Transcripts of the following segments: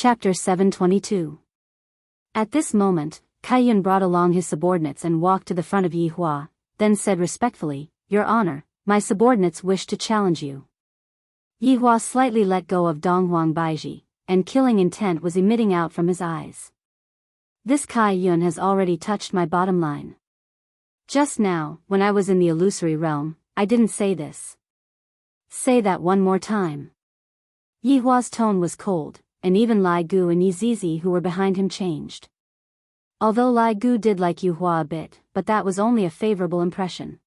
Chapter 722. At this moment, Kaiyun brought along his subordinates and walked to the front of Yi Hua, then said respectfully, "Your Honor, my subordinates wish to challenge you." Yi Hua slightly let go of Donghuang Baiji, and killing intent was emitting out from his eyes. "This Kaiyun has already touched my bottom line. Just now, when I was in the illusory realm, I didn't say this." "Say that one more time." Yi Hua's tone was cold, and even Lai Gu and Yi Zizi who were behind him changed. Although Lai Gu did like Yi Hua a bit, but that was only a favorable impression.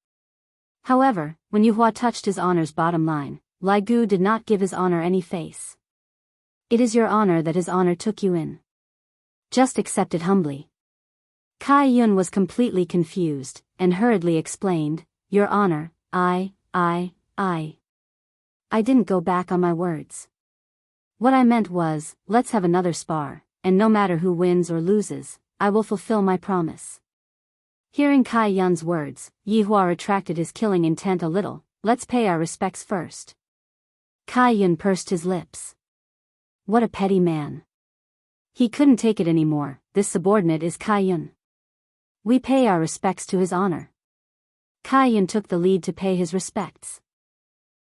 However, when Yi Hua touched his honor's bottom line, Lai Gu did not give his honor any face. "It is your honor that his honor took you in. Just accept it humbly." Kaiyun was completely confused, and hurriedly explained, "Your honor, I didn't go back on my words. What I meant was, let's have another spar, and no matter who wins or loses, I will fulfill my promise." Hearing Kaiyun's words, Yi Hua retracted his killing intent a little. "Let's pay our respects first." Kaiyun pursed his lips. What a petty man. He couldn't take it anymore. This subordinate is Kaiyun. "We pay our respects to his honor." Kaiyun took the lead to pay his respects.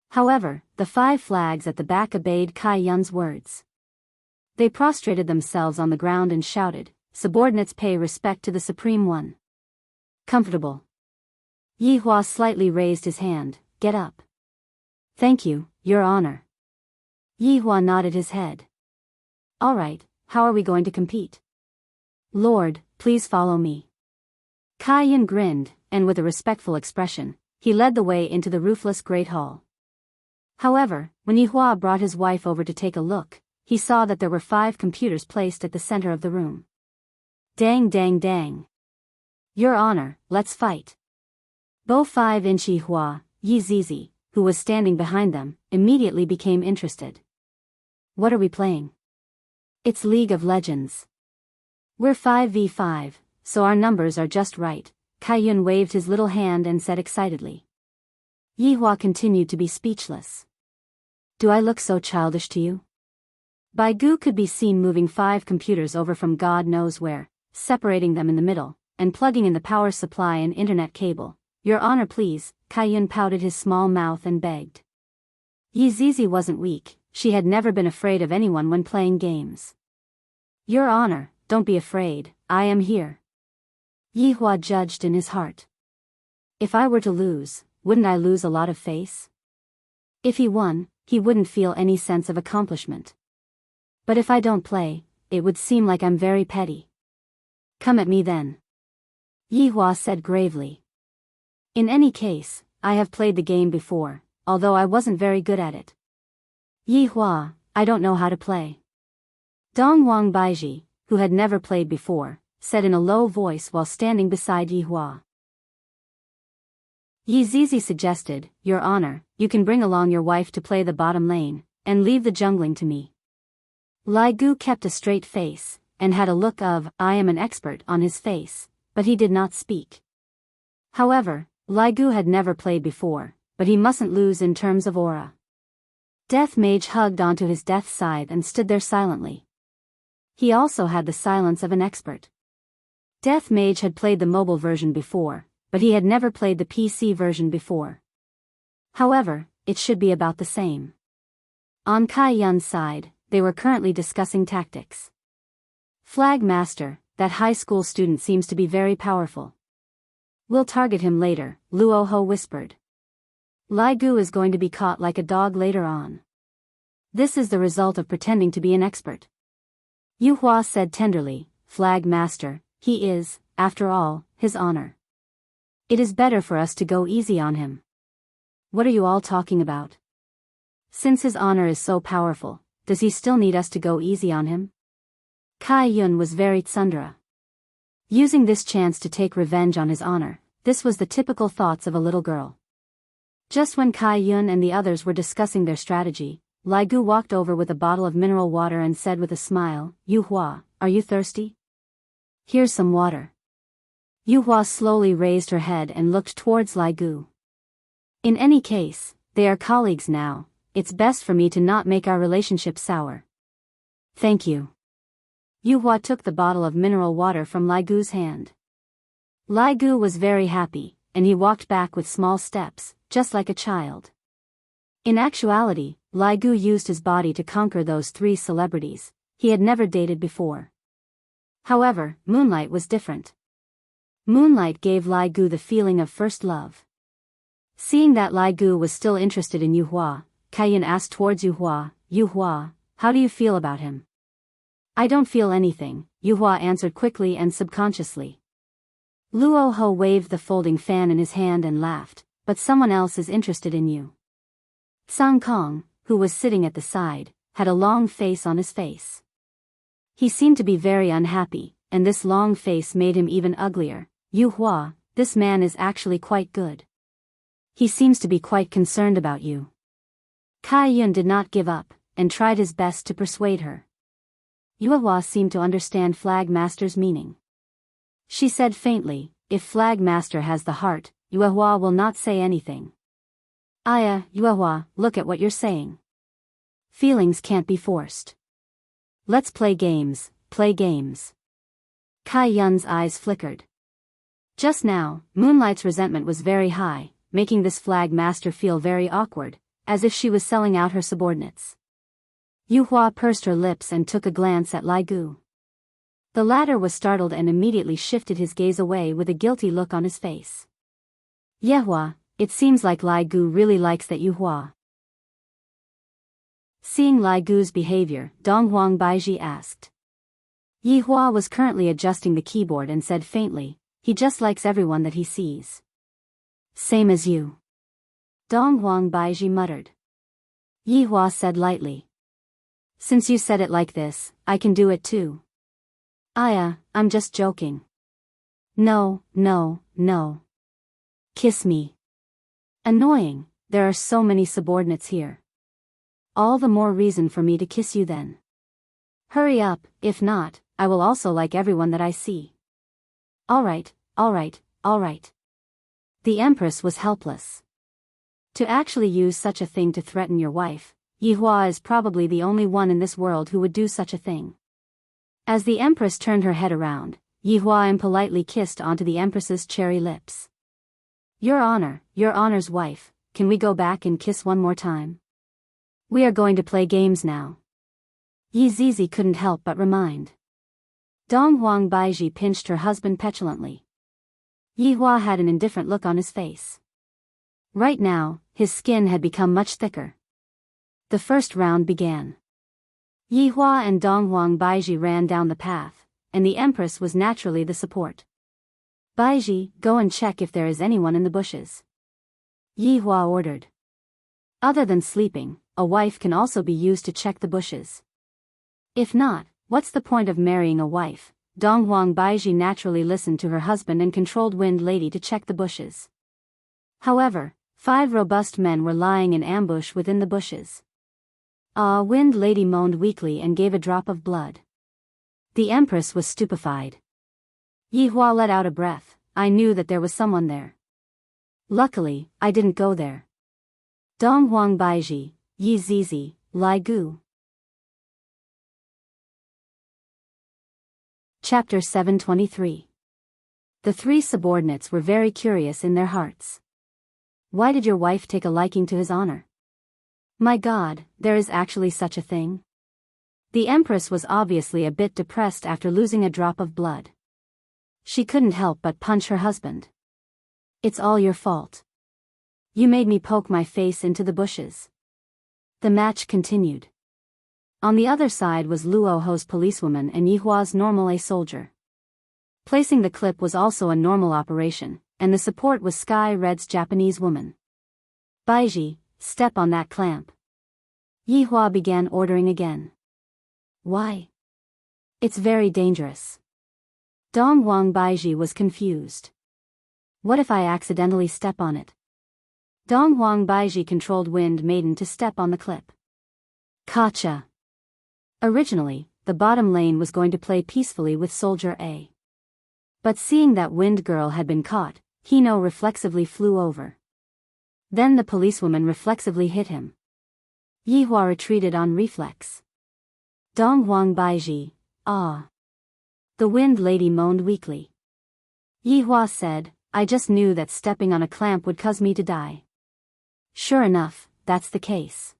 However, the 5 flags at the back obeyed Kaiyun's words. They prostrated themselves on the ground and shouted, "Subordinates pay respect to the Supreme One." "Comfortable." Yi Hua slightly raised his hand. "Get up." "Thank you, Your Honor." Yi Hua nodded his head. "All right, how are we going to compete?" "Lord, please follow me." Kaiyun grinned, and with a respectful expression, he led the way into the roofless Great Hall. However, when Yi Hua brought his wife over to take a look, he saw that there were 5 computers placed at the center of the room. "Dang dang dang. Your Honor, let's fight." Bo 5-inch Yi Hua, Yi Zizi, who was standing behind them, immediately became interested. "What are we playing?" "It's League of Legends. We're 5v5, so our numbers are just right." Kaiyun waved his little hand and said excitedly. Yi Hua continued to be speechless. "Do I look so childish to you?" Bai Gu could be seen moving 5 computers over from God knows where, separating them in the middle, and plugging in the power supply and internet cable. "Your Honor please," Kaiyun pouted his small mouth and begged. Yi Zizi wasn't weak, she had never been afraid of anyone when playing games. "Your Honor, don't be afraid, I am here." Yi Hua judged in his heart. If I were to lose, wouldn't I lose a lot of face? If he won, he wouldn't feel any sense of accomplishment. But if I don't play, it would seem like I'm very petty. "Come at me then," Yi Hua said gravely. "In any case, I have played the game before, although I wasn't very good at it." "Yi Hua, I don't know how to play." Donghuang Baiji, who had never played before, said in a low voice while standing beside Yi Hua. Yi Zizi suggested, "Your Honor, you can bring along your wife to play the bottom lane, and leave the jungling to me." Lai Gu kept a straight face, and had a look of, "I am an expert" on his face, but he did not speak. However, Lai Gu had never played before, but he mustn't lose in terms of aura. Death Mage hugged onto his death scythe and stood there silently. He also had the silence of an expert. Death Mage had played the mobile version before, but he had never played the PC version before. However, it should be about the same. On Kaiyun's side, they were currently discussing tactics. "Flag Master, that high school student seems to be very powerful. We'll target him later," Luo Ho whispered. "Lai Gu is going to be caught like a dog later on. This is the result of pretending to be an expert." Yi Hua said tenderly, "Flag Master, he is, after all, his honor. It is better for us to go easy on him." "What are you all talking about? Since his honor is so powerful, does he still need us to go easy on him?" Kaiyun was very tsundere. Using this chance to take revenge on his honor, this was the typical thoughts of a little girl. Just when Kaiyun and the others were discussing their strategy, Lai Gu walked over with a bottle of mineral water and said with a smile, "Yi Hua, are you thirsty? Here's some water." Yi Hua slowly raised her head and looked towards Lai Gu. "In any case, they are colleagues now, it's best for me to not make our relationship sour." "Thank you." Yu Hua took the bottle of mineral water from Lai Gu's hand. Lai Gu was very happy, and he walked back with small steps, just like a child. In actuality, Lai Gu used his body to conquer those three celebrities he had never dated before. However, Moonlight was different. Moonlight gave Lai Gu the feeling of first love. Seeing that Lai Gu was still interested in Yu Hua, Kaiyan asked towards Yu Hua, how do you feel about him? I don't feel anything, Yu Hua answered quickly and subconsciously. Luo Ho waved the folding fan in his hand and laughed, but someone else is interested in you. Sang Kong, who was sitting at the side, had a long face on his face. He seemed to be very unhappy, and this long face made him even uglier. Yu Hua, this man is actually quite good. He seems to be quite concerned about you. Kai Yun did not give up, and tried his best to persuade her. Yu Hua seemed to understand Flag Master's meaning. She said faintly, if Flag Master has the heart, Yu Hua will not say anything. Aya, Yu Hua, look at what you're saying. Feelings can't be forced. Let's play games, play games. Kai Yun's eyes flickered. Just now, Moonlight's resentment was very high, making this Flag Master feel very awkward, as if she was selling out her subordinates. Yu Hua pursed her lips and took a glance at Lai Gu. The latter was startled and immediately shifted his gaze away with a guilty look on his face. Yehua, it seems like Lai Gu really likes that Yu Hua. Seeing Lai Gu's behavior, Donghuang Baiji asked. Yi Hua was currently adjusting the keyboard and said faintly, he just likes everyone that he sees. Same as you. Donghuang Baiji muttered. Yi Hua said lightly. Since you said it like this, I can do it too. Aya, I'm just joking. No. Kiss me. Annoying, there are so many subordinates here. All the more reason for me to kiss you then. Hurry up, if not, I will also like everyone that I see. Alright. The Empress was helpless. To actually use such a thing to threaten your wife, Yi Hua is probably the only one in this world who would do such a thing. As the Empress turned her head around, Yi Hua impolitely kissed onto the Empress's cherry lips. Your Honor's wife, can we go back and kiss one more time? We are going to play games now. Yi Zizi couldn't help but remind. Donghuang Baiji pinched her husband petulantly. Yi Hua had an indifferent look on his face. Right now, his skin had become much thicker. The first round began. Yi Hua and Donghuang Baiji ran down the path, and the Empress was naturally the support. Baiji, go and check if there is anyone in the bushes. Yi Hua ordered. Other than sleeping, a wife can also be used to check the bushes. If not, what's the point of marrying a wife? Donghuang Baiji naturally listened to her husband and controlled Wind Lady to check the bushes. However, 5 robust men were lying in ambush within the bushes. Wind Lady moaned weakly and gave a drop of blood. The Empress was stupefied. Yi Hua let out a breath. I knew that there was someone there. Luckily, I didn't go there. Donghuang Baiji, Yi Zizi, Lai Gu. Chapter 723. The 3 subordinates were very curious in their hearts. Why did your wife take a liking to his honor? My God, there is actually such a thing? The Empress was obviously a bit depressed after losing a drop of blood. She couldn't help but punch her husband. It's all your fault. You made me poke my face into the bushes. The match continued. On the other side was Luo Ho's policewoman and Yi Hua's normal A soldier. Placing the clip was also a normal operation, and the support was Sky Red's Japanese woman. Baiji, step on that clamp. Yi Hua began ordering again. Why? It's very dangerous. Donghuang Baiji was confused. What if I accidentally step on it? Donghuang Baiji controlled Wind Maiden to step on the clip. Gotcha. Originally, the bottom lane was going to play peacefully with Soldier A. But seeing that Wind Girl had been caught, Hino reflexively flew over. Then the policewoman reflexively hit him. Yi Hua retreated on reflex. Donghuang Baiji, The wind lady moaned weakly. Yihua said, I just knew that stepping on a clamp would cause me to die. Sure enough, that's the case.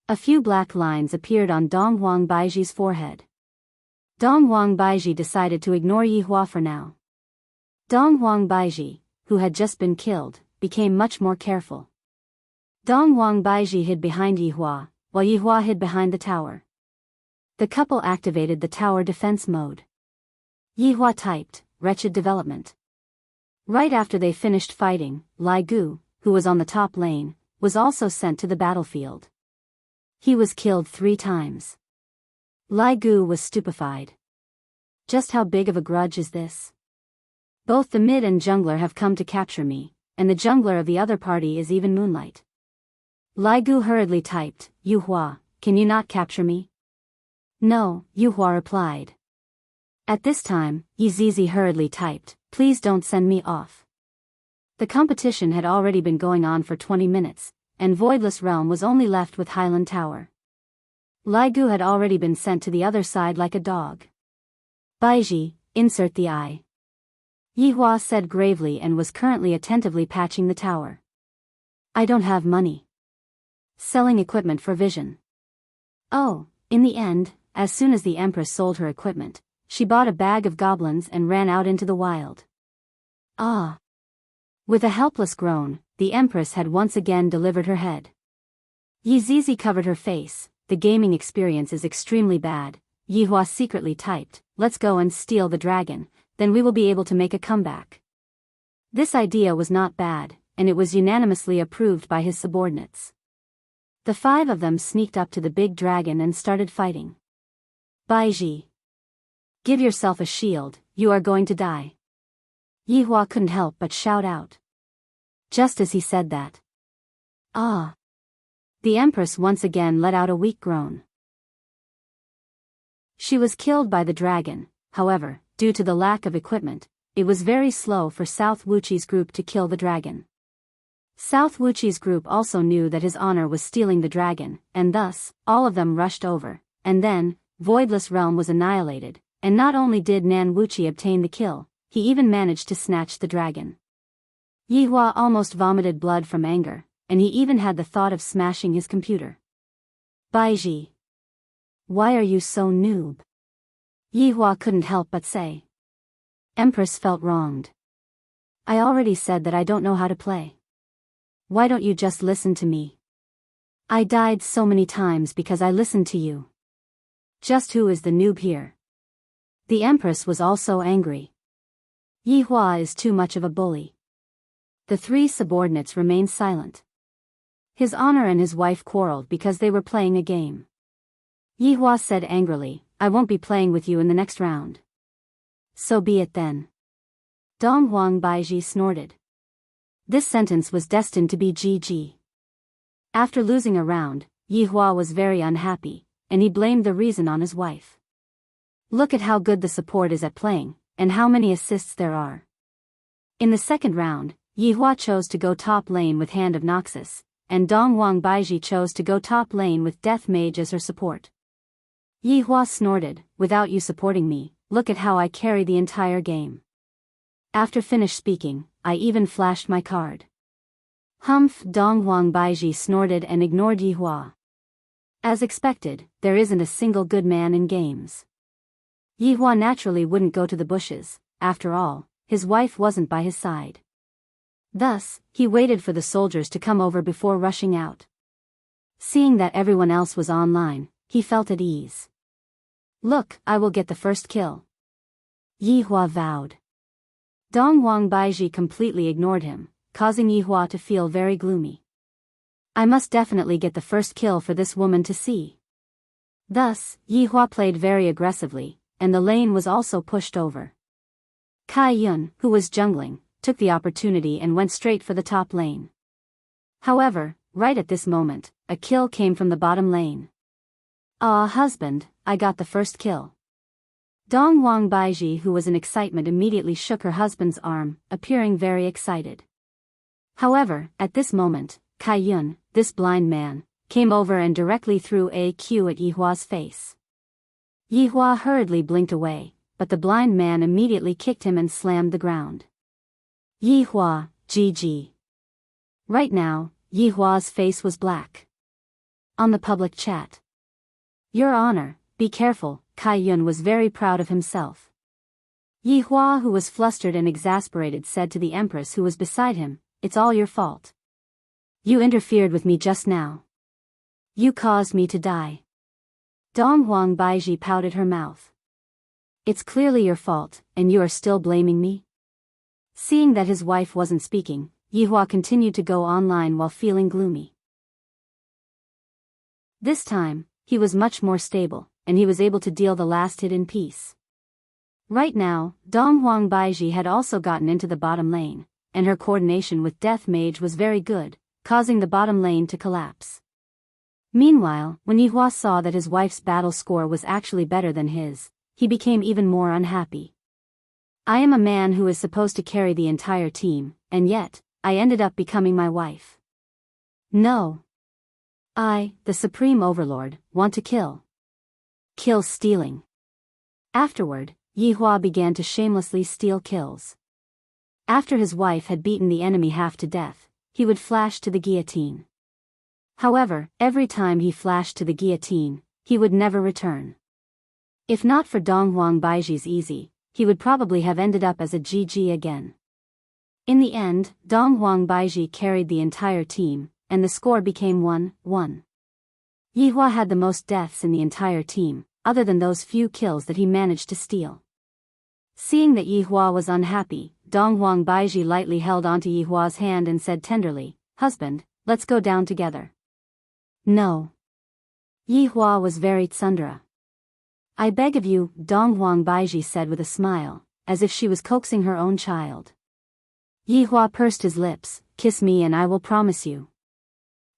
A few black lines appeared on Dong Huang Baiji's forehead. Dong Huang Baiji decided to ignore Yihua for now. Dong Huang Baiji, who had just been killed, became much more careful. Dong Huang Baiji hid behind Yihua, while Yihua hid behind the tower. The couple activated the tower defense mode. Yihua typed, wretched development. Right after they finished fighting, Lai Gu, who was on the top lane, was also sent to the battlefield. He was killed 3 times. Lai Gu was stupefied. Just how big of a grudge is this? Both the mid and jungler have come to capture me, and the jungler of the other party is even Moonlight. Lai Gu hurriedly typed, Yuhua, can you not capture me? No, Yuhua replied. At this time, Yizizi hurriedly typed, please don't send me off. The competition had already been going on for 20 minutes, and Voidless Realm was only left with Highland Tower. Lai Gu had already been sent to the other side like a dog. Baiji, insert the eye. Yihua said gravely and was currently attentively patching the tower. I don't have money. Selling equipment for vision. Oh, in the end, as soon as the Empress sold her equipment, she bought a bag of goblins and ran out into the wild. Ah! With a helpless groan, the Empress had once again delivered her head. Yizizi covered her face, the gaming experience is extremely bad. Yihua secretly typed, let's go and steal the dragon, then we will be able to make a comeback. This idea was not bad, and it was unanimously approved by his subordinates. The 5 of them sneaked up to the big dragon and started fighting. Baiji. Give yourself a shield, you are going to die. Yihua couldn't help but shout out. Just as he said that. Ah! The Empress once again let out a weak groan. She was killed by the dragon, however, due to the lack of equipment, it was very slow for South Wuqi's group to kill the dragon. South Wuqi's group also knew that his honor was stealing the dragon, and thus, all of them rushed over, and then, Voidless Realm was annihilated, and not only did Nan Wuqi obtain the kill, he even managed to snatch the dragon. Yihua almost vomited blood from anger, and he even had the thought of smashing his computer. Baiji. Why are you so noob? Yihua couldn't help but say. Empress felt wronged. I already said that I don't know how to play. Why don't you just listen to me? I died so many times because I listened to you. Just who is the noob here? The Empress was also angry. Yihua is too much of a bully. The 3 subordinates remained silent. His honor and his wife quarreled because they were playing a game. Yihua said angrily, I won't be playing with you in the next round. So be it then. Dong Huang Baiji snorted. This sentence was destined to be GG. After losing a round, Yihua was very unhappy, and he blamed the reason on his wife. Look at how good the support is at playing, and how many assists there are. In the second round, Yihua chose to go top lane with Hand of Noxus, and Dong Huang Baiji chose to go top lane with Death Mage as her support. Yihua snorted, without you supporting me, look at how I carry the entire game. After finished speaking, I even flashed my card. Humph! Dong Huang Baiji snorted and ignored Yihua. As expected, there isn't a single good man in games. Yihua naturally wouldn't go to the bushes, after all, his wife wasn't by his side. Thus, he waited for the soldiers to come over before rushing out. Seeing that everyone else was online, he felt at ease. Look, I will get the first kill. Yihua vowed. Dong Huang Baiji completely ignored him, causing Yihua to feel very gloomy. I must definitely get the first kill for this woman to see. Thus, Yihua played very aggressively, and the lane was also pushed over. Kai Yun, who was jungling, took the opportunity and went straight for the top lane. However, right at this moment, a kill came from the bottom lane. Ah, husband, I got the first kill. Dong Huang Baiji, who was in excitement, immediately shook her husband's arm, appearing very excited. However, at this moment, Kai Yun, this blind man, came over and directly threw a Q at Yihua's face. Yihua hurriedly blinked away, but the blind man immediately kicked him and slammed the ground. Yi Hua, GG. Right now, Yi Hua's face was black. On the public chat. Your Honor, be careful, Kai Yun was very proud of himself. Yi Hua, who was flustered and exasperated, said to the Empress who was beside him, "It's all your fault. You interfered with me just now. You caused me to die." Dong Huang Baiji pouted her mouth. "It's clearly your fault, and you are still blaming me?" Seeing that his wife wasn't speaking, Yi Hua continued to go online while feeling gloomy. This time, he was much more stable, and he was able to deal the last hit in peace. Right now, Dong Huang Baiji had also gotten into the bottom lane, and her coordination with Death Mage was very good, causing the bottom lane to collapse. Meanwhile, when Yi Hua saw that his wife's battle score was actually better than his, he became even more unhappy. "I am a man who is supposed to carry the entire team, and yet, I ended up becoming my wife. No. I, the Supreme Overlord, want to kill. Kill stealing." Afterward, Yi Hua began to shamelessly steal kills. After his wife had beaten the enemy half to death, he would flash to the guillotine. However, every time he flashed to the guillotine, he would never return. If not for Dong Huang Baiji's easy, he would probably have ended up as a GG again. In the end, Dong Huang Baiji carried the entire team, and the score became 1-1. Yi Hua had the most deaths in the entire team, other than those few kills that he managed to steal. Seeing that Yi Hua was unhappy, Dong Huang Baiji lightly held onto Yi Hua's hand and said tenderly, "Husband, let's go down together." "No." Yi Hua was very tsundere. "I beg of you," Dong Huang Baiji said with a smile, as if she was coaxing her own child. Yi Hua pursed his lips, "Kiss me and I will promise you."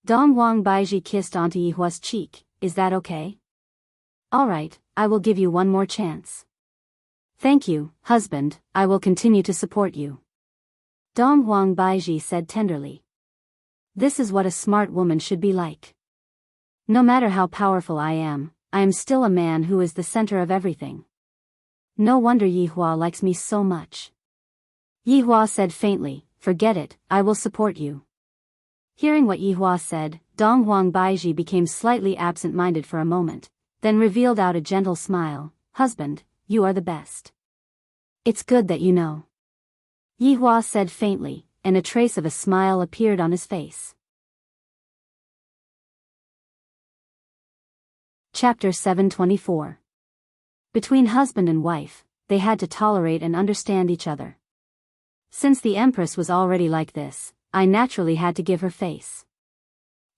Dong Huang Baiji kissed onto Yi Hua's cheek. "Is that okay?" "Alright, I will give you one more chance." "Thank you, husband, I will continue to support you." Dong Huang Baiji said tenderly. "This is what a smart woman should be like. No matter how powerful I am still a man who is the center of everything. No wonder Yi Hua likes me so much." Yi Hua said faintly, "Forget it, I will support you." Hearing what Yi Hua said, Dong Huang Baiji became slightly absent-minded for a moment, then revealed out a gentle smile, "Husband, you are the best. It's good that you know." Yi Hua said faintly, and a trace of a smile appeared on his face. Chapter 724. Between husband and wife, they had to tolerate and understand each other. Since the Empress was already like this, I naturally had to give her face.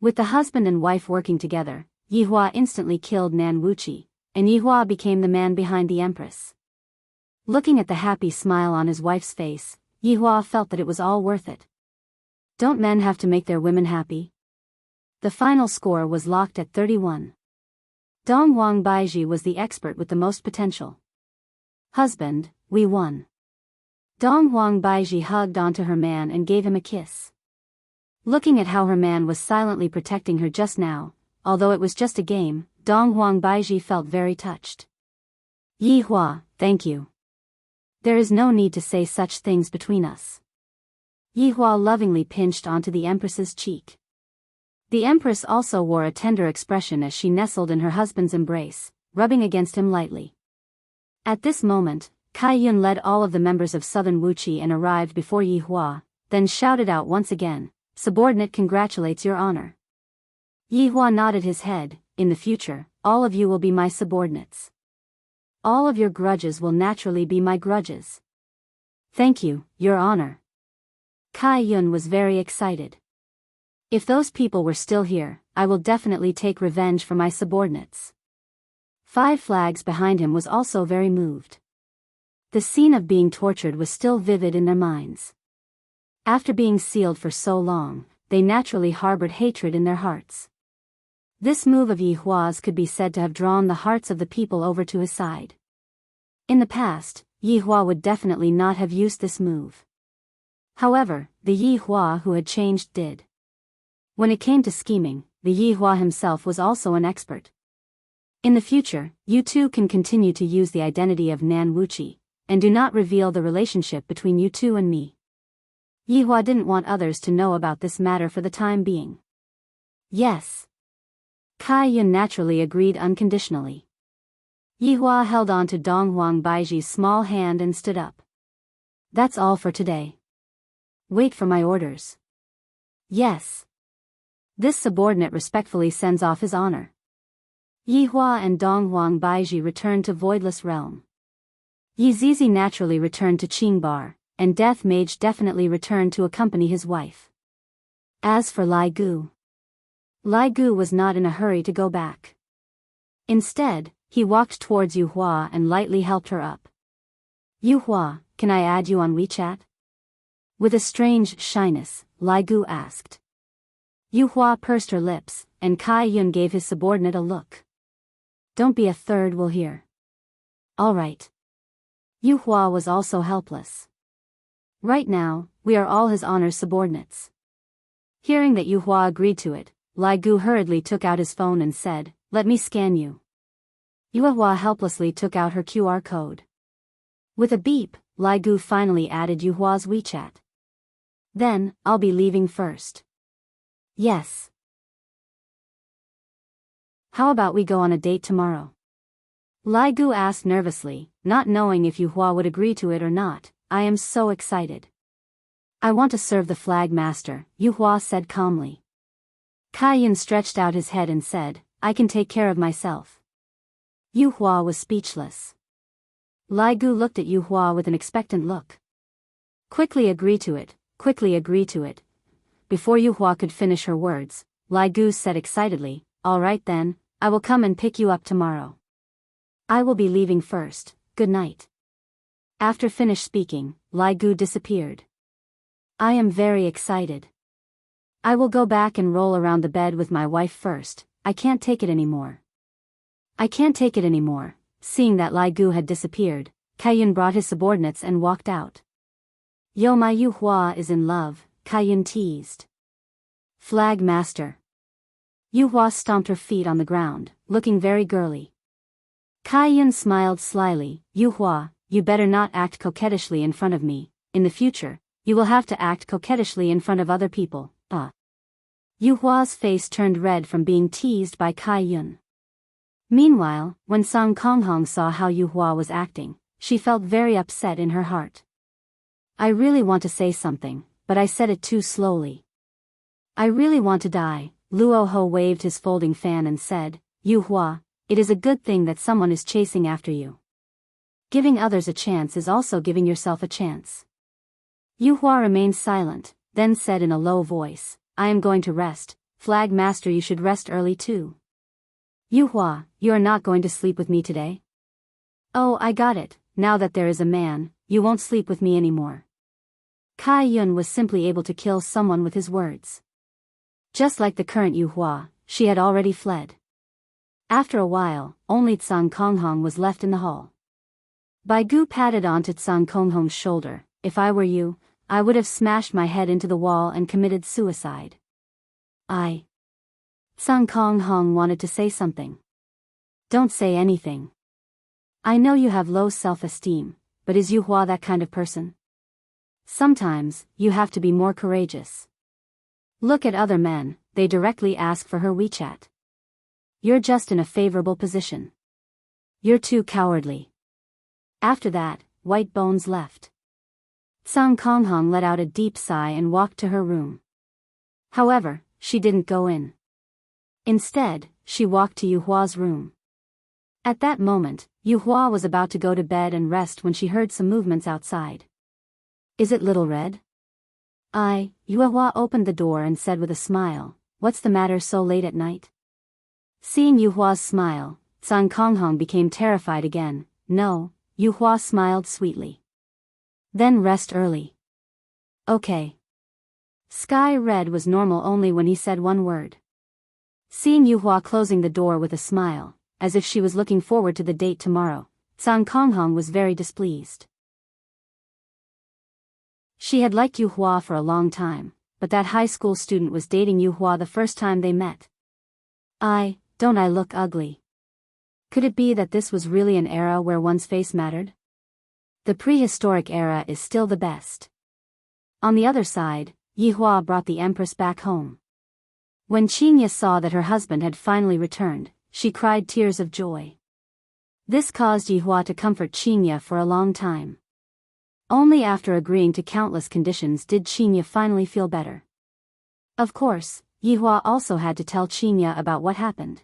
With the husband and wife working together, Yi Hua instantly killed Nan Wuqi, and Yi Hua became the man behind the Empress. Looking at the happy smile on his wife's face, Yi Hua felt that it was all worth it. Don't men have to make their women happy? The final score was locked at 31. Dong Huang Baiji was the expert with the most potential. "Husband, we won." Dong Huang Baiji hugged onto her man and gave him a kiss. Looking at how her man was silently protecting her just now, although it was just a game, Dong Huang Baiji felt very touched. "Yi Hua, thank you. There is no need to say such things between us." Yi Hua lovingly pinched onto the Empress's cheek. The Empress also wore a tender expression as she nestled in her husband's embrace, rubbing against him lightly. At this moment, Kai Yun led all of the members of Southern Wuqi and arrived before Yi Hua, then shouted out once again, "Subordinate congratulates your honor." Yi Hua nodded his head, "In the future, all of you will be my subordinates. All of your grudges will naturally be my grudges." "Thank you, your honor." Kai Yun was very excited. "If those people were still here, I will definitely take revenge for my subordinates." Five Flags behind him was also very moved. The scene of being tortured was still vivid in their minds. After being sealed for so long, they naturally harbored hatred in their hearts. This move of Yi Hua's could be said to have drawn the hearts of the people over to his side. In the past, Yi Hua would definitely not have used this move. However, the Yi Hua who had changed did. When it came to scheming, the Yi Hua himself was also an expert. In the future, you two can continue to use the identity of Nan Wuchi, and do not reveal the relationship between you two and me. Yihua didn't want others to know about this matter for the time being. Yes. Kai Yun naturally agreed unconditionally. Yihua held on to Dong Huang Baiji's small hand and stood up. That's all for today. Wait for my orders. Yes. This subordinate respectfully sends off his honor. Yihua and Dong Huang Baiji returned to Voidless Realm. Yi Zizi naturally returned to Qingbar, and Death Mage definitely returned to accompany his wife. As for Lai Gu was not in a hurry to go back. Instead, he walked towards Yuhua and lightly helped her up. Yuhua, can I add you on WeChat? With a strange shyness, Lai Gu asked. Yuhua pursed her lips, and Kai Yun gave his subordinate a look. Don't be a third will hear. All right. Yuhua was also helpless. Right now, we are all his honor's subordinates. Hearing that Yuhua agreed to it, Lai Gu hurriedly took out his phone and said, let me scan you. Yuhua helplessly took out her QR code. With a beep, Lai Gu finally added Yuhua's WeChat. Then, I'll be leaving first. Yes. How about we go on a date tomorrow? Lai Gu asked nervously, not knowing if Yuhua would agree to it or not. I am so excited. I want to serve the flag master, Yuhua said calmly. Kai Yun stretched out his head and said, I can take care of myself. Yuhua was speechless. Lai Gu looked at Yuhua with an expectant look. Quickly agree to it, quickly agree to it. Before Yuhua could finish her words, Lai Gu said excitedly, all right then, I will come and pick you up tomorrow. I will be leaving first, good night. After finished speaking, Lai Gu disappeared. I am very excited. I will go back and roll around the bed with my wife first, I can't take it anymore. I can't take it anymore. Seeing that Lai Gu had disappeared, Kai Yun brought his subordinates and walked out. Yo, my Yuhua is in love, Kai Yun teased. Flag master. Yuhua stomped her feet on the ground, looking very girly. Kai Yun smiled slyly, Yuhua, you better not act coquettishly in front of me. In the future, you will have to act coquettishly in front of other people. Yuhua's face turned red from being teased by Kai Yun. Meanwhile, when Song Konghong saw how Yuhua was acting, she felt very upset in her heart. I really want to say something, but I said it too slowly. I really want to die. Luo Ho waved his folding fan and said, Yuhua, it is a good thing that someone is chasing after you. Giving others a chance is also giving yourself a chance. Yuhua remained silent, then said in a low voice, I am going to rest. Flag master, you should rest early too. Yuhua, you are not going to sleep with me today? Oh, I got it, now that there is a man, you won't sleep with me anymore. Kai Yun was simply able to kill someone with his words. Just like the current Yuhua, she had already fled. After a while, only Tsang Konghong was left in the hall. Bai Gu patted onto Tsang Konghong's shoulder, if I were you, I would have smashed my head into the wall and committed suicide. Tsang Konghong wanted to say something. Don't say anything. I know you have low self-esteem, but is Yuhua that kind of person? Sometimes, you have to be more courageous. Look at other men, they directly ask for her WeChat. You're just in a favorable position. You're too cowardly. After that, White Bones left. Tsang Konghong let out a deep sigh and walked to her room. However, she didn't go in. Instead, she walked to Yuhua's room. At that moment, Yuhua was about to go to bed and rest when she heard some movements outside. Is it Little Red? Yuhua opened the door and said with a smile, what's the matter so late at night? Seeing Yuhua's smile, Tsang Konghong became terrified again. No, Yuhua smiled sweetly. Then rest early. Okay. Sky Red was normal only when he said one word. Seeing Yuhua closing the door with a smile, as if she was looking forward to the date tomorrow, Tsang Konghong was very displeased. She had liked Yuhua for a long time, but that high school student was dating Yuhua the first time they met. Don't I look ugly? Could it be that this was really an era where one's face mattered? The prehistoric era is still the best. On the other side, Yihua brought the empress back home. When Qingye saw that her husband had finally returned, she cried tears of joy. This caused Yihua to comfort Qingye for a long time. Only after agreeing to countless conditions did Qingye finally feel better. Of course, Yihua also had to tell Qingye about what happened.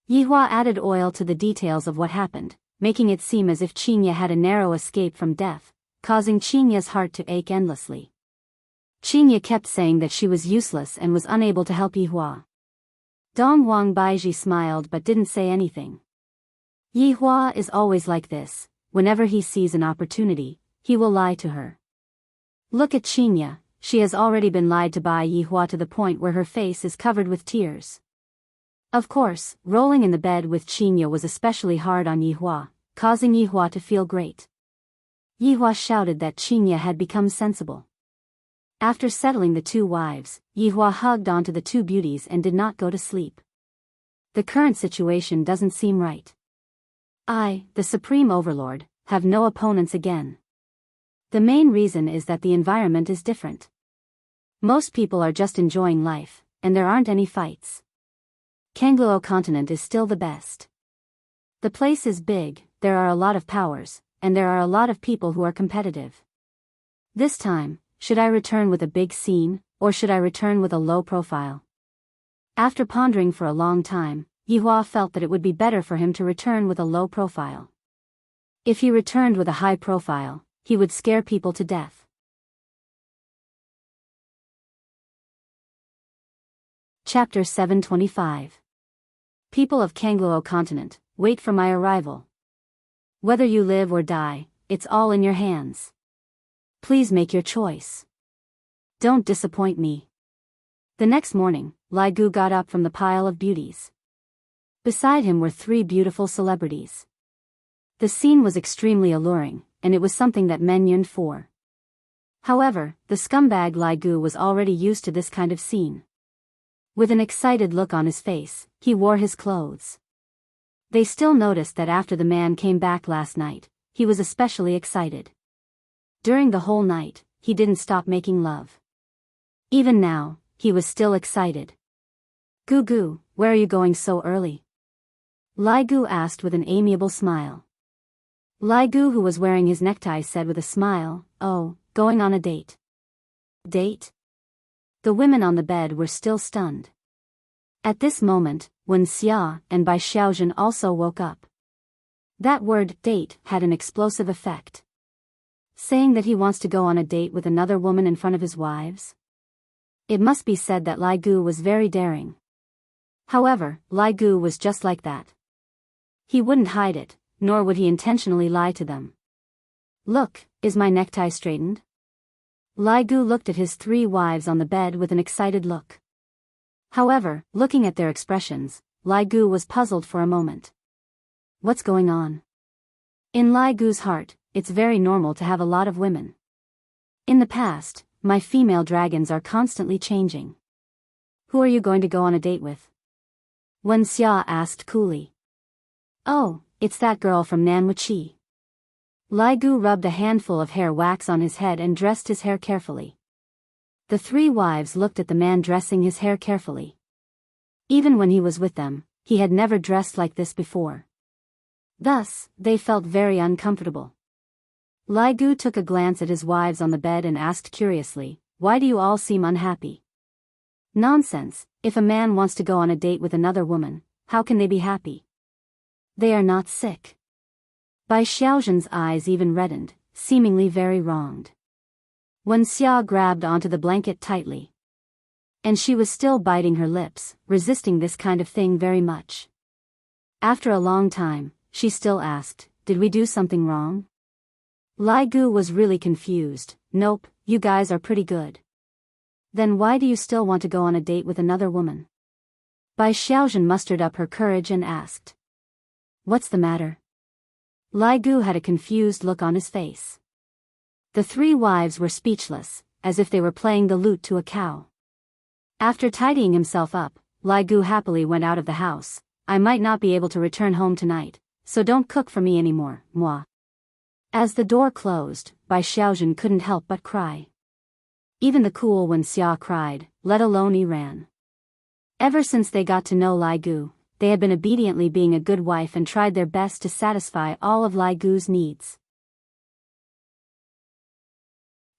Yihua added oil to the details of what happened, making it seem as if Qingye had a narrow escape from death, causing Qingye's heart to ache endlessly. Qingye kept saying that she was useless and was unable to help Yihua. Dong Wang Baiji smiled but didn't say anything. Yihua is always like this. Whenever he sees an opportunity, he will lie to her. Look at Qingye, she has already been lied to by Yihua to the point where her face is covered with tears. Of course, rolling in the bed with Qingye was especially hard on Yihua, causing Yihua to feel great. Yihua shouted that Qingye had become sensible. After settling the two wives, Yihua hugged onto the two beauties and did not go to sleep. The current situation doesn't seem right. I, the Supreme Overlord, have no opponents again. The main reason is that the environment is different. Most people are just enjoying life, and there aren't any fights. Kangluo continent is still the best. The place is big, there are a lot of powers, and there are a lot of people who are competitive. This time, should I return with a big scene, or should I return with a low profile? After pondering for a long time, Yihua felt that it would be better for him to return with a low profile. If he returned with a high profile, he would scare people to death. Chapter 725. People of Kangluo continent, wait for my arrival. Whether you live or die, it's all in your hands. Please make your choice. Don't disappoint me. The next morning, Lai Gu got up from the pile of beauties. Beside him were three beautiful celebrities. The scene was extremely alluring, and it was something that men yearned for. However, the scumbag Lai Gu was already used to this kind of scene. With an excited look on his face, he wore his clothes. They still noticed that after the man came back last night, he was especially excited. During the whole night, he didn't stop making love. Even now, he was still excited. Gu Gu, where are you going so early? Lai Gu asked with an amiable smile. Lai Gu, who was wearing his necktie, said with a smile, "Oh, going on a date." Date? The women on the bed were still stunned. At this moment, Wen Xia and Bai Xiaojun also woke up. That word, date, had an explosive effect. Saying that he wants to go on a date with another woman in front of his wives? It must be said that Lai Gu was very daring. However, Lai Gu was just like that. He wouldn't hide it, nor would he intentionally lie to them. Look, is my necktie straightened? Lai Gu looked at his three wives on the bed with an excited look. However, looking at their expressions, Lai Gu was puzzled for a moment. What's going on? In Lai Gu's heart, it's very normal to have a lot of women. In the past, my female dragons are constantly changing. Who are you going to go on a date with? Wen Xia asked coolly. Oh, it's that girl from Nanwuchi. Lai Gu rubbed a handful of hair wax on his head and dressed his hair carefully. The three wives looked at the man dressing his hair carefully. Even when he was with them, he had never dressed like this before. Thus, they felt very uncomfortable. Lai Gu took a glance at his wives on the bed and asked curiously, "Why do you all seem unhappy?" Nonsense, if a man wants to go on a date with another woman, how can they be happy? They are not sick. Bai Xiaojun's eyes even reddened, seemingly very wronged. Wen Xia grabbed onto the blanket tightly. And she was still biting her lips, resisting this kind of thing very much. After a long time, she still asked, "Did we do something wrong?" Lai Gu was really confused. "Nope, you guys are pretty good." "Then why do you still want to go on a date with another woman?" Bai Xiaojun mustered up her courage and asked. "What's the matter?" Lai Gu had a confused look on his face. The three wives were speechless, as if they were playing the lute to a cow. After tidying himself up, Lai Gu happily went out of the house, I might not be able to return home tonight, so don't cook for me anymore, moi. As the door closed, Bai Xiaojun couldn't help but cry. Even the cool Wen Xia cried, let alone Iran. Ever since they got to know Lai Gu, they had been obediently being a good wife and tried their best to satisfy all of Lai Gu's needs.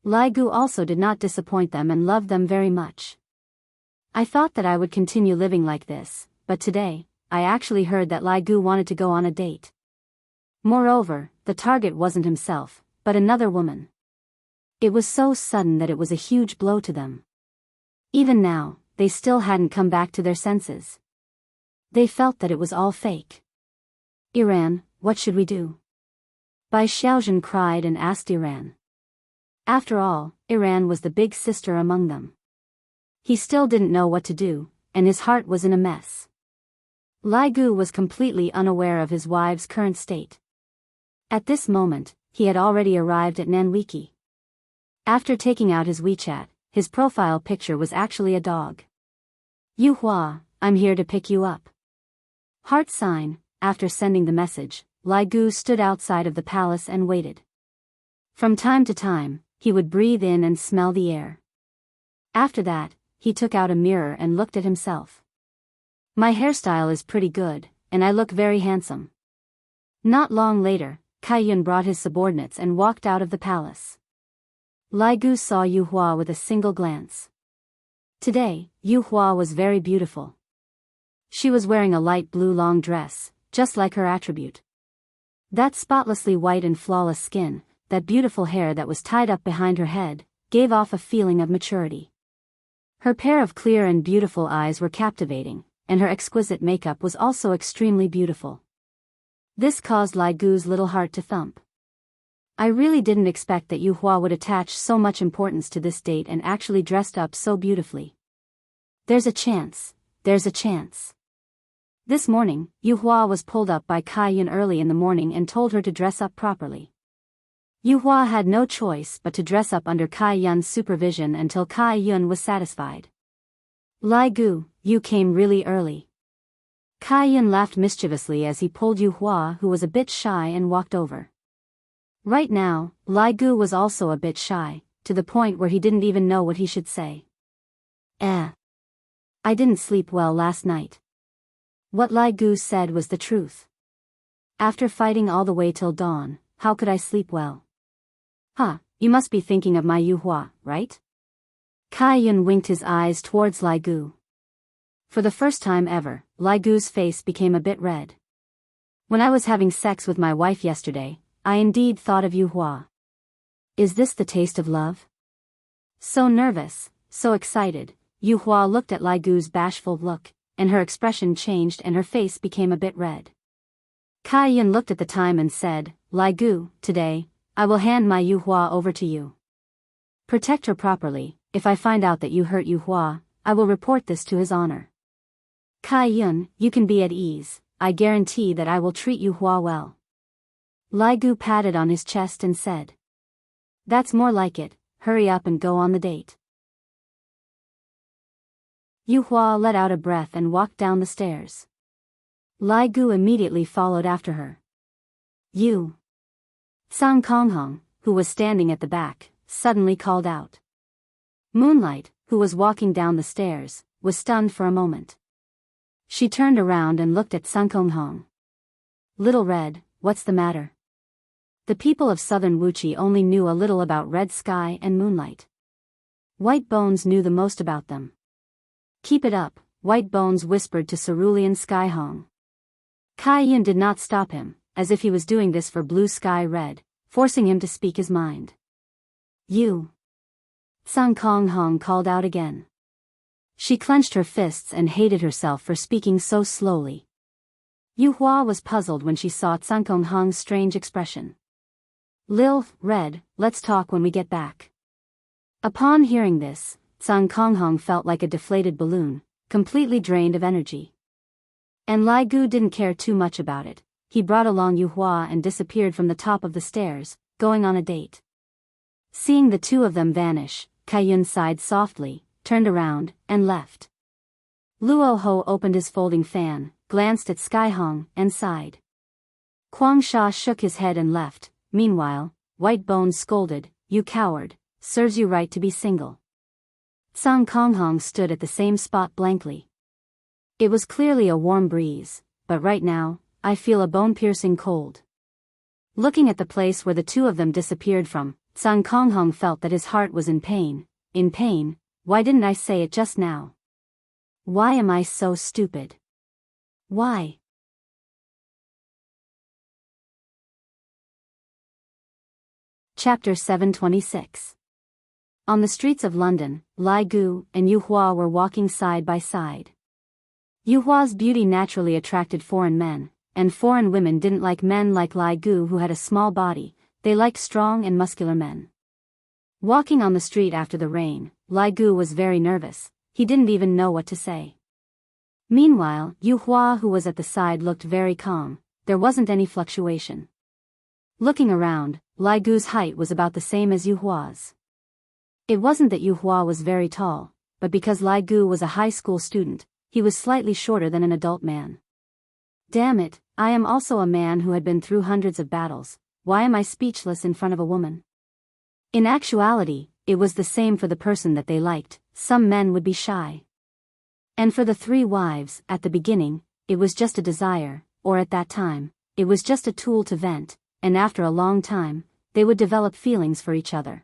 Lai Gu also did not disappoint them and loved them very much. I thought that I would continue living like this, but today, I actually heard that Lai Gu wanted to go on a date. Moreover, the target wasn't himself, but another woman. It was so sudden that it was a huge blow to them. Even now, they still hadn't come back to their senses. They felt that it was all fake. Iran, what should we do? Bai Xiaojun cried and asked Iran. After all, Iran was the big sister among them. He still didn't know what to do, and his heart was in a mess. Lai Gu was completely unaware of his wife's current state. At this moment, he had already arrived at Nanwiki. After taking out his WeChat, his profile picture was actually a dog. Yu Hua, I'm here to pick you up. Heart sign. After sending the message, Lai Gu stood outside of the palace and waited. From time to time, he would breathe in and smell the air. After that, he took out a mirror and looked at himself. My hairstyle is pretty good, and I look very handsome. Not long later, Kai Yun brought his subordinates and walked out of the palace. Lai Gu saw Yu Hua with a single glance. Today, Yu Hua was very beautiful. She was wearing a light blue long dress, just like her attribute. That spotlessly white and flawless skin, that beautiful hair that was tied up behind her head, gave off a feeling of maturity. Her pair of clear and beautiful eyes were captivating, and her exquisite makeup was also extremely beautiful. This caused Lai Gu's little heart to thump. I really didn't expect that Yu Hua would attach so much importance to this date and actually dressed up so beautifully. There's a chance. This morning, Yu Hua was pulled up by Kai Yun early in the morning and told her to dress up properly. Yu Hua had no choice but to dress up under Kai Yun's supervision until Kai Yun was satisfied. Lai Gu, you came really early. Kai Yun laughed mischievously as he pulled Yu Hua, who was a bit shy, and walked over. Right now, Lai Gu was also a bit shy, to the point where he didn't even know what he should say. I didn't sleep well last night. What Lai Gu said was the truth. After fighting all the way till dawn, how could I sleep well? You must be thinking of my Yu Hua, right? Kai Yun winked his eyes towards Lai Gu. For the first time ever, Lai Gu's face became a bit red. When I was having sex with my wife yesterday, I indeed thought of Yu Hua. Is this the taste of love? So nervous, so excited, Yu Hua looked at Lai Gu's bashful look, and her expression changed and her face became a bit red. Kai Yun looked at the time and said, Lai Gu, today, I will hand my Yu Hua over to you. Protect her properly. If I find out that you hurt Yu Hua, I will report this to his honor. Kai Yun, you can be at ease. I guarantee that I will treat Yu Hua well. Lai Gu patted on his chest and said. That's more like it. Hurry up and go on the date. Yu Hua let out a breath and walked down the stairs. Lai Gu immediately followed after her. You. Sang Konghong, who was standing at the back, suddenly called out. Moonlight, who was walking down the stairs, was stunned for a moment. She turned around and looked at Sang Konghong. Little Red, what's the matter? The people of southern Wuchi only knew a little about red sky and moonlight. White Bones knew the most about them. Keep it up, White Bones whispered to Cerulean Sky Hong. Kai Yun did not stop him, as if he was doing this for Blue Sky Red, forcing him to speak his mind. You. Sang Kong Hong called out again. She clenched her fists and hated herself for speaking so slowly. Yu Hua was puzzled when she saw Sang Kong Hong's strange expression. Lil, Red, let's talk when we get back. Upon hearing this, Sang Kong Hong felt like a deflated balloon, completely drained of energy. And Lai Gu didn't care too much about it. He brought along Yu Hua and disappeared from the top of the stairs, going on a date. Seeing the two of them vanish, Kai Yun sighed softly, turned around, and left. Luo Ho opened his folding fan, glanced at Skyhong, and sighed. Kwang Sha shook his head and left. Meanwhile, White Bones scolded, "You coward, serves you right to be single." Tsang Konghong stood at the same spot blankly. It was clearly a warm breeze, but right now, I feel a bone-piercing cold. Looking at the place where the two of them disappeared from, Tsang Konghong felt that his heart was in pain. In pain? Why didn't I say it just now? Why am I so stupid? Why? Chapter 726. On the streets of London, Lai Gu and Yu Hua were walking side by side. Yu Hua's beauty naturally attracted foreign men, and foreign women didn't like men like Lai Gu who had a small body. They liked strong and muscular men. Walking on the street after the rain, Lai Gu was very nervous. He didn't even know what to say. Meanwhile, Yu Hua, who was at the side, looked very calm. There wasn't any fluctuation. Looking around, Lai Gu's height was about the same as Yu Hua's. It wasn't that Yu Hua was very tall, but because Lai Gu was a high school student, he was slightly shorter than an adult man. Damn it, I am also a man who had been through hundreds of battles. Why am I speechless in front of a woman? In actuality, it was the same for the person that they liked. Some men would be shy. And for the three wives, at the beginning, it was just a desire, or at that time, it was just a tool to vent, and after a long time, they would develop feelings for each other.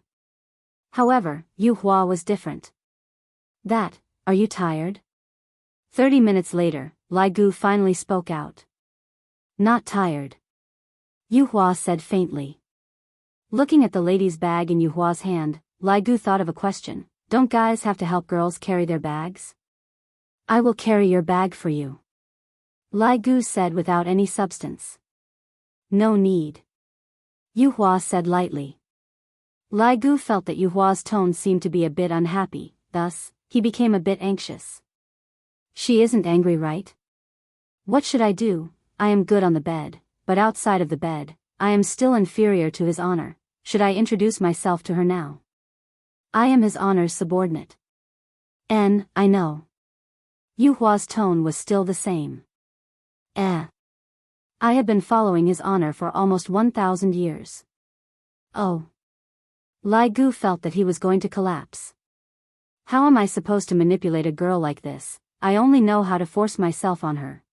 However, Yu Hua was different. Are you tired? 30 minutes later, Lai Gu finally spoke out. Not tired. Yu Hua said faintly. Looking at the lady's bag in Yu Hua's hand, Lai Gu thought of a question. Don't guys have to help girls carry their bags? I will carry your bag for you. Lai Gu said without any substance. No need. Yu Hua said lightly. Lai Gu felt that Yu Hua's tone seemed to be a bit unhappy, thus, he became a bit anxious. She isn't angry, right? What should I do? I am good on the bed, but outside of the bed, I am still inferior to His Honor. Should I introduce myself to her now? I am His Honor's subordinate. I know. Yu Hua's tone was still the same. I have been following His Honor for almost 1,000 years. Oh. Lai Gu felt that he was going to collapse. How am I supposed to manipulate a girl like this? I only know how to force myself on her.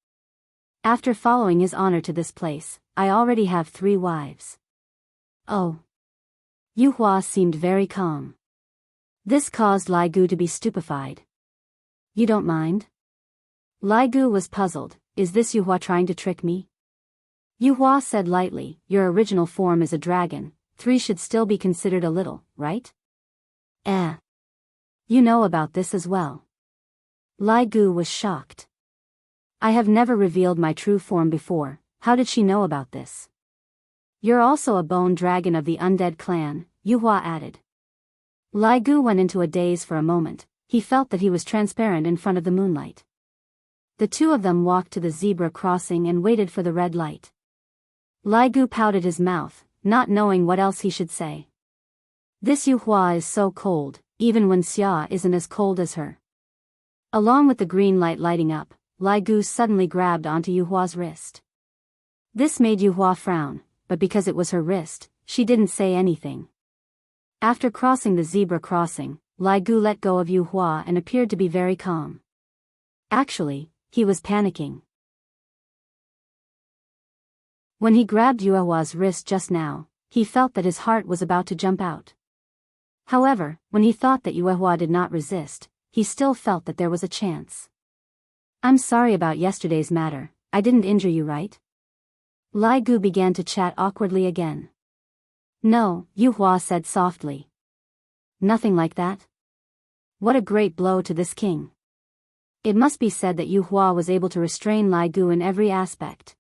After following His Honor to this place, I already have 3 wives. Oh. Yu Hua seemed very calm. This caused Lai Gu to be stupefied. You don't mind? Lai Gu was puzzled. Is this Yu Hua trying to trick me? Yu Hua said lightly, your original form is a dragon. 3 should still be considered a little, right? You know about this as well. Lai Gu was shocked. I have never revealed my true form before. How did she know about this? You're also a bone dragon of the undead clan, Yu Hua added. Lai Gu went into a daze for a moment. He felt that he was transparent in front of the moonlight. The two of them walked to the zebra crossing and waited for the red light. Lai Gu pouted his mouth, not knowing what else he should say. This Yu Hua is so cold, even when Xia isn't as cold as her. Along with the green light lighting up, Lai Gu suddenly grabbed onto Yu Hua's wrist. This made Yu Hua frown, but because it was her wrist, she didn't say anything. After crossing the zebra crossing, Lai Gu let go of Yu Hua and appeared to be very calm. Actually, he was panicking. When he grabbed Yu Hua's wrist just now, he felt that his heart was about to jump out. However, when he thought that Yu Hua did not resist, he still felt that there was a chance. I'm sorry about yesterday's matter. I didn't injure you, right? Lai Gu began to chat awkwardly again. No, Yu Hua said softly. Nothing like that. What a great blow to this king. It must be said that Yu Hua was able to restrain Lai Gu in every aspect.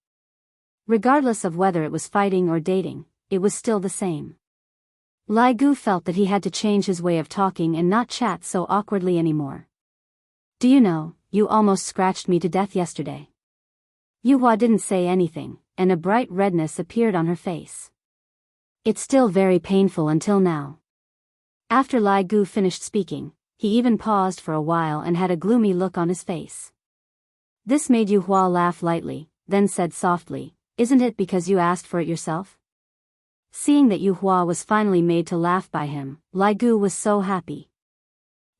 Regardless of whether it was fighting or dating, it was still the same. Lai Gu felt that he had to change his way of talking and not chat so awkwardly anymore. Do you know, you almost scratched me to death yesterday. Yu Hua didn't say anything, and a bright redness appeared on her face. It's still very painful until now. After Lai Gu finished speaking, he even paused for a while and had a gloomy look on his face. This made Yu Hua laugh lightly, then said softly, "Isn't it because you asked for it yourself?" Seeing that Yu Hua was finally made to laugh by him, Lai Gu was so happy.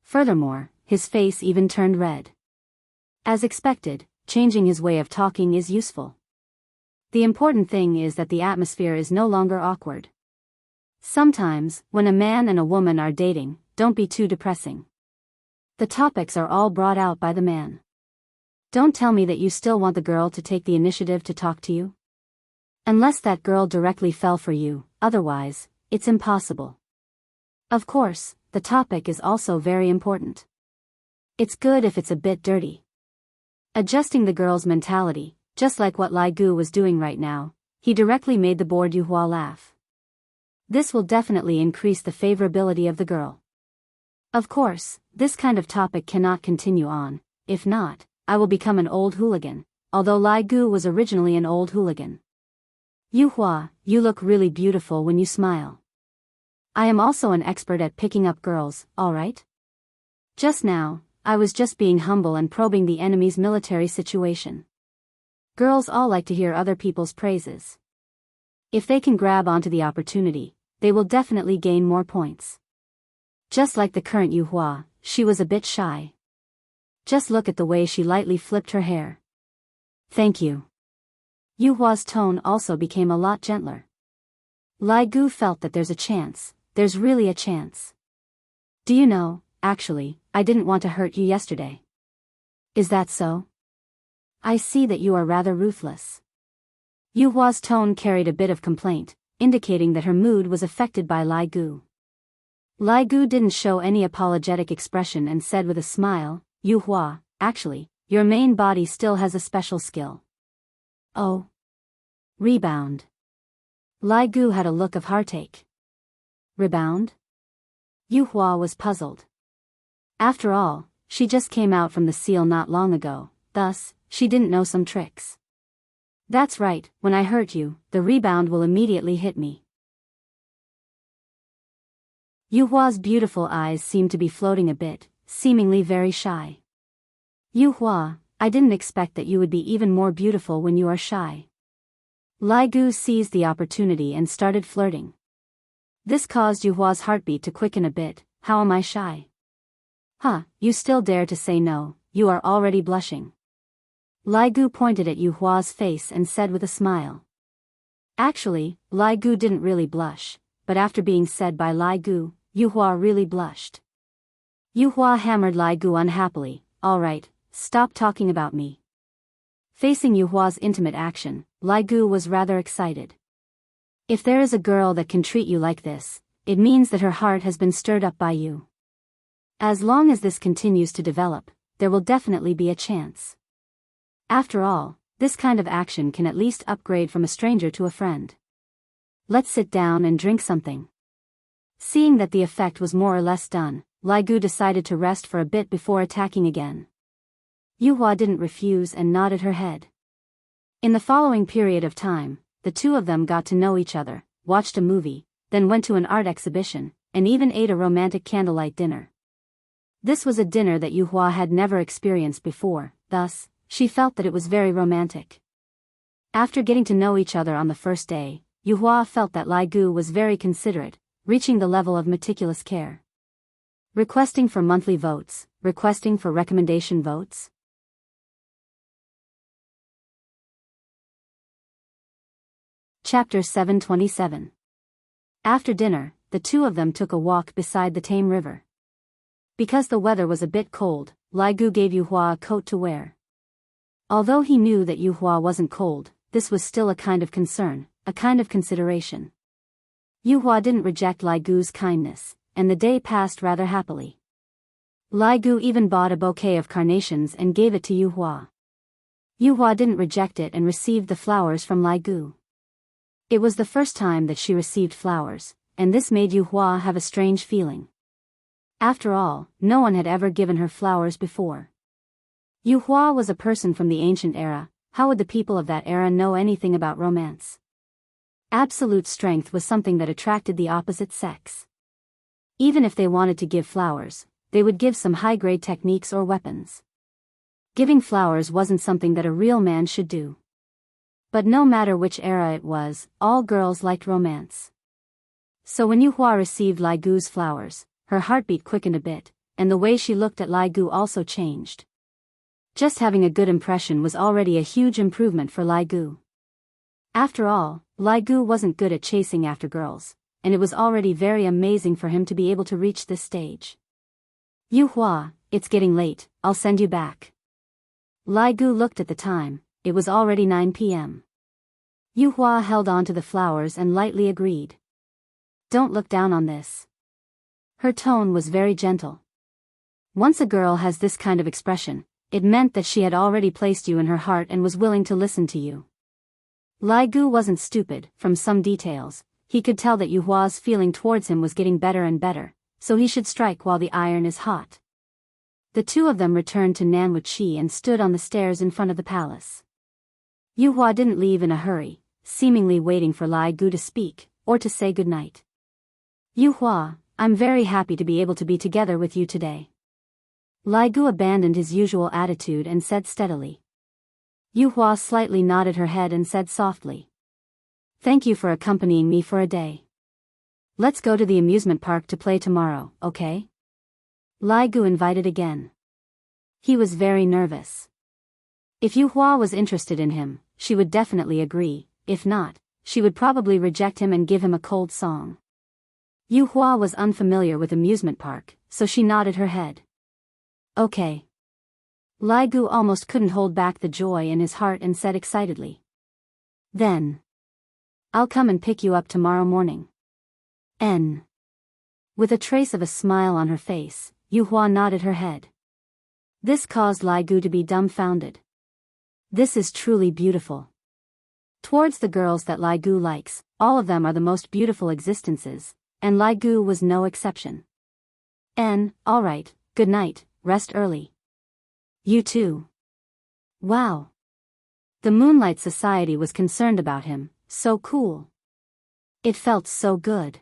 Furthermore, his face even turned red. As expected, changing his way of talking is useful. The important thing is that the atmosphere is no longer awkward. Sometimes, when a man and a woman are dating, don't be too depressing. The topics are all brought out by the man. Don't tell me that you still want the girl to take the initiative to talk to you. Unless that girl directly fell for you, otherwise, it's impossible. Of course, the topic is also very important. It's good if it's a bit dirty. Adjusting the girl's mentality, just like what Lai Gu was doing right now, he directly made the bored Yu Hua laugh. This will definitely increase the favorability of the girl. Of course, this kind of topic cannot continue on, if not, I will become an old hooligan, although Lai Gu was originally an old hooligan. Yu Hua, you look really beautiful when you smile. I am also an expert at picking up girls, alright? Just now, I was just being humble and probing the enemy's military situation. Girls all like to hear other people's praises. If they can grab onto the opportunity, they will definitely gain more points. Just like the current Yu Hua, she was a bit shy. Just look at the way she lightly flipped her hair. Thank you. Yu Hua's tone also became a lot gentler. Lai Gu felt that there's a chance, there's really a chance. Do you know, actually, I didn't want to hurt you yesterday. Is that so? I see that you are rather ruthless. Yu Hua's tone carried a bit of complaint, indicating that her mood was affected by Lai Gu. Lai Gu didn't show any apologetic expression and said with a smile, Yu Hua, actually, your main body still has a special skill. Oh. Rebound. Lai Gu had a look of heartache. Rebound? Yu Hua was puzzled. After all, she just came out from the seal not long ago, thus, she didn't know some tricks. That's right, when I hurt you, the rebound will immediately hit me. Yu Hua's beautiful eyes seemed to be floating a bit, seemingly very shy. Yu Hua, I didn't expect that you would be even more beautiful when you are shy. Lai Gu seized the opportunity and started flirting. This caused Yu Hua's heartbeat to quicken a bit. How am I shy? Huh, you still dare to say no, you are already blushing. Lai Gu pointed at Yu Hua's face and said with a smile. Actually, Lai Gu didn't really blush, but after being said by Lai Gu, Yu Hua really blushed. Yu Hua hammered Lai Gu unhappily. Alright, stop talking about me. Facing Yu Hua's intimate action, Lai Gu was rather excited. If there is a girl that can treat you like this, it means that her heart has been stirred up by you. As long as this continues to develop, there will definitely be a chance. After all, this kind of action can at least upgrade from a stranger to a friend. Let's sit down and drink something. Seeing that the effect was more or less done, Lai Gu decided to rest for a bit before attacking again. Yu Hua didn't refuse and nodded her head. In the following period of time, the two of them got to know each other, watched a movie, then went to an art exhibition, and even ate a romantic candlelight dinner. This was a dinner that Yu Hua had never experienced before, thus, she felt that it was very romantic. After getting to know each other on the first day, Yu Hua felt that Lai Gu was very considerate, reaching the level of meticulous care. Requesting for monthly votes, requesting for recommendation votes. Chapter 727. After dinner, the two of them took a walk beside the tame river. Because the weather was a bit cold, Lai Gu gave Yu Hua a coat to wear. Although he knew that Yu Hua wasn't cold, this was still a kind of concern, a kind of consideration. Yu Hua didn't reject Lai Gu's kindness, and the day passed rather happily. Lai Gu even bought a bouquet of carnations and gave it to Yu Hua. Yu Hua didn't reject it and received the flowers from Lai Gu. It was the first time that she received flowers, and this made Yu Hua have a strange feeling. After all, no one had ever given her flowers before. Yu Hua was a person from the ancient era. How would the people of that era know anything about romance? Absolute strength was something that attracted the opposite sex. Even if they wanted to give flowers, they would give some high-grade techniques or weapons. Giving flowers wasn't something that a real man should do. But no matter which era it was, all girls liked romance. So when Yuhua received Lai Gu's flowers, her heartbeat quickened a bit, and the way she looked at Lai Gu also changed. Just having a good impression was already a huge improvement for Lai Gu. After all, Lai Gu wasn't good at chasing after girls, and it was already very amazing for him to be able to reach this stage. Yuhua, it's getting late, I'll send you back. Lai Gu looked at the time, it was already 9 p.m. Yuhua held on to the flowers and lightly agreed. Don't look down on this. Her tone was very gentle. Once a girl has this kind of expression, it meant that she had already placed you in her heart and was willing to listen to you. Lai Gu wasn't stupid. From some details, he could tell that Yuhua's feeling towards him was getting better and better, so he should strike while the iron is hot. The two of them returned to Nanwuchi and stood on the stairs in front of the palace. Yuhua didn't leave in a hurry, seemingly waiting for Lai Gu to speak, or to say goodnight. Yuhua, I'm very happy to be able to be together with you today. Lai Gu abandoned his usual attitude and said steadily. Yuhua slightly nodded her head and said softly. Thank you for accompanying me for a day. Let's go to the amusement park to play tomorrow, okay? Lai Gu invited again. He was very nervous. If Yuhua was interested in him, she would definitely agree. If not, she would probably reject him and give him a cold song. Yuhua was unfamiliar with amusement park, so she nodded her head. Okay. Lai Gu almost couldn't hold back the joy in his heart and said excitedly. Then. I'll come and pick you up tomorrow morning. N. With a trace of a smile on her face, Yuhua nodded her head. This caused Lai Gu to be dumbfounded. This is truly beautiful. Towards the girls that Lai Gu likes, all of them are the most beautiful existences, and Lai Gu was no exception. Alright, good night, rest early. You too. Wow. The Moonlight Society was concerned about him, so cool. It felt so good.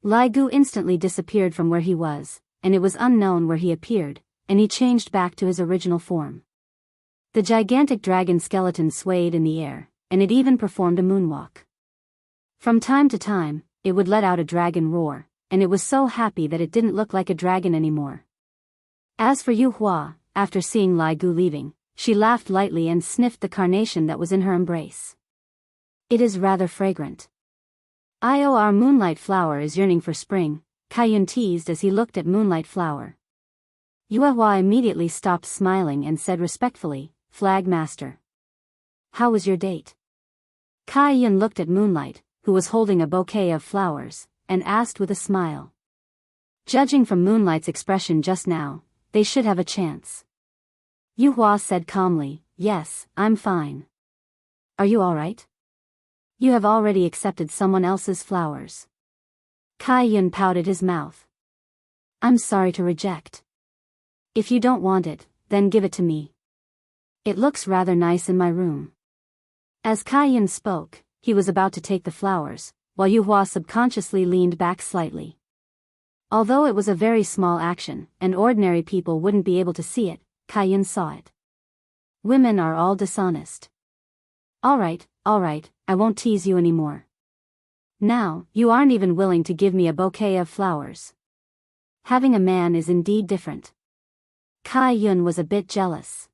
Lai Gu instantly disappeared from where he was, and it was unknown where he appeared, and he changed back to his original form. The gigantic dragon skeleton swayed in the air, and it even performed a moonwalk. From time to time, it would let out a dragon roar, and it was so happy that it didn't look like a dragon anymore. As for Yuhua, after seeing Lai Gu leaving, she laughed lightly and sniffed the carnation that was in her embrace. It is rather fragrant. Our moonlight flower is yearning for spring, Kaiyun teased as he looked at Moonlight Flower. Yuehua immediately stopped smiling and said respectfully, Flag Master. How was your date? Kaiyun looked at Moonlight, who was holding a bouquet of flowers, and asked with a smile. Judging from Moonlight's expression just now, they should have a chance. Yuehua said calmly, Yes, I'm fine. Are you alright? You have already accepted someone else's flowers. Kaiyun pouted his mouth. I'm sorry to reject. If you don't want it, then give it to me. It looks rather nice in my room. As Kaiyun spoke, he was about to take the flowers, while Yuehua subconsciously leaned back slightly. Although it was a very small action, and ordinary people wouldn't be able to see it, Kaiyun saw it. Women are all dishonest. Alright, I won't tease you anymore. Now, you aren't even willing to give me a bouquet of flowers. Having a man is indeed different. Kaiyun was a bit jealous.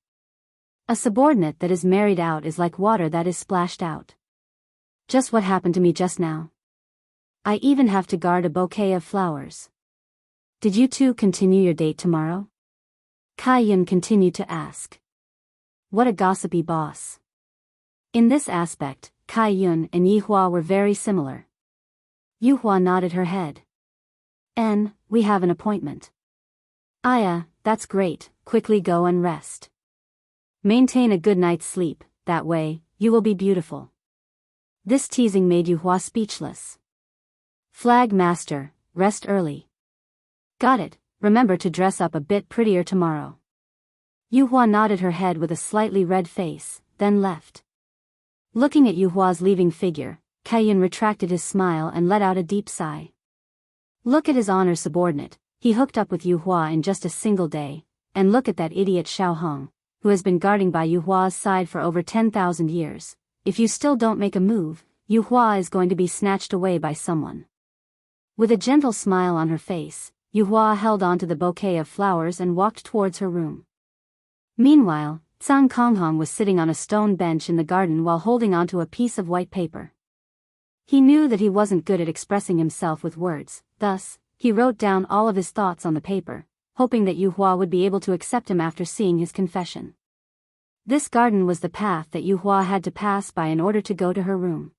A subordinate that is married out is like water that is splashed out. Just what happened to me just now. I even have to guard a bouquet of flowers. Did you two continue your date tomorrow? Kaiyun continued to ask. What a gossipy boss. In this aspect, Kaiyun and Yuehua were very similar. Yuehua nodded her head. We have an appointment. Aya, that's great, quickly go and rest. Maintain a good night's sleep, that way, you will be beautiful. This teasing made Yuehua speechless. Flag Master, rest early. Got it, remember to dress up a bit prettier tomorrow. Yuehua nodded her head with a slightly red face, then left. Looking at Yuhua's leaving figure, Kaiyun retracted his smile and let out a deep sigh. Look at his honor subordinate, he hooked up with Yuehua in just a single day, and look at that idiot Xiao Hong, who has been guarding by Yu Hua's side for over 10,000 years. If you still don't make a move, Yu Hua is going to be snatched away by someone." With a gentle smile on her face, Yu Hua held on to the bouquet of flowers and walked towards her room. Meanwhile, Zhang Konghong was sitting on a stone bench in the garden while holding onto a piece of white paper. He knew that he wasn't good at expressing himself with words, thus, he wrote down all of his thoughts on the paper, hoping that Yu Hua would be able to accept him after seeing his confession. This garden was the path that Yu Hua had to pass by in order to go to her room.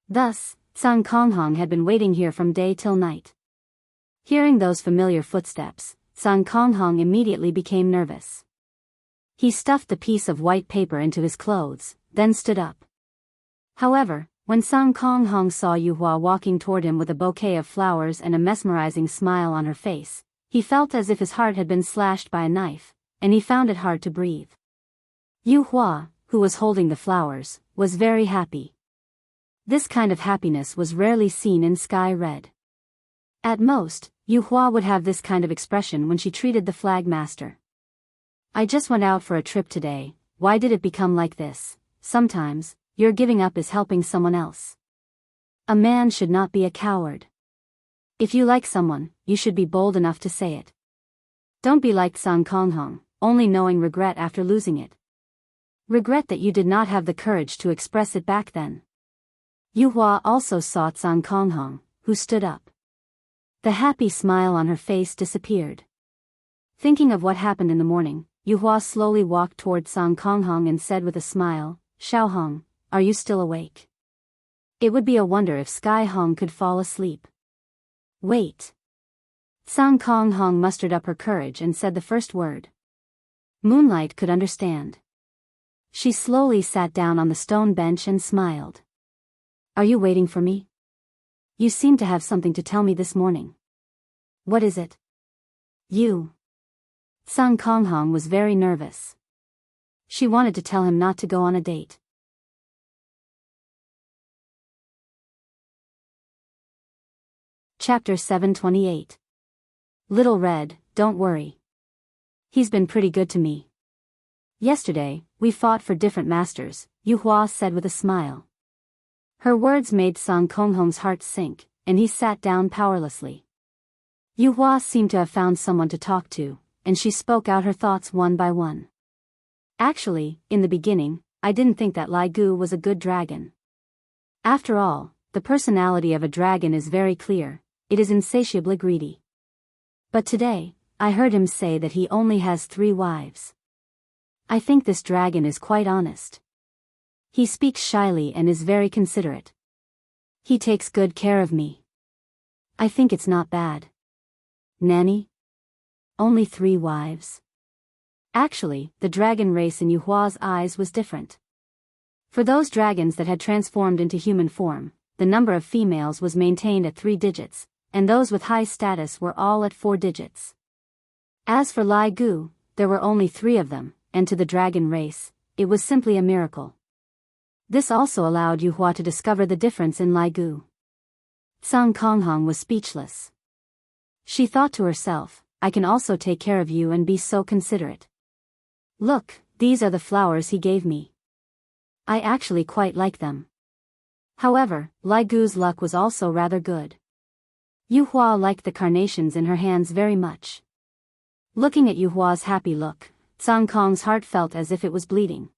Thus, Zhang Konghong had been waiting here from day till night. Hearing those familiar footsteps, Zhang Konghong immediately became nervous. He stuffed the piece of white paper into his clothes, then stood up. However, when Zhang Konghong saw Yu Hua walking toward him with a bouquet of flowers and a mesmerizing smile on her face, he felt as if his heart had been slashed by a knife, and he found it hard to breathe. Yu Hua, who was holding the flowers, was very happy. This kind of happiness was rarely seen in Sky Red. At most, Yu Hua would have this kind of expression when she treated the flag master. "I just went out for a trip today, why did it become like this? Sometimes, your giving up is helping someone else. A man should not be a coward. If you like someone, you should be bold enough to say it. Don't be like Zhang Konghong, only knowing regret after losing it. Regret that you did not have the courage to express it back then." Yu Hua also saw Zhang Konghong, who stood up. The happy smile on her face disappeared. Thinking of what happened in the morning, Yu Hua slowly walked toward Zhang Konghong and said with a smile, "Xiao Hong, are you still awake? It would be a wonder if Sky Hong could fall asleep." "Wait." Zhang Konghong mustered up her courage and said the first word. Moonlight could understand. She slowly sat down on the stone bench and smiled. "Are you waiting for me? You seem to have something to tell me this morning. What is it?" "You." Zhang Konghong was very nervous. She wanted to tell him not to go on a date. Chapter 728. Little Red, don't worry. He's been pretty good to me. Yesterday, we fought for different masters, Yu Hua said with a smile. Her words made Zhang Konghong's heart sink, and he sat down powerlessly. Yu Hua seemed to have found someone to talk to, and she spoke out her thoughts one by one. "Actually, in the beginning, I didn't think that Lai Gu was a good dragon. After all, the personality of a dragon is very clear, it is insatiably greedy. But today, I heard him say that he only has 3 wives. I think this dragon is quite honest. He speaks shyly and is very considerate. He takes good care of me. I think it's not bad." "Nanny? Only 3 wives?" Actually, the dragon race in Yu Hua's eyes was different. For those dragons that had transformed into human form, the number of females was maintained at 3 digits, and those with high status were all at 4 digits. As for Lai Gu, there were only 3 of them, and to the dragon race, it was simply a miracle. This also allowed Yu Hua to discover the difference in Lai Gu. Zhang Konghong was speechless. She thought to herself, I can also take care of you and be so considerate. Look, these are the flowers he gave me. I actually quite like them. However, Lai Gu's luck was also rather good. Yu Hua liked the carnations in her hands very much. Looking at Yu Hua's happy look, Zhang Kong's heart felt as if it was bleeding.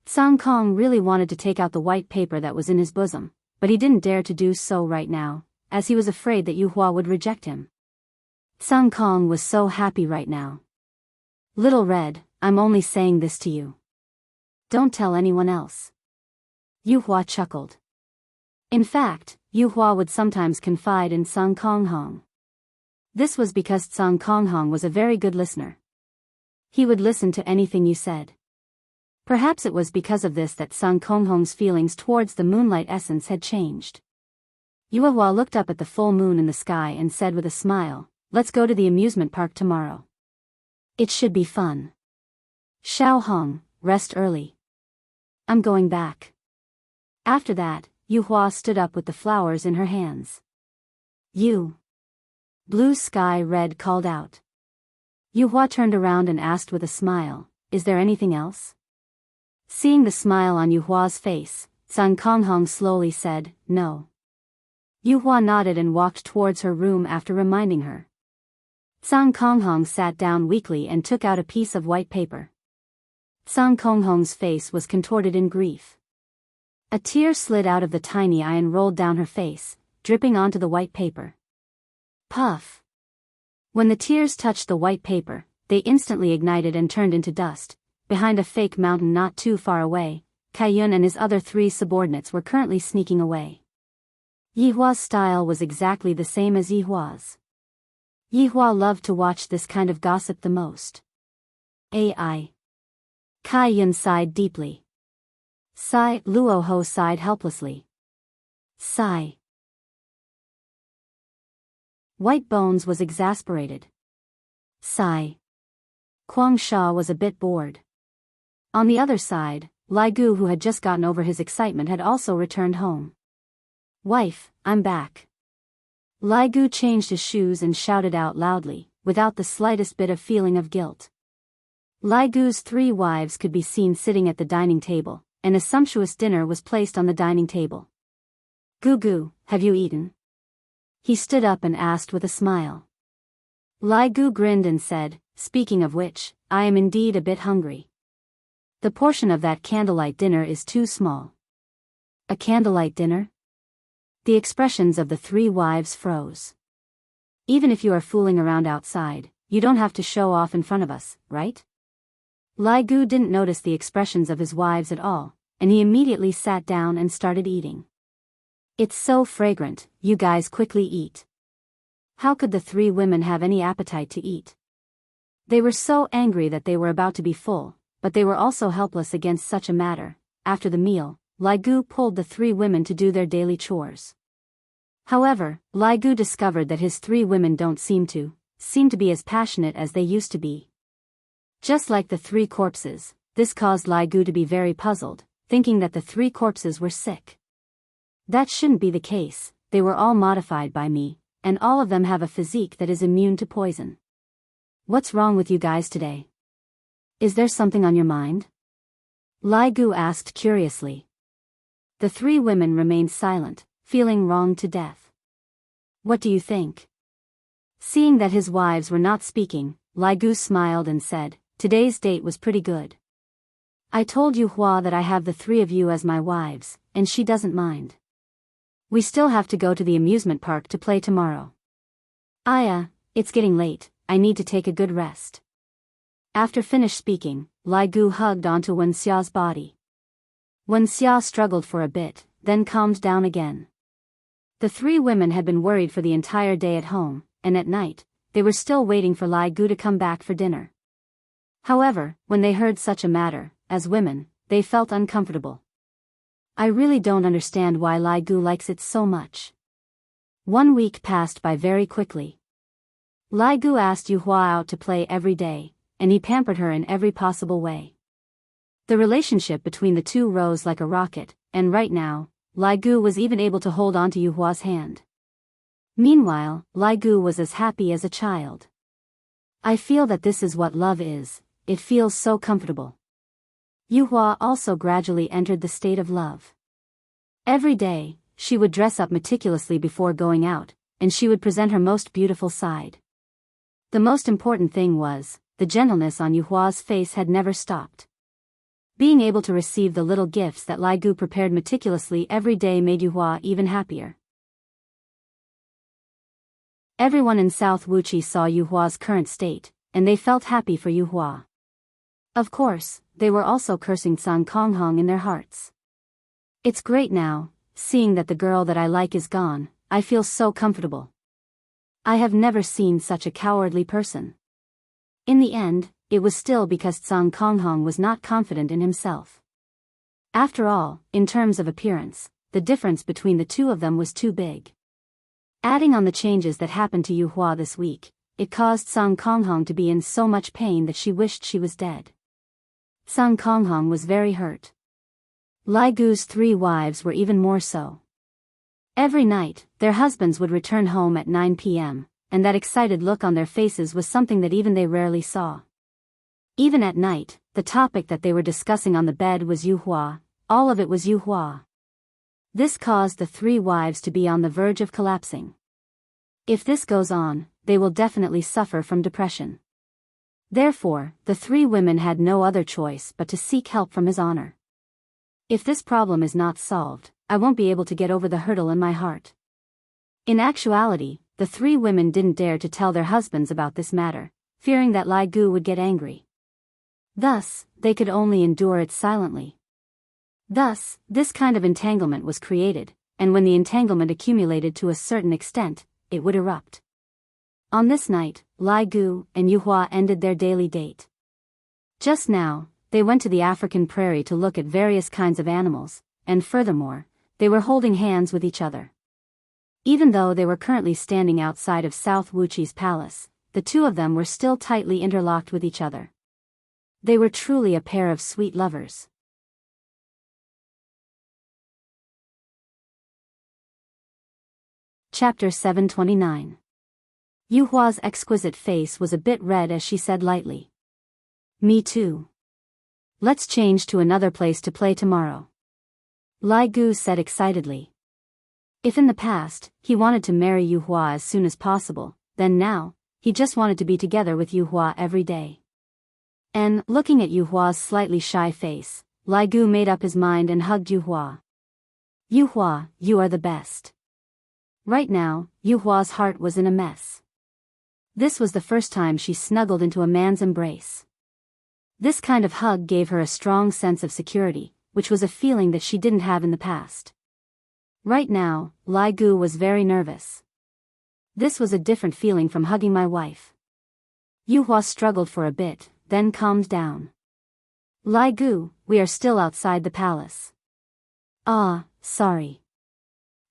Zhang Kong really wanted to take out the white paper that was in his bosom, but he didn't dare to do so right now, as he was afraid that Yu Hua would reject him. Zhang Kong was so happy right now. Little Red, I'm only saying this to you. Don't tell anyone else. Yu Hua chuckled. In fact, Yu Hua would sometimes confide in Zhang Konghong. This was because Zhang Konghong was a very good listener. He would listen to anything you said. Perhaps it was because of this that Zhang Konghong's feelings towards the moonlight essence had changed. Yu Hua looked up at the full moon in the sky and said with a smile, let's go to the amusement park tomorrow. It should be fun. Xiao Hong, rest early. I'm going back. After that, Yu Hua stood up with the flowers in her hands. You. Blue sky red called out. Yuhua turned around and asked with a smile, is there anything else? Seeing the smile on Yuhua's face, Sun Konghong slowly said, no. Yuhua nodded and walked towards her room after reminding her. Sun Konghong sat down weakly and took out a piece of white paper. Sun Konghong's face was contorted in grief. A tear slid out of the tiny eye and rolled down her face, dripping onto the white paper. Puff! When the tears touched the white paper, they instantly ignited and turned into dust. Behind a fake mountain not too far away, Kaiyun and his other 3 subordinates were currently sneaking away. Yihua's style was exactly the same as Yihua's. Yihua loved to watch this kind of gossip the most. AI. Kaiyun sighed deeply. Sigh. Luoho sighed helplessly. Sigh. White Bones was exasperated. Sigh. Quang Sha was a bit bored. On the other side, Lai Gu, who had just gotten over his excitement, had also returned home. Wife, I'm back. Lai Gu changed his shoes and shouted out loudly, without the slightest bit of feeling of guilt. Lai Gu's 3 wives could be seen sitting at the dining table, and a sumptuous dinner was placed on the dining table. Gu, have you eaten? He stood up and asked with a smile. Lai Gu grinned and said, speaking of which, I am indeed a bit hungry. The portion of that candlelight dinner is too small. A candlelight dinner? The expressions of the 3 wives froze. Even if you are fooling around outside, you don't have to show off in front of us, right? Lai Gu didn't notice the expressions of his wives at all, and he immediately sat down and started eating. It's so fragrant, you guys quickly eat. How could the 3 women have any appetite to eat? They were so angry that they were about to be full, but they were also helpless against such a matter. After the meal, Lai Gu pulled the 3 women to do their daily chores. However, Lai Gu discovered that his 3 women don't seem to be as passionate as they used to be. Just like the 3 corpses, this caused Lai Gu to be very puzzled, thinking that the 3 corpses were sick. That shouldn't be the case, they were all modified by me, and all of them have a physique that is immune to poison. What's wrong with you guys today? Is there something on your mind? Lai Gu asked curiously. The 3 women remained silent, feeling wronged to death. What do you think? Seeing that his wives were not speaking, Lai Gu smiled and said, today's date was pretty good. I told Yuhua that I have the 3 of you as my wives, and she doesn't mind. We still have to go to the amusement park to play tomorrow. Aya, it's getting late, I need to take a good rest. After finished speaking, Lai Gu hugged onto Wen Xia's body. Wen Xia struggled for a bit, then calmed down again. The 3 women had been worried for the entire day at home, and at night, they were still waiting for Lai Gu to come back for dinner. However, when they heard such a matter, as women, they felt uncomfortable. I really don't understand why Lai Gu likes it so much. 1 week passed by very quickly. Lai Gu asked Yuhua out to play every day, and he pampered her in every possible way. The relationship between the 2 rose like a rocket, and right now, Lai Gu was even able to hold on to Yuhua's hand. Meanwhile, Lai Gu was as happy as a child. I feel that this is what love is, it feels so comfortable. Yuhua also gradually entered the state of love. Every day, she would dress up meticulously before going out, and she would present her most beautiful side. The most important thing was, the gentleness on Yuhua's face had never stopped. Being able to receive the little gifts that Lai Gu prepared meticulously every day made Yuhua even happier. Everyone in South Wuchi saw Yuhua's current state, and they felt happy for Yuhua. Of course, they were also cursing Sun Konghong in their hearts. It's great now, seeing that the girl that I like is gone, I feel so comfortable. I have never seen such a cowardly person. In the end, it was still because Sun Konghong was not confident in himself. After all, in terms of appearance, the difference between the 2 of them was too big. Adding on the changes that happened to Yuhua this week, it caused Sun Konghong to be in so much pain that she wished she was dead. Sun Konghong was very hurt. Lai Gu's 3 wives were even more so. Every night, their husbands would return home at 9 p.m., and that excited look on their faces was something that even they rarely saw. Even at night, the topic that they were discussing on the bed was Yuhua. All of it was Yuhua. This caused the three wives to be on the verge of collapsing. If this goes on, they will definitely suffer from depression. Therefore, the three women had no other choice but to seek help from His Honor. If this problem is not solved, I won't be able to get over the hurdle in my heart. In actuality, the three women didn't dare to tell their husbands about this matter, fearing that Lai Gu would get angry. Thus, they could only endure it silently. Thus, this kind of entanglement was created, and when the entanglement accumulated to a certain extent, it would erupt. On this night, Lai Gu and Yuhua ended their daily date. Just now, they went to the African prairie to look at various kinds of animals, and furthermore, they were holding hands with each other. Even though they were currently standing outside of South Wuqi's palace, the two of them were still tightly interlocked with each other. They were truly a pair of sweet lovers. Chapter 729. Yuhua's exquisite face was a bit red as she said lightly, "Me too. Let's change to another place to play tomorrow," Lai Gu said excitedly. If in the past, he wanted to marry Yuhua as soon as possible, then now, he just wanted to be together with Yuhua every day. And, looking at Yuhua's slightly shy face, Lai Gu made up his mind and hugged Yuhua. "Yuhua, you are the best." Right now, Yuhua's heart was in a mess. This was the first time she snuggled into a man's embrace. This kind of hug gave her a strong sense of security, which was a feeling that she didn't have in the past. Right now, Lai Gu was very nervous. This was a different feeling from hugging my wife. Yuhua struggled for a bit, then calmed down. "Lai Gu, we are still outside the palace." "Ah, sorry."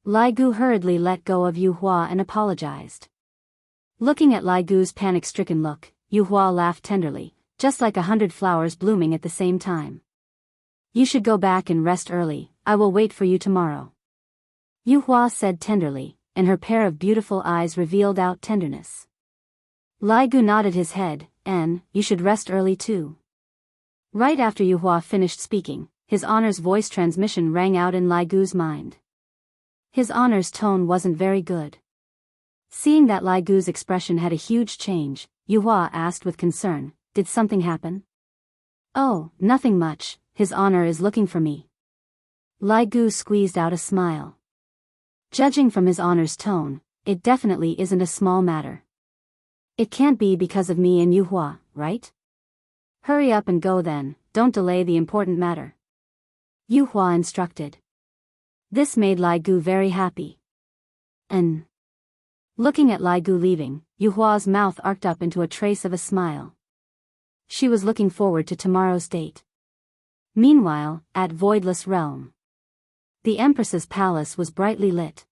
Lai Gu hurriedly let go of Yuhua and apologized. Looking at Lai Gu's panic-stricken look, Yuhua laughed tenderly, just like 100 flowers blooming at the same time. "You should go back and rest early, I will wait for you tomorrow," Yuhua said tenderly, and her pair of beautiful eyes revealed out tenderness. Lai Gu nodded his head, and, "You should rest early too." Right after Yuhua finished speaking, His Honor's voice transmission rang out in Lai Gu's mind. His Honor's tone wasn't very good. Seeing that Lai Gu's expression had a huge change, Yuhua asked with concern, "Did something happen?" "Oh, nothing much, His Honor is looking for me." Lai Gu squeezed out a smile. Judging from His Honor's tone, it definitely isn't a small matter. It can't be because of me and Yuhua, right? Hurry up and go then, don't delay the important matter, Yuhua instructed. This made Lai Gu very happy. And looking at Lai Gu leaving, Yuhua's mouth arced up into a trace of a smile. She was looking forward to tomorrow's date. Meanwhile, at Voidless Realm, the Empress's palace was brightly lit.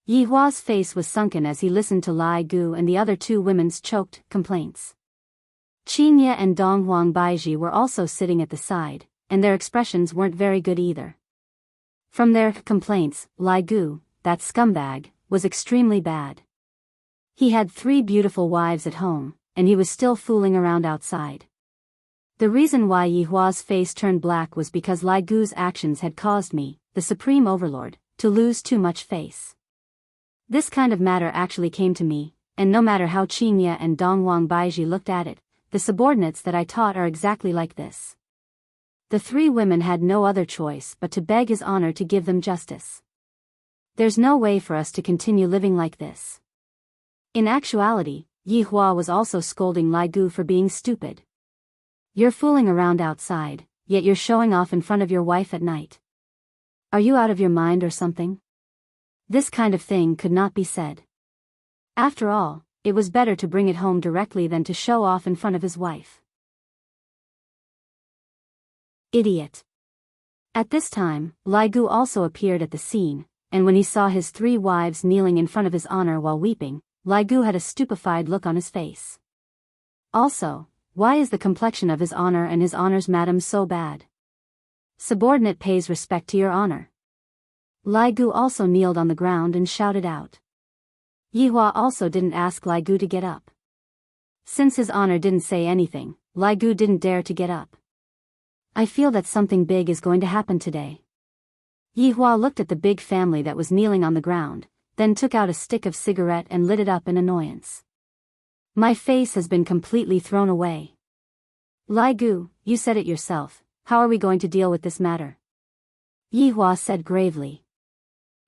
Yuhua's face was sunken as he listened to Lai Gu and the other two women's choked complaints. Qingye and Donghuang Baiji were also sitting at the side, and their expressions weren't very good either. From their complaints, Lai Gu, that scumbag, was extremely bad. He had 3 beautiful wives at home, and he was still fooling around outside. The reason why Yuhua's face turned black was because Lai Gu's actions had caused me, the Supreme Overlord, to lose too much face. This kind of matter actually came to me, and no matter how Qingye and Donghuang Baiji looked at it, the subordinates that I taught are exactly like this. The 3 women had no other choice but to beg His Honor to give them justice. There's no way for us to continue living like this. In actuality, Yuhua was also scolding Lai Gu for being stupid. You're fooling around outside, yet you're showing off in front of your wife at night. Are you out of your mind or something? This kind of thing could not be said. After all, it was better to bring it home directly than to show off in front of his wife. Idiot. At this time, Lai Gu also appeared at the scene, and when he saw his 3 wives kneeling in front of His Honor while weeping, Lai Gu had a stupefied look on his face. Also, why is the complexion of His Honor and His Honor's madam so bad? Subordinate pays respect to your honor. Lai Gu also kneeled on the ground and shouted out. Yihua also didn't ask Lai Gu to get up. Since his honor didn't say anything, Lai Gu didn't dare to get up. I feel that something big is going to happen today. Yihua looked at the big family that was kneeling on the ground, then took out a stick of cigarette and lit it up in annoyance. My face has been completely thrown away. Lai Gu, you said it yourself, how are we going to deal with this matter? Yihua said gravely.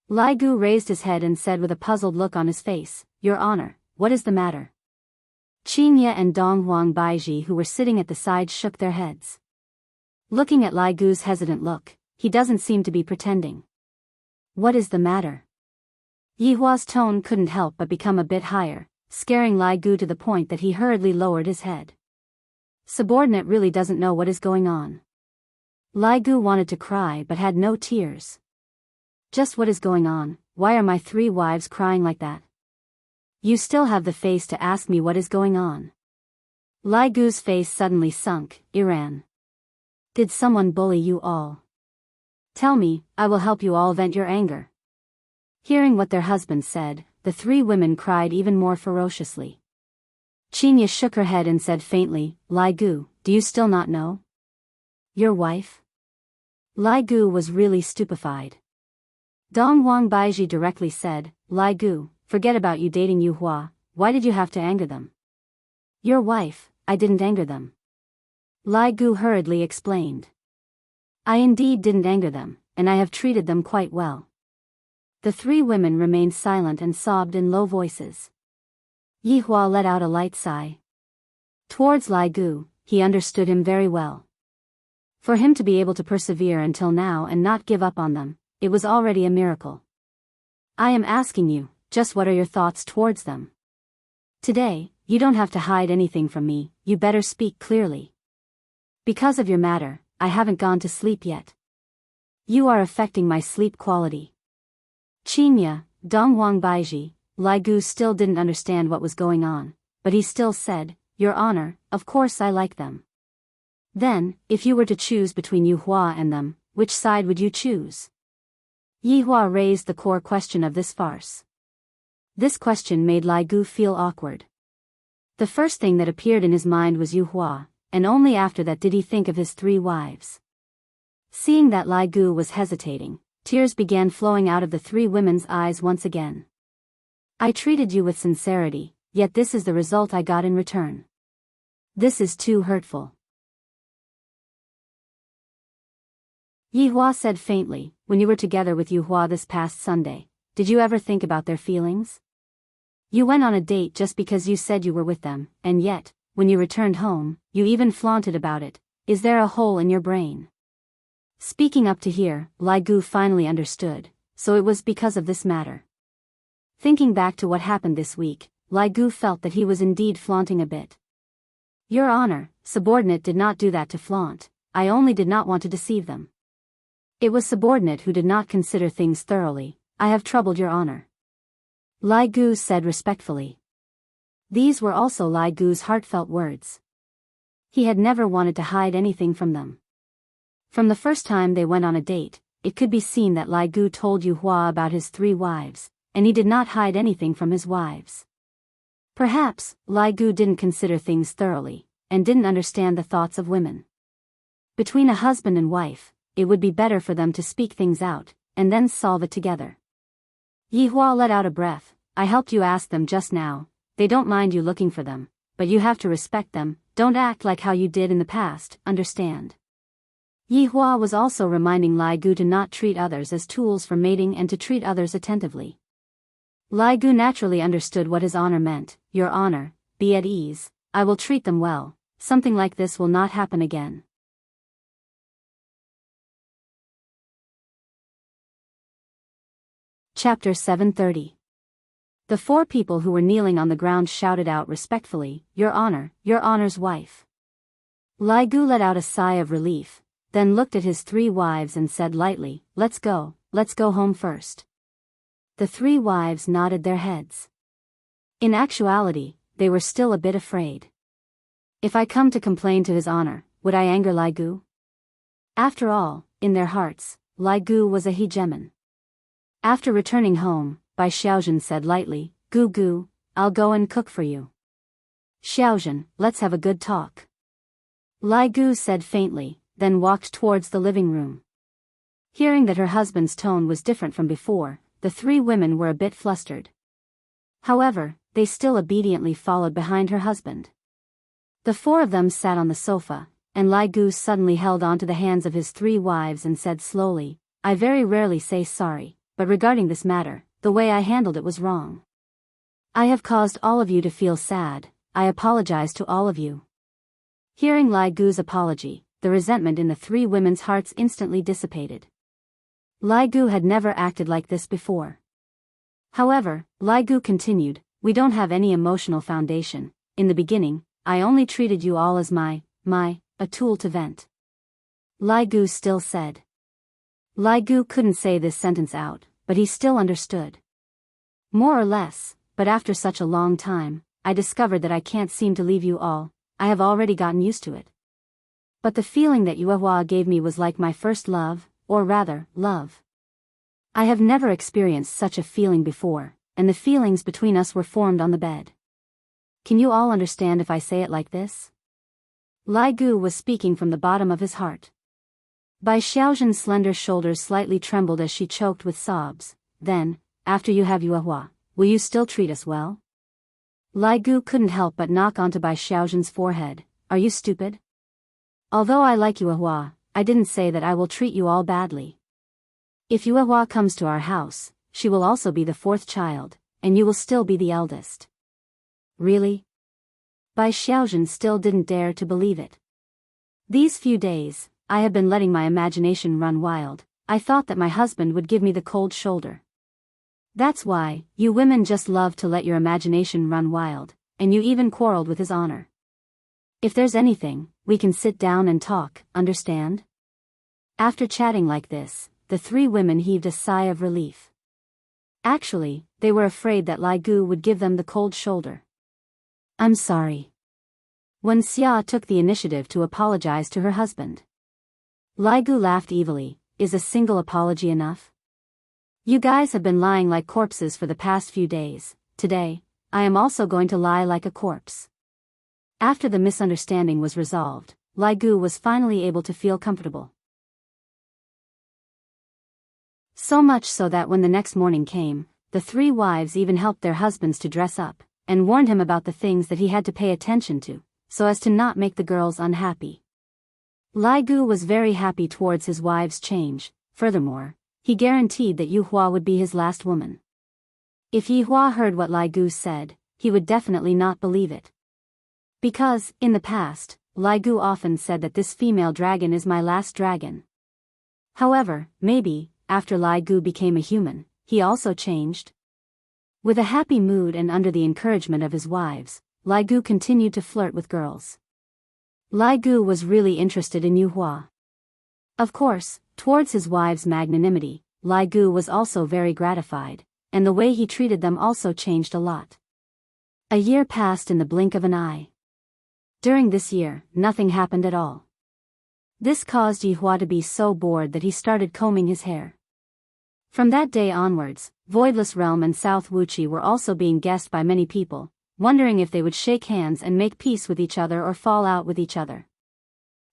Lai Gu raised his head and said with a puzzled look on his face, Your Honor, what is the matter? Qingye and Dong Huang Baiji who were sitting at the side shook their heads. Looking at Lai Gu's hesitant look, he doesn't seem to be pretending. What is the matter? Yihua's tone couldn't help but become a bit higher, scaring Lai Gu to the point that he hurriedly lowered his head. Subordinate really doesn't know what is going on. Lai Gu wanted to cry but had no tears. Just what is going on? Why are my 3 wives crying like that? You still have the face to ask me what is going on. Lai Gu's face suddenly sunk. Iran. Did someone bully you all? Tell me, I will help you all vent your anger. Hearing what their husbands said, the 3 women cried even more ferociously. Qingye shook her head and said faintly, Lai Gu, do you still not know? Your wife? Lai Gu was really stupefied. Dong Huang Baiji directly said, Lai Gu, forget about you dating Yihua, why did you have to anger them? Your wife, I didn't anger them. Lai Gu hurriedly explained. I indeed didn't anger them, and I have treated them quite well. The 3 women remained silent and sobbed in low voices. Yihua let out a light sigh. Towards Lai Gu, he understood him very well. For him to be able to persevere until now and not give up on them, it was already a miracle. I am asking you, just what are your thoughts towards them? Today, you don't have to hide anything from me, you better speak clearly. Because of your matter, I haven't gone to sleep yet. You are affecting my sleep quality. Qingye, Dong Huang Baiji, Lai Gu still didn't understand what was going on, but he still said, Your Honor, of course I like them. Then, if you were to choose between Yihua and them, which side would you choose? Yihua raised the core question of this farce. This question made Lai Gu feel awkward. The first thing that appeared in his mind was Yihua, and only after that did he think of his 3 wives. Seeing that Lai Gu was hesitating, tears began flowing out of the 3 women's eyes once again. I treated you with sincerity, yet this is the result I got in return. This is too hurtful. Yihua said faintly, when you were together with Yihua this past Sunday, did you ever think about their feelings? You went on a date just because you said you were with them, and yet, when you returned home, you even flaunted about it. Is there a hole in your brain? Speaking up to here, Lai Gu finally understood, so it was because of this matter. Thinking back to what happened this week, Lai Gu felt that he was indeed flaunting a bit. Your Honor, subordinate did not do that to flaunt, I only did not want to deceive them. It was subordinate who did not consider things thoroughly. I have troubled Your Honor. Lai Gu said respectfully. These were also Lai Gu's heartfelt words. He had never wanted to hide anything from them. From the first time they went on a date, it could be seen that Lai Gu told Yihua about his 3 wives, and he did not hide anything from his wives. Perhaps, Lai Gu didn't consider things thoroughly, and didn't understand the thoughts of women. Between a husband and wife, it would be better for them to speak things out, and then solve it together. Yihua let out a breath. I helped you ask them just now, they don't mind you looking for them, but you have to respect them, don't act like how you did in the past, understand? Yihua was also reminding Lai Gu to not treat others as tools for mating and to treat others attentively. Lai Gu naturally understood what his honor meant. Your Honor, be at ease, I will treat them well, something like this will not happen again. Chapter 730. The 4 people who were kneeling on the ground shouted out respectfully, Your Honor, Your Honor's wife. Lai Gu let out a sigh of relief, then looked at his 3 wives and said lightly, let's go home first. The 3 wives nodded their heads. In actuality, they were still a bit afraid. If I come to complain to his honor, would I anger Lai Gu? After all, in their hearts, Lai Gu was a hegemon. After returning home, Bai Xiaojun said lightly, Goo goo, I'll go and cook for you. Xiaozhen, let's have a good talk. Lai Gu said faintly, then walked towards the living room. Hearing that her husband's tone was different from before, the three women were a bit flustered. However, they still obediently followed behind her husband. The four of them sat on the sofa, and Lai Gu suddenly held onto the hands of his three wives and said slowly, I very rarely say sorry, but regarding this matter, the way I handled it was wrong. I have caused all of you to feel sad, I apologize to all of you. Hearing Lai Gu's apology, the resentment in the three women's hearts instantly dissipated. Lai Gu had never acted like this before. However, Lai Gu continued, we don't have any emotional foundation. In the beginning, I only treated you all as a tool to vent. Lai Gu still said. Lai Gu couldn't say this sentence out, but he still understood. More or less, but after such a long time, I discovered that I can't seem to leave you all, I have already gotten used to it. But the feeling that Yuehua gave me was like my first love, or rather, love. I have never experienced such a feeling before, and the feelings between us were formed on the bed. Can you all understand if I say it like this? Lai Gu was speaking from the bottom of his heart. Bai Xiaozhen's slender shoulders slightly trembled as she choked with sobs. Then, after you have Yuehua, will you still treat us well? Lai Gu couldn't help but knock onto Bai Xiaozhen's forehead. Are you stupid? Although I like Yuehua, I didn't say that I will treat you all badly. If Yuehua comes to our house, she will also be the fourth child, and you will still be the eldest. Really? Bai Xiaozhen still didn't dare to believe it. These few days, I have been letting my imagination run wild. I thought that my husband would give me the cold shoulder. That's why, you women just love to let your imagination run wild, and you even quarreled with his honor. If there's anything, we can sit down and talk, understand? After chatting like this, the three women heaved a sigh of relief. Actually, they were afraid that Lai Gu would give them the cold shoulder. I'm sorry. Wen Xia took the initiative to apologize to her husband. Lai Gu laughed evilly, is a single apology enough? You guys have been lying like corpses for the past few days. Today, I am also going to lie like a corpse. After the misunderstanding was resolved, Lai Gu was finally able to feel comfortable. So much so that when the next morning came, the three wives even helped their husbands to dress up, and warned him about the things that he had to pay attention to, so as to not make the girls unhappy. Lai Gu was very happy towards his wives' change. Furthermore, he guaranteed that Yuehua would be his last woman. If Yuehua heard what Lai Gu said, he would definitely not believe it. Because, in the past, Lai Gu often said that this female dragon is my last dragon. However, maybe, after Lai Gu became a human, he also changed. With a happy mood and under the encouragement of his wives, Lai Gu continued to flirt with girls. Lai Gu was really interested in Yuehua. Of course, towards his wives' magnanimity, Lai Gu was also very gratified, and the way he treated them also changed a lot. A year passed in the blink of an eye. During this year, nothing happened at all. This caused Yuehua to be so bored that he started combing his hair. From that day onwards, Voidless Realm and South Wuchi were also being guessed by many people, wondering if they would shake hands and make peace with each other or fall out with each other.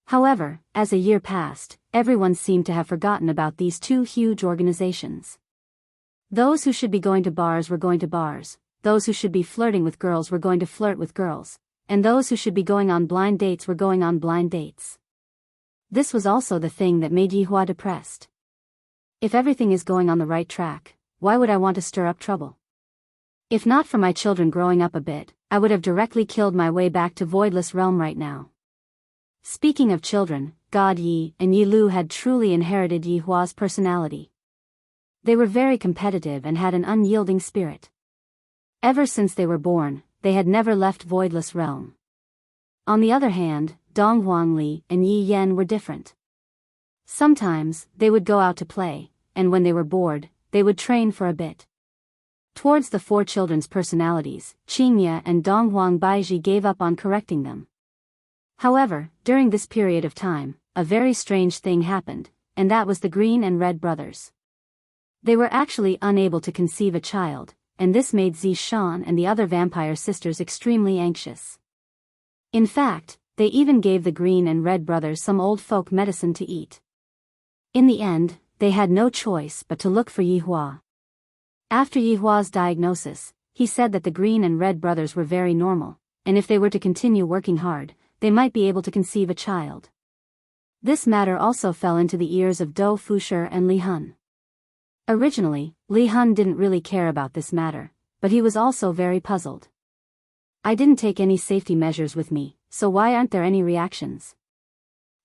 However, as a year passed, everyone seemed to have forgotten about these two huge organizations. Those who should be going to bars were going to bars, those who should be flirting with girls were going to flirt with girls, and those who should be going on blind dates were going on blind dates. This was also the thing that made Yuehua depressed. If everything is going on the right track, why would I want to stir up trouble? If not for my children growing up a bit, I would have directly killed my way back to Voidless Realm right now. Speaking of children, God Yi and Yi Lu had truly inherited Yuehua's personality. They were very competitive and had an unyielding spirit. Ever since they were born, they had never left Voidless Realm. On the other hand, Dong Huangli and Yi Yan were different. Sometimes, they would go out to play, and when they were bored, they would train for a bit. Towards the four children's personalities, Qingya and Dong Huang Baiji gave up on correcting them. However, during this period of time, a very strange thing happened, and that was the Green and Red brothers. They were actually unable to conceive a child, and this made Zishan and the other vampire sisters extremely anxious. In fact, they even gave the Green and Red brothers some old folk medicine to eat. In the end, they had no choice but to look for Yihua. After Yihua's diagnosis, he said that the Green and Red brothers were very normal, and if they were to continue working hard, they might be able to conceive a child. This matter also fell into the ears of Dou Fushi and Li Hun. Originally, Li Hun didn't really care about this matter, but he was also very puzzled. I didn't take any safety measures with me, so why aren't there any reactions?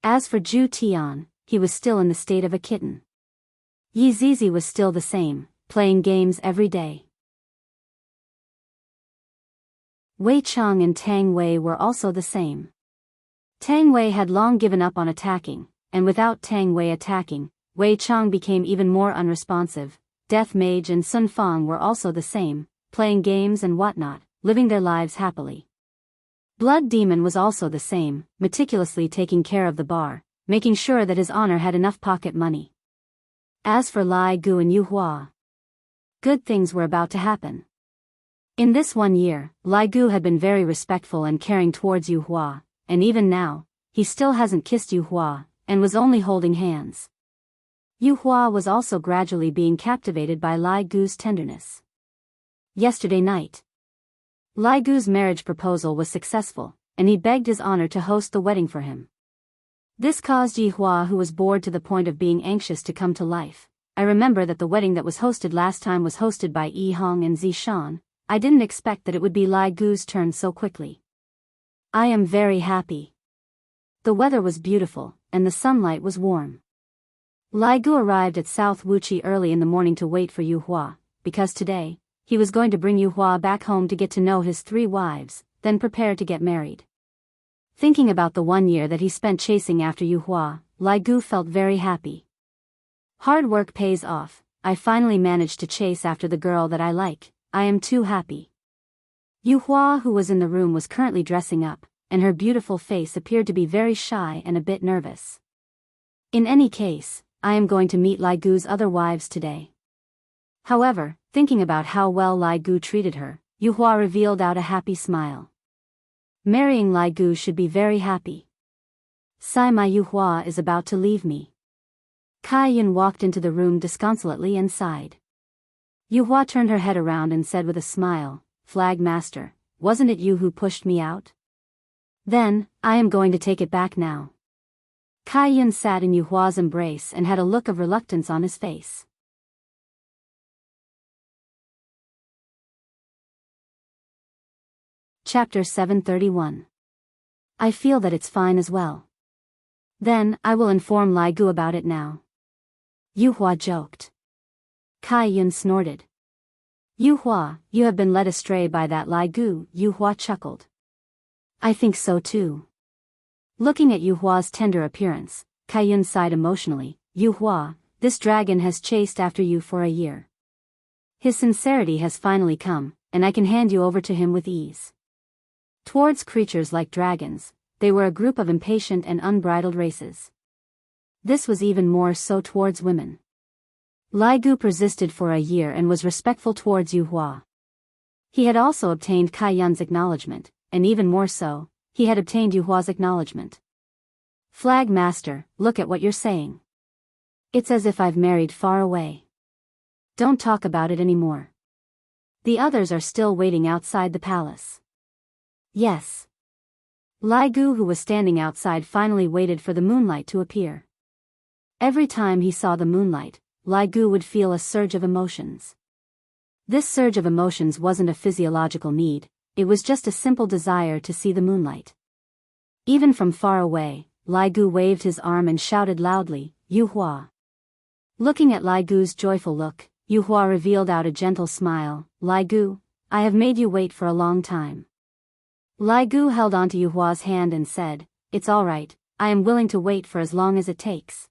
As for Zhu Tian, he was still in the state of a kitten. Yi Zizi was still the same, playing games every day. Wei Cheng and Tang Wei were also the same. Tang Wei had long given up on attacking, and without Tang Wei attacking, Wei Cheng became even more unresponsive. Death Mage and Sun Fang were also the same, playing games and whatnot, living their lives happily. Blood Demon was also the same, meticulously taking care of the bar, making sure that his honor had enough pocket money. As for Lai Gu and Yu Hua, good things were about to happen. In this 1 year, Lai Gu had been very respectful and caring towards Yu Hua, and even now, he still hasn't kissed Yu Hua, and was only holding hands. Yu Hua was also gradually being captivated by Lai Gu's tenderness. Yesterday night, Lai Gu's marriage proposal was successful, and he begged his honor to host the wedding for him. This caused Yi Hua, who was bored to the point of being anxious, to come to life. I remember that the wedding that was hosted last time was hosted by Yi Hong and Zishan. I didn't expect that it would be Lai Gu's turn so quickly. I am very happy. The weather was beautiful, and the sunlight was warm. Lai Gu arrived at South Wuqi early in the morning to wait for Yu Hua, because today, he was going to bring Yu Hua back home to get to know his 3 wives, then prepare to get married. Thinking about the 1 year that he spent chasing after Yu Hua, Lai Gu felt very happy. Hard work pays off. I finally managed to chase after the girl that I like. I am too happy. Yu Hua, who was in the room, was currently dressing up, and her beautiful face appeared to be very shy and a bit nervous. In any case, I am going to meet Lai Gu's other wives today. However, thinking about how well Lai Gu treated her, Yu Hua revealed out a happy smile. Marrying Lai Gu should be very happy. Sai my Yu Hua is about to leave me. Kai Yun walked into the room disconsolately and sighed. Yu Hua turned her head around and said with a smile, "Flag Master, wasn't it you who pushed me out? Then, I am going to take it back now." Kai Yun sat in Yu Hua's embrace and had a look of reluctance on his face. Chapter 731. I feel that it's fine as well. Then, I will inform Lai Gu about it now. Yu Hua joked. Kai Yun snorted. Yu Hua, you have been led astray by that Lai Gu, Yu Hua chuckled. I think so too. Looking at Yu Hua's tender appearance, Kai Yun sighed emotionally. Yu Hua, this dragon has chased after you for a year. His sincerity has finally come, and I can hand you over to him with ease. Towards creatures like dragons, they were a group of impatient and unbridled races. This was even more so towards women. Lai Gu persisted for a year and was respectful towards Yu Hua. He had also obtained Kai Yun's acknowledgement, and even more so, he had obtained Yu Hua's acknowledgement. Flag Master, look at what you're saying. It's as if I've married far away. Don't talk about it anymore. The others are still waiting outside the palace. Yes. Lai Gu, who was standing outside, finally waited for the moonlight to appear. Every time he saw the moonlight, Lai Gu would feel a surge of emotions. This surge of emotions wasn't a physiological need, it was just a simple desire to see the moonlight. Even from far away, Lai Gu waved his arm and shouted loudly, Yu Hua. Looking at Lai Gu's joyful look, Yu Hua revealed out a gentle smile. Lai Gu, I have made you wait for a long time. Lai Gu held onto Yu Hua's hand and said, It's all right, I am willing to wait for as long as it takes.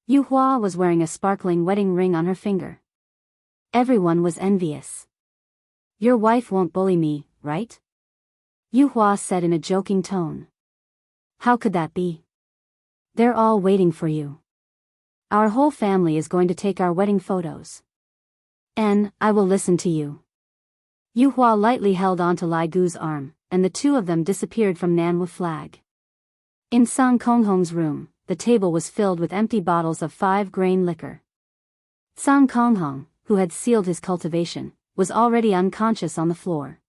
Yu Hua was wearing a sparkling wedding ring on her finger. Everyone was envious. Your wife won't bully me, right? Yu Hua said in a joking tone. How could that be? They're all waiting for you. Our whole family is going to take our wedding photos. And I will listen to you. Yu Hua lightly held onto Lai Gu's arm, and the two of them disappeared from Nanhua flag. In Sang Konghong's room, the table was filled with empty bottles of 5-grain liquor. Sang Konghong, who had sealed his cultivation, was already unconscious on the floor.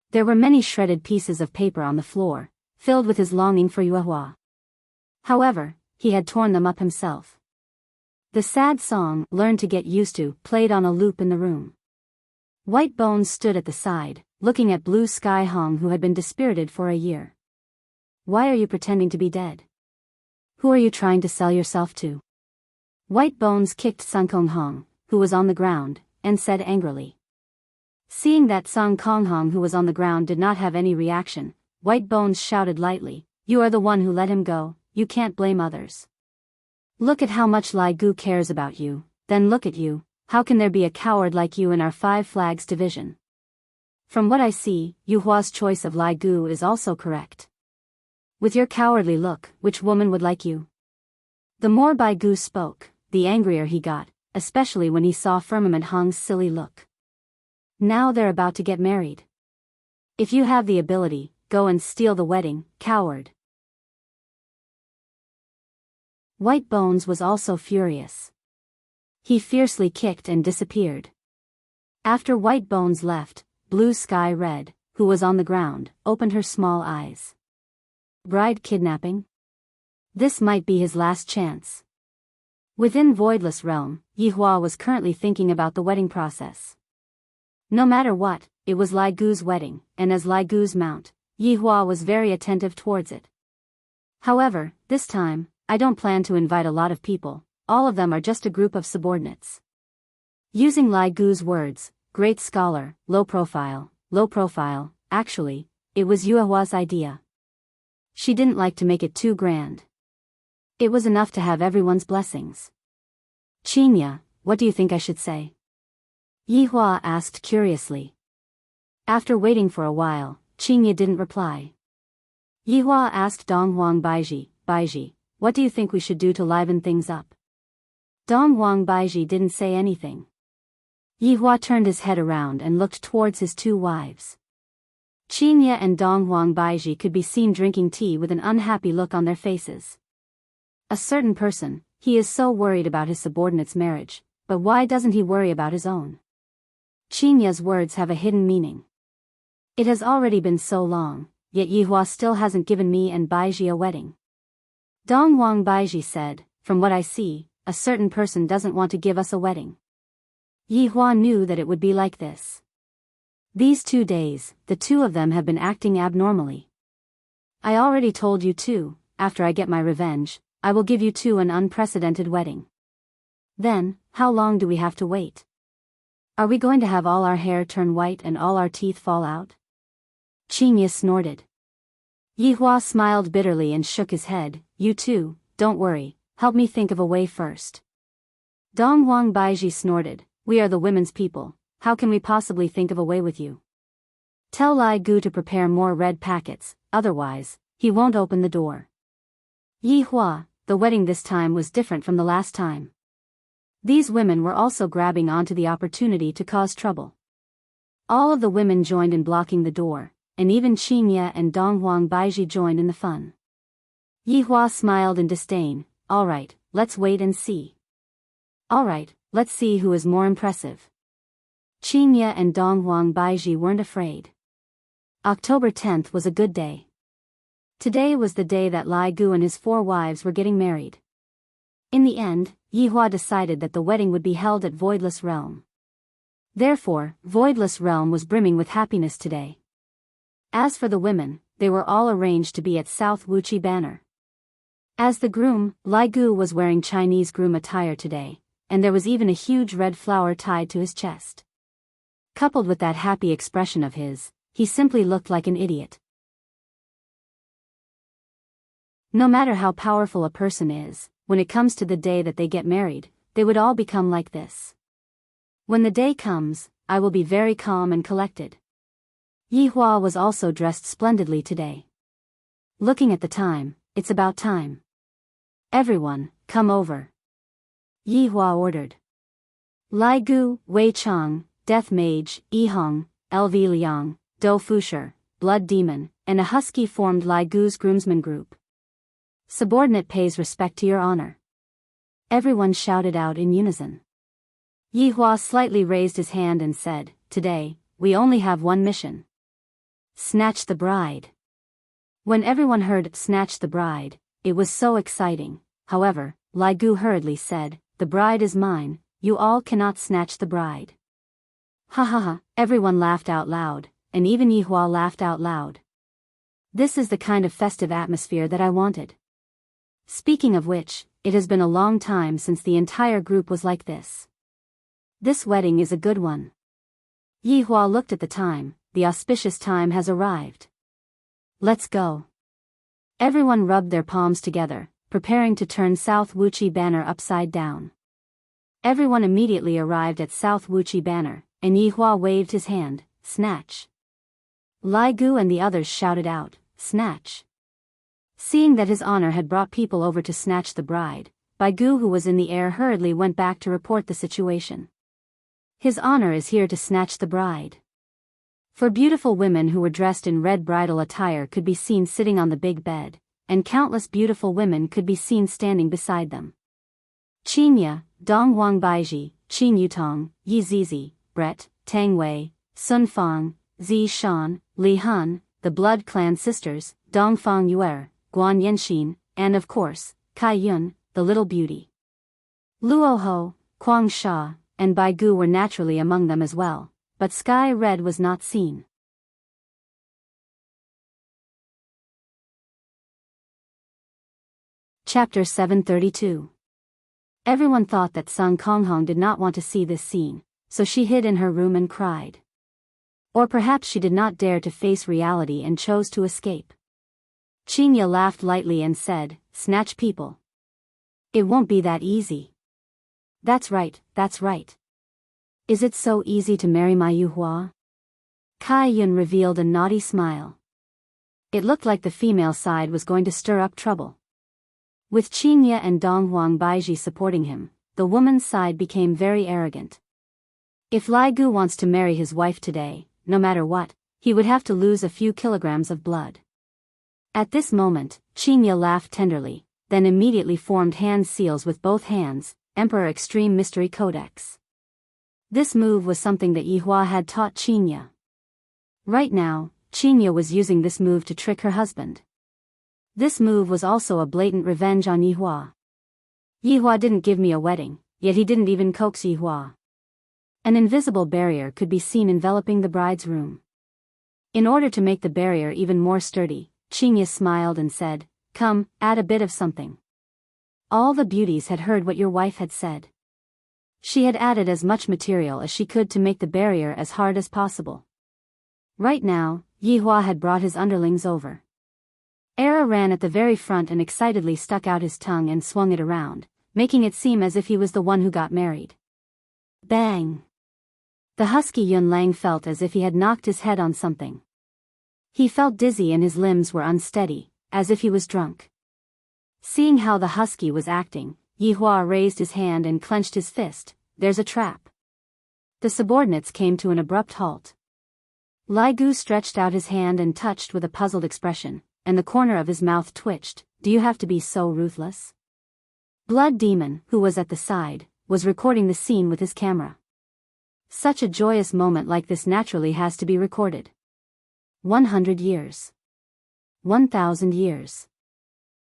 There were many shredded pieces of paper on the floor, filled with his longing for Yu Hua. However, he had torn them up himself. The sad song, "Learn to Get Used To," played on a loop in the room. White Bones stood at the side, looking at Blue Sky Hong, who had been dispirited for a year. "Why are you pretending to be dead? Who are you trying to sell yourself to?" White Bones kicked Sang Konghong, who was on the ground, and said angrily. Seeing that Sang Konghong, who was on the ground, did not have any reaction, White Bones shouted lightly, "You are the one who let him go, you can't blame others. Look at how much Lai Gu cares about you, then look at you, how can there be a coward like you in our 5 Flags division? From what I see, Yu Hua's choice of Lai Gu is also correct. With your cowardly look, which woman would like you?" The more Bai Gu spoke, the angrier he got, especially when he saw Firmament Hong's silly look. Now they're about to get married. If you have the ability, go and steal the wedding, coward. White Bones was also furious. He fiercely kicked and disappeared. After White Bones left, Blue Sky Red, who was on the ground, opened her small eyes. Bride kidnapping? This might be his last chance. Within Voidless Realm, Yi Hua was currently thinking about the wedding process. No matter what, it was Lai Gu's wedding, and as Lai Gu's mount, Yi Hua was very attentive towards it. However, this time, I don't plan to invite a lot of people, all of them are just a group of subordinates. Using Lai Gu's words, great scholar, low profile, actually, it was Yu Hua's idea. She didn't like to make it too grand. It was enough to have everyone's blessings. "Qinya, what do you think I should say?" Yi Hua asked curiously. After waiting for a while, Qinya didn't reply. Yi Hua asked Dong Huang Baiji, "What do you think we should do to liven things up?" Dong Huang Baiji didn't say anything. Yi Hua turned his head around and looked towards his 2 wives. Qinya and Dong Huang Baiji could be seen drinking tea with an unhappy look on their faces. A certain person, he is so worried about his subordinate's marriage, but why doesn't he worry about his own? Qinya's words have a hidden meaning. It has already been so long, yet Yi Hua still hasn't given me and Baiji a wedding. Dong Huang Baiji said, "From what I see, a certain person doesn't want to give us a wedding." Yi Hua knew that it would be like this. These 2 days, the 2 of them have been acting abnormally. "I already told you 2, after I get my revenge, I will give you 2 an unprecedented wedding." "Then, how long do we have to wait? Are we going to have all our hair turn white and all our teeth fall out?" Qinya snorted. Yi Hua smiled bitterly and shook his head. "You 2, don't worry, help me think of a way first." Dong Huang Baiji snorted, "We are the women's people, how can we possibly think of a way with you? Tell Lai Gu to prepare more red packets, otherwise, he won't open the door." Yi Hua, the wedding this time was different from the last time. These women were also grabbing onto the opportunity to cause trouble. All of the women joined in blocking the door, and even Qinya and Dong Huang Baiji joined in the fun. Yi Hua smiled in disdain. "Alright, let's wait and see. Alright, let's see who is more impressive." Qinya and Dong Huang Baiji weren't afraid. October 10th was a good day. Today was the day that Lai Gu and his 4 wives were getting married. In the end, Yi Hua decided that the wedding would be held at Voidless Realm. Therefore, Voidless Realm was brimming with happiness today. As for the women, they were all arranged to be at South Wuchi Banner. As the groom, Lai Gu was wearing Chinese groom attire today, and there was even a huge red flower tied to his chest. Coupled with that happy expression of his, he simply looked like an idiot. No matter how powerful a person is, when it comes to the day that they get married, they would all become like this. When the day comes, I will be very calm and collected. Yi Hua was also dressed splendidly today. Looking at the time, it's about time. Everyone, come over. Yi Hua ordered. Lai Gu, Wei Chang, Death Mage, Yi Hong, LV Liang, Do Fusher, Blood Demon, and a husky formed Lai Gu's groomsmen group. Subordinate pays respect to your honor. Everyone shouted out in unison. Yi Hua slightly raised his hand and said, "Today, we only have one mission. Snatch the bride." When everyone heard "snatch the bride," it was so exciting. However, Lai Gu hurriedly said, "The bride is mine, you all cannot snatch the bride." Ha ha ha, everyone laughed out loud, and even Yi Hua laughed out loud. This is the kind of festive atmosphere that I wanted. Speaking of which, it has been a long time since the entire group was like this. This wedding is a good one. Yi Hua looked at the time, the auspicious time has arrived. Let's go. Everyone rubbed their palms together, preparing to turn South Wuchi banner upside down. Everyone immediately arrived at South Wuchi banner, and Yi Hua waved his hand, "Snatch." Lai Gu and the others shouted out, "Snatch." Seeing that his honor had brought people over to snatch the bride, Bai Gu, who was in the air, hurriedly went back to report the situation. His honor is here to snatch the bride. For beautiful women who were dressed in red bridal attire could be seen sitting on the big bed, and countless beautiful women could be seen standing beside them. Qinya, Dong Huang Baiji, Qin Yutong, Yi Zizi, Brett, Tang Wei, Sun Fang, Zi Shan, Li Han, the Blood Clan sisters, Dong Fang Yuer, Guan Yenxin, and of course, Kai Yun, the little beauty. Luo Ho, Quang Sha, and Bai Gu were naturally among them as well, but Sky Red was not seen. Chapter 732. Everyone thought that Sun Konghong did not want to see this scene, so she hid in her room and cried. Or perhaps she did not dare to face reality and chose to escape. Qinya laughed lightly and said, "Snatch people. It won't be that easy." That's right, that's right. Is it so easy to marry my Yu Hua? Kai Yun revealed a naughty smile. It looked like the female side was going to stir up trouble. With Qinya and Dong Huang Baiji supporting him, the woman's side became very arrogant. If Lai Gu wants to marry his wife today, no matter what, he would have to lose a few kilograms of blood. At this moment, Qinya laughed tenderly, then immediately formed hand seals with both hands, Emperor Extreme Mystery Codex. This move was something that Yi Hua had taught Qinya. Right now, Qinya was using this move to trick her husband. This move was also a blatant revenge on Yi Hua. Yi Hua didn't give me a wedding, yet he didn't even coax Yi Hua. An invisible barrier could be seen enveloping the bride's room. In order to make the barrier even more sturdy, Qinya smiled and said, "Come, add a bit of something." All the beauties had heard what your wife had said. She had added as much material as she could to make the barrier as hard as possible. Right now, Yi Hua had brought his underlings over. Era ran at the very front and excitedly stuck out his tongue and swung it around, making it seem as if he was the one who got married. Bang! The husky Yun Lang felt as if he had knocked his head on something. He felt dizzy and his limbs were unsteady, as if he was drunk. Seeing how the husky was acting, Yi Hua raised his hand and clenched his fist. "There's a trap." The subordinates came to an abrupt halt. Lai Gu stretched out his hand and touched with a puzzled expression, and the corner of his mouth twitched. "Do you have to be so ruthless?" Blood Demon, who was at the side, was recording the scene with his camera. Such a joyous moment like this naturally has to be recorded. 100 years. 1,000 years.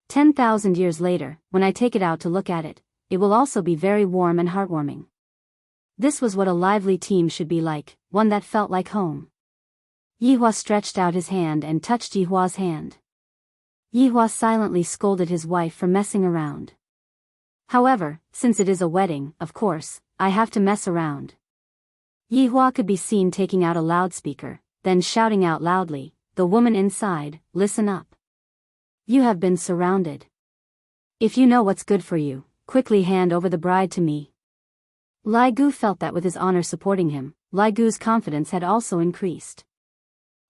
10,000 years later, when I take it out to look at it, it will also be very warm and heartwarming. This was what a lively team should be like, one that felt like home. Yi Hua stretched out his hand and touched Yi Hua's hand. Yi Hua silently scolded his wife for messing around. However, since it is a wedding, of course, I have to mess around. Yi Hua could be seen taking out a loudspeaker, then shouting out loudly, "The woman inside, listen up. You have been surrounded. If you know what's good for you, quickly hand over the bride to me." Lai Gu felt that with his honor supporting him, Lai Gu's confidence had also increased.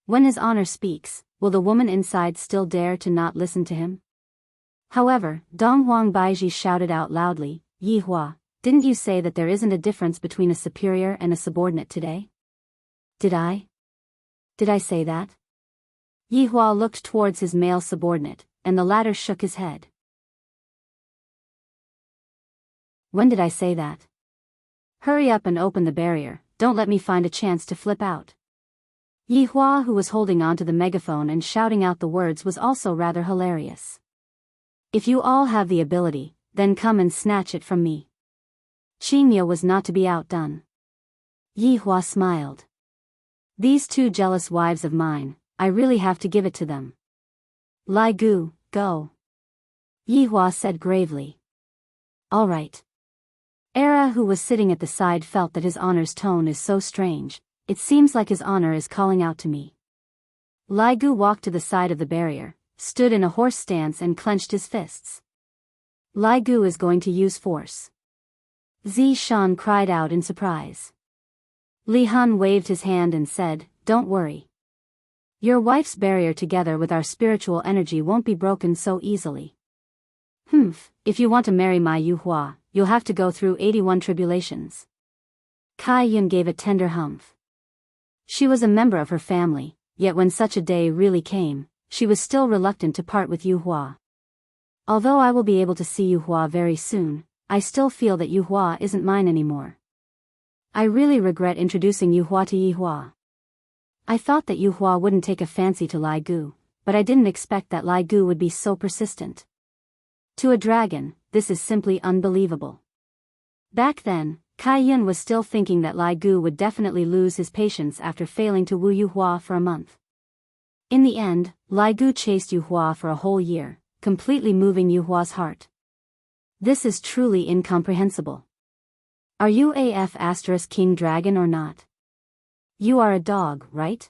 When his honor speaks, will the woman inside still dare to not listen to him? However, Dong Huang Baiji shouted out loudly, "Yi Hua, didn't you say that there isn't a difference between a superior and a subordinate today?" "Did I?" Did I say that? Yihua looked towards his male subordinate, and the latter shook his head. When did I say that? Hurry up and open the barrier, don't let me find a chance to flip out. Yihua, who was holding onto the megaphone and shouting out the words, was also rather hilarious. If you all have the ability, then come and snatch it from me. Qingye was not to be outdone. Yihua smiled. These two jealous wives of mine, I really have to give it to them. Lai Gu, go. Yihua said gravely. All right. Era, who was sitting at the side, felt that his honor's tone is so strange. It seems like his honor is calling out to me. Lai Gu walked to the side of the barrier, stood in a horse stance and clenched his fists. Lai Gu is going to use force. Zi Shan cried out in surprise. Li Han waved his hand and said, don't worry. Your wife's barrier together with our spiritual energy won't be broken so easily. If you want to marry my Yuhua, you'll have to go through 81 tribulations. Kai Yun gave a tender humph. She was a member of her family, yet when such a day really came, she was still reluctant to part with Yuhua. Although I will be able to see Yuhua very soon, I still feel that Yuhua isn't mine anymore. I really regret introducing Yuhua to Yihua. I thought that Yuhua wouldn't take a fancy to Lai Gu, but I didn't expect that Lai Gu would be so persistent. To a dragon, this is simply unbelievable. Back then, Kai Yun was still thinking that Lai Gu would definitely lose his patience after failing to woo Yuhua for a month. In the end, Lai Gu chased Yuhua for a whole year, completely moving Yuhua's heart. This is truly incomprehensible. Are you AF** King Dragon or not? You are a dog, right?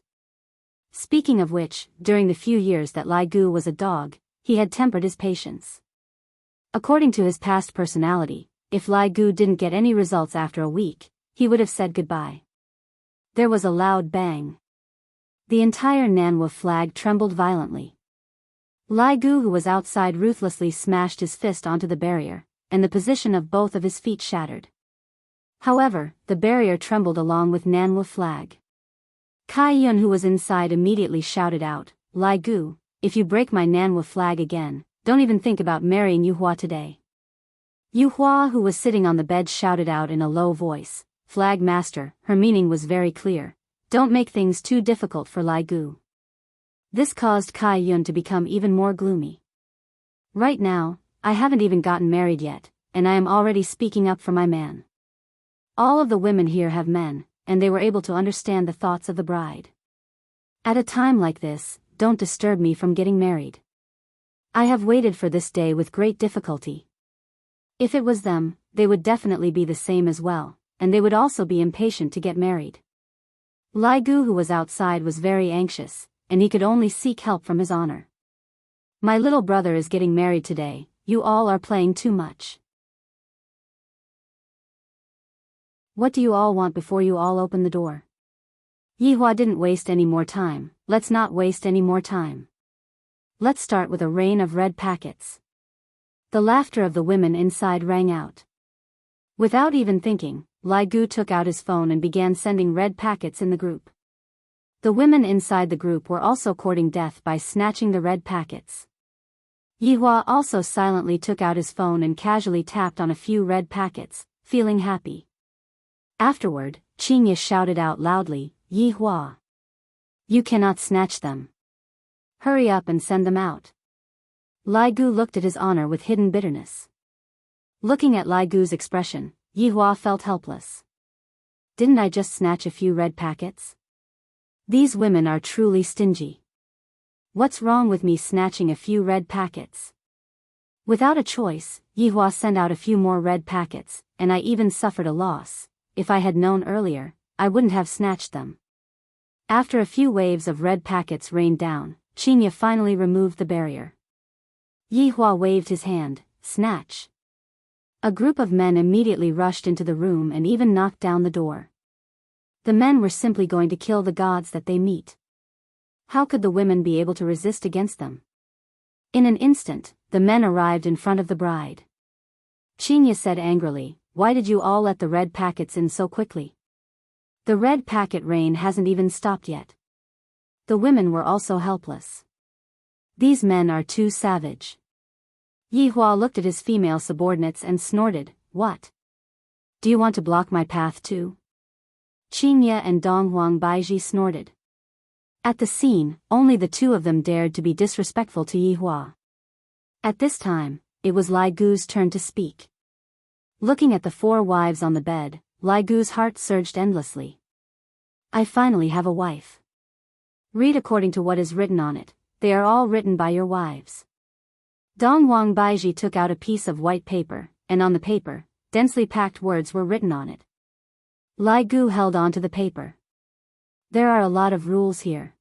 Speaking of which, during the few years that Lai Gu was a dog, he had tempered his patience. According to his past personality, if Lai Gu didn't get any results after a week, he would have said goodbye. There was a loud bang. The entire Nanhua flag trembled violently. Lai Gu, who was outside, ruthlessly smashed his fist onto the barrier, and the position of both of his feet shattered. However, the barrier trembled along with Nanhua flag. Kai Yun, who was inside, immediately shouted out, Lai Gu, if you break my Nanhua flag again, don't even think about marrying Yuhua today. Yuhua, who was sitting on the bed, shouted out in a low voice, Flag Master. Her meaning was very clear. Don't make things too difficult for Lai Gu. This caused Kai Yun to become even more gloomy. Right now, I haven't even gotten married yet, and I am already speaking up for my man. All of the women here have men, and they were able to understand the thoughts of the bride. At a time like this, don't disturb me from getting married. I have waited for this day with great difficulty. If it was them, they would definitely be the same as well, and they would also be impatient to get married. Lai Gu, who was outside, was very anxious, and he could only seek help from his honor. My little brother is getting married today, you all are playing too much. What do you all want before you all open the door? Yihua didn't waste any more time. Let's not waste any more time. Let's start with a rain of red packets. The laughter of the women inside rang out. Without even thinking, Lai Gu took out his phone and began sending red packets in the group. The women inside the group were also courting death by snatching the red packets. Yihua also silently took out his phone and casually tapped on a few red packets, feeling happy. Afterward, Qingye shouted out loudly, Yihua. You cannot snatch them. Hurry up and send them out. Lai Gu looked at his honor with hidden bitterness. Looking at Lai Gu's expression, Yihua felt helpless. Didn't I just snatch a few red packets? These women are truly stingy. What's wrong with me snatching a few red packets? Without a choice, Yihua sent out a few more red packets, and I even suffered a loss. If I had known earlier, I wouldn't have snatched them. After a few waves of red packets rained down, Qingye finally removed the barrier. Yihua waved his hand, snatch. A group of men immediately rushed into the room and even knocked down the door. The men were simply going to kill the gods that they meet. How could the women be able to resist against them? In an instant, the men arrived in front of the bride. Qingye said angrily, why did you all let the red packets in so quickly? The red packet rain hasn't even stopped yet. The women were also helpless. These men are too savage. Yi Hua looked at his female subordinates and snorted, "What? Do you want to block my path too?" Qinya and Donghuang Baiji snorted. At the scene, only the two of them dared to be disrespectful to Yi Hua. At this time, it was Lai Gu's turn to speak. Looking at the four wives on the bed, Lai Gu's heart surged endlessly. "I finally have a wife. Read according to what is written on it, they are all written by your wives." Donghuang Baiji took out a piece of white paper, and on the paper, densely packed words were written on it. Lai Gu held on to the paper. "There are a lot of rules here."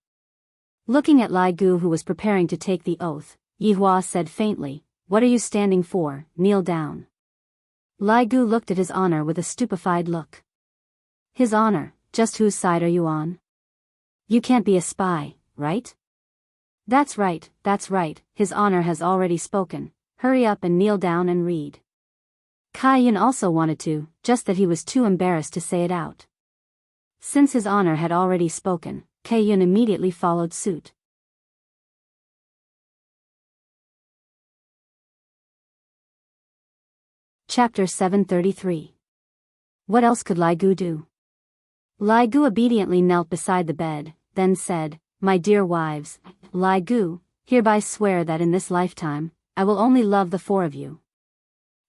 Looking at Lai Gu, who was preparing to take the oath, Yi Hua said faintly, "What are you standing for? Kneel down." Lai Gu looked at his honor with a stupefied look. "His honor, just whose side are you on? You can't be a spy, right?" That's right, his honor has already spoken. Hurry up and kneel down and read." Kai Yun also wanted to, just that he was too embarrassed to say it out. Since his honor had already spoken, Kai Yun immediately followed suit. Chapter 733. What else could Lai Gu do? Lai Gu obediently knelt beside the bed, then said, "My dear wives, Lai Gu, hereby swear that in this lifetime, I will only love the four of you.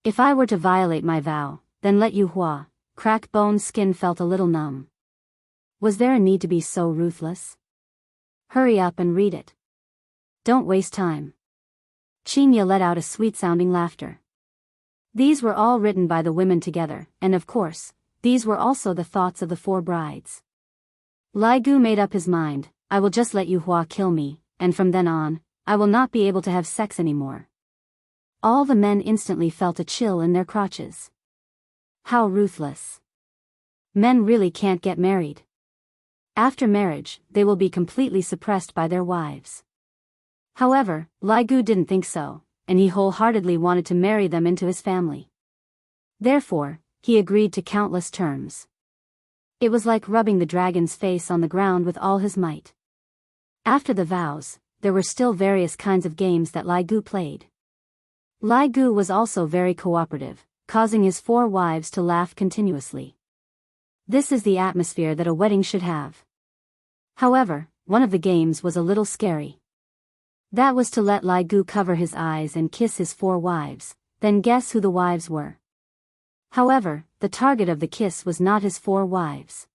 If I were to violate my vow, then let Yu Hua." Crack Bone's skin felt a little numb. Was there a need to be so ruthless? Hurry up and read it. Don't waste time. Qinya let out a sweet-sounding laughter. These were all written by the women together, and of course, these were also the thoughts of the four brides. Lai Gu made up his mind, "I will just let Yu Hua kill me, and from then on, I will not be able to have sex anymore." All the men instantly felt a chill in their crotches. How ruthless. Men really can't get married. After marriage, they will be completely suppressed by their wives. However, Lai Gu didn't think so, and he wholeheartedly wanted to marry them into his family. Therefore, he agreed to countless terms. It was like rubbing the dragon's face on the ground with all his might. After the vows, there were still various kinds of games that Lai Gu played. Lai Gu was also very cooperative, causing his four wives to laugh continuously. This is the atmosphere that a wedding should have. However, one of the games was a little scary. That was to let Lai Gu cover his eyes and kiss his four wives, then guess who the wives were. However, the target of the kiss was not his four wives.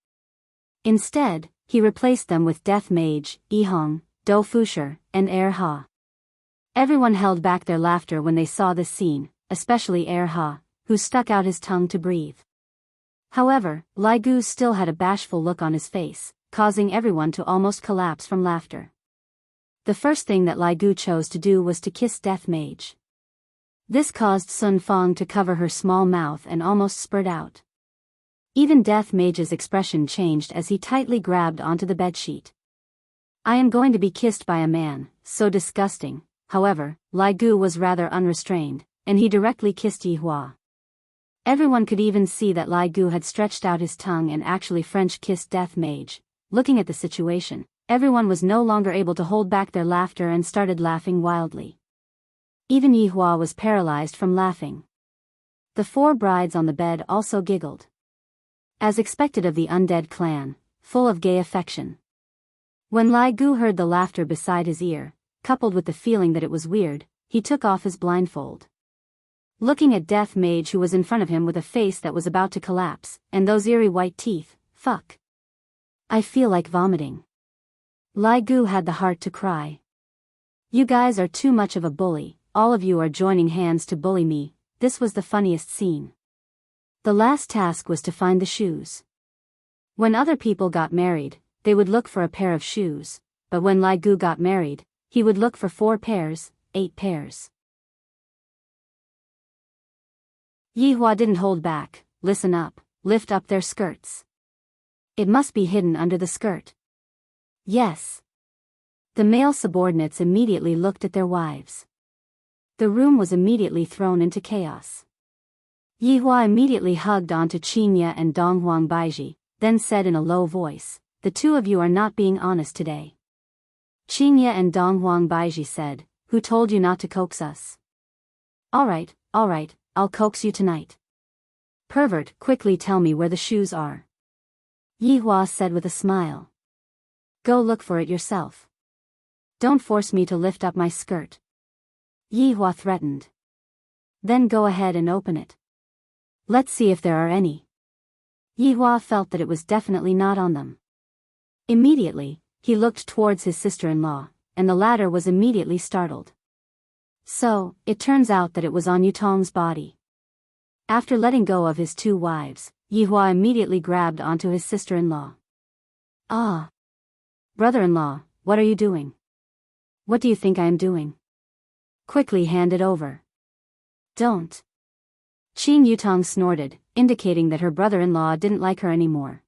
Instead, he replaced them with Death Mage, Yihong, Do Fusher, and Er Ha. Everyone held back their laughter when they saw this scene, especially Er Ha, who stuck out his tongue to breathe. However, Lai Gu still had a bashful look on his face, causing everyone to almost collapse from laughter. The first thing that Lai Gu chose to do was to kiss Death Mage. This caused Sun Fong to cover her small mouth and almost spurt out. Even Death Mage's expression changed as he tightly grabbed onto the bedsheet. "I am going to be kissed by a man, so disgusting." However, Lai Gu was rather unrestrained, and he directly kissed Yi Hua. Everyone could even see that Lai Gu had stretched out his tongue and actually French kissed Death Mage. Looking at the situation, everyone was no longer able to hold back their laughter and started laughing wildly. Even Yi Hua was paralyzed from laughing. The four brides on the bed also giggled. As expected of the undead clan, full of gay affection. When Lai Gu heard the laughter beside his ear, coupled with the feeling that it was weird, he took off his blindfold. Looking at Death Mage, who was in front of him with a face that was about to collapse, and those eerie white teeth, "Fuck. I feel like vomiting." Lai Gu had the heart to cry. "You guys are too much of a bully. All of you are joining hands to bully me." This was the funniest scene. The last task was to find the shoes. When other people got married, they would look for a pair of shoes, but when Lai Gu got married, he would look for 4 pairs, 8 pairs. Yi Hua didn't hold back. "Listen up, lift up their skirts. It must be hidden under the skirt." "Yes." The male subordinates immediately looked at their wives. The room was immediately thrown into chaos. Yi Hua immediately hugged onto Qinya and Donghuang Baiji, then said in a low voice, "The two of you are not being honest today. Qinya and Dong Huang Baiji said, "Who told you not to coax us?" All right, I'll coax you tonight. Pervert, quickly tell me where the shoes are. Yi Hua said with a smile. Go look for it yourself. Don't force me to lift up my skirt. Yi Hua threatened. Then go ahead and open it. Let's see if there are any. Yi Hua felt that it was definitely not on them. Immediately, he looked towards his sister-in-law, and the latter was immediately startled. So, it turns out that it was on Yutong's body. After letting go of his two wives, Yi Hua immediately grabbed onto his sister-in-law. Ah! Brother-in-law, what are you doing? What do you think I am doing? Quickly hand it over. Don't. Qin Yutong snorted, indicating that her brother-in-law didn't like her anymore.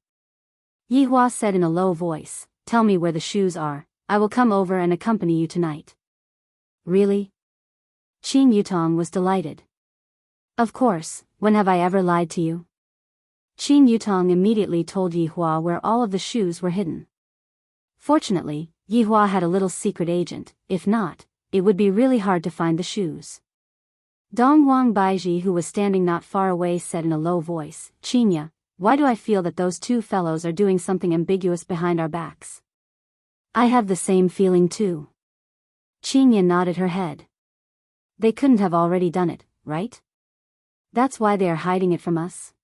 Yi Hua said in a low voice, Tell me where the shoes are, I will come over and accompany you tonight. Really? Qin Yutong was delighted. Of course, when have I ever lied to you? Qin Yutong immediately told Yi Hua where all of the shoes were hidden. Fortunately, Yi Hua had a little secret agent, if not, it would be really hard to find the shoes. Dong Huang Baiji, who was standing not far away, said in a low voice, Qinya, why do I feel that those two fellows are doing something ambiguous behind our backs? I have the same feeling too. Qinya nodded her head. They couldn't have already done it, right? That's why they are hiding it from us?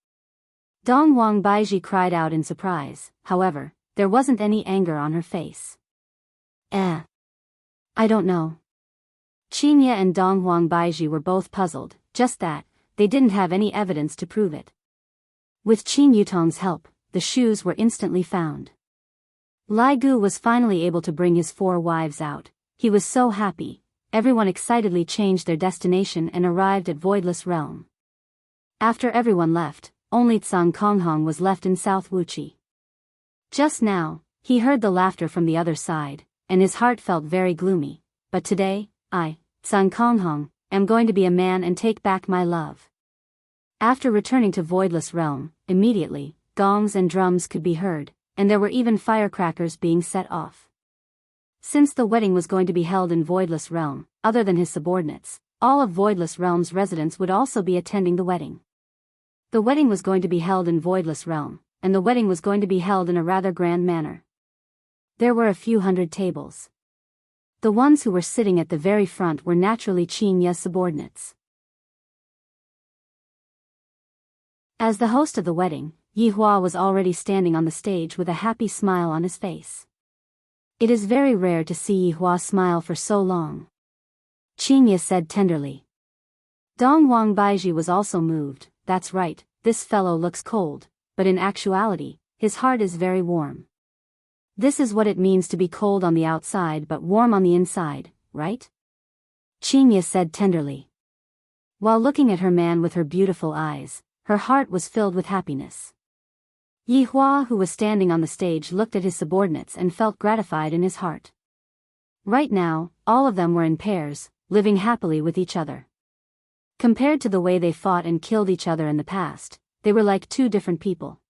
Dong Huang Baiji cried out in surprise, however, there wasn't any anger on her face. I don't know. Qinya and Dong Huang Baiji were both puzzled, just that, they didn't have any evidence to prove it. With Qin Yutong's help, the shoes were instantly found. Lai Gu was finally able to bring his 4 wives out. He was so happy. Everyone excitedly changed their destination and arrived at Voidless Realm. After everyone left, only Tsang Konghong was left in South Wuchi. Just now, he heard the laughter from the other side, and his heart felt very gloomy. But today, I, Tsang Konghong, am going to be a man and take back my love. After returning to Voidless Realm, immediately, gongs and drums could be heard, and there were even firecrackers being set off. Since the wedding was going to be held in Voidless Realm, other than his subordinates, all of Voidless Realm's residents would also be attending the wedding. The wedding was going to be held in Voidless Realm, and the wedding was going to be held in a rather grand manner. There were a few hundred tables. The ones who were sitting at the very front were naturally Qinya's subordinates. As the host of the wedding, Yi Hua was already standing on the stage with a happy smile on his face. It is very rare to see Yi Hua smile for so long. Qinya said tenderly. Dong Huang Baiji was also moved. That's right, this fellow looks cold, but in actuality, his heart is very warm. This is what it means to be cold on the outside but warm on the inside, right? Qinya said tenderly. While looking at her man with her beautiful eyes, her heart was filled with happiness. Yi Hua, who was standing on the stage, looked at his subordinates and felt gratified in his heart. Right now, all of them were in pairs, living happily with each other. Compared to the way they fought and killed each other in the past, they were like 2 different people.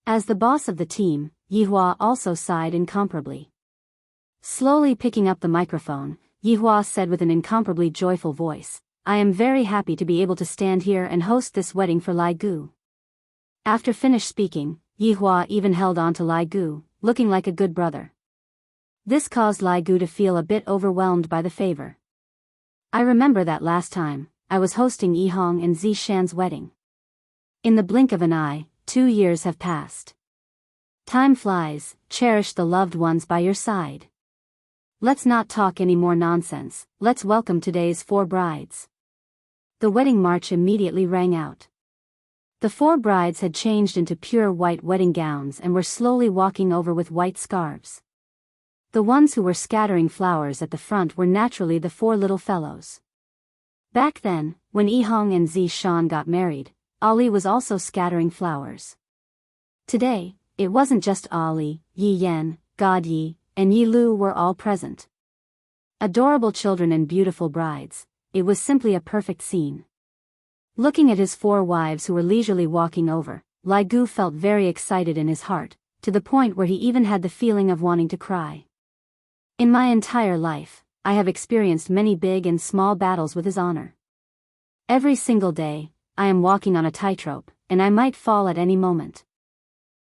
As the boss of the team, Yi Hua also sighed incomparably. Slowly picking up the microphone, Yi Hua said with an incomparably joyful voice, I am very happy to be able to stand here and host this wedding for Lai Gu. After finished speaking, Yi Hua even held on to Lai Gu, looking like a good brother. This caused Lai Gu to feel a bit overwhelmed by the favor. I remember that last time, I was hosting Yi Hong and Zi Shan's wedding. In the blink of an eye, 2 years have passed. Time flies, cherish the loved ones by your side. Let's not talk any more nonsense, let's welcome today's 4 brides. The wedding march immediately rang out. The 4 brides had changed into pure white wedding gowns and were slowly walking over with white scarves. The ones who were scattering flowers at the front were naturally the 4 little fellows. Back then, when Yi Hong and Zi Shan got married, Ali was also scattering flowers. Today, it wasn't just Ali, Yi Yan, God Yi, and Yi Lu were all present. Adorable children and beautiful brides, it was simply a perfect scene. Looking at his 4 wives who were leisurely walking over, Lai Gu felt very excited in his heart, to the point where he even had the feeling of wanting to cry. In my entire life, I have experienced many big and small battles with his honor. Every single day, I am walking on a tightrope, and I might fall at any moment.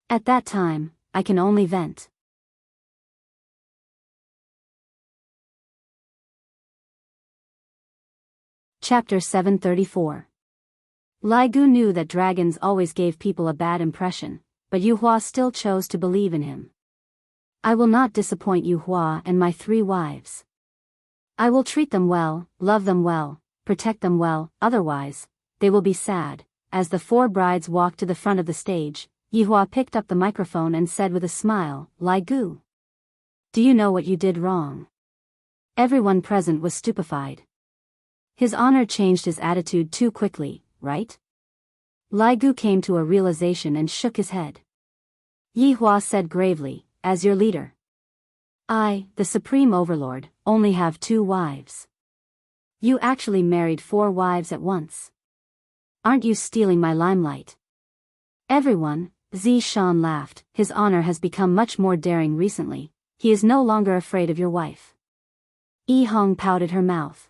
At that time, I can only vent. Chapter 734. Lai Gu knew that dragons always gave people a bad impression, but Yu Hua still chose to believe in him. I will not disappoint Yu Hua and my 3 wives. I will treat them well, love them well, protect them well, otherwise, they will be sad. As the 4 brides walked to the front of the stage, Yu Hua picked up the microphone and said with a smile, Lai Gu, do you know what you did wrong? Everyone present was stupefied. His honor changed his attitude too quickly, right? Lai Gu came to a realization and shook his head. Yi Hua said gravely, as your leader, I, the Supreme Overlord, only have 2 wives. You actually married 4 wives at once. Aren't you stealing my limelight? Everyone, Zishan laughed, his honor has become much more daring recently, he is no longer afraid of your wife. Yi Hong pouted her mouth.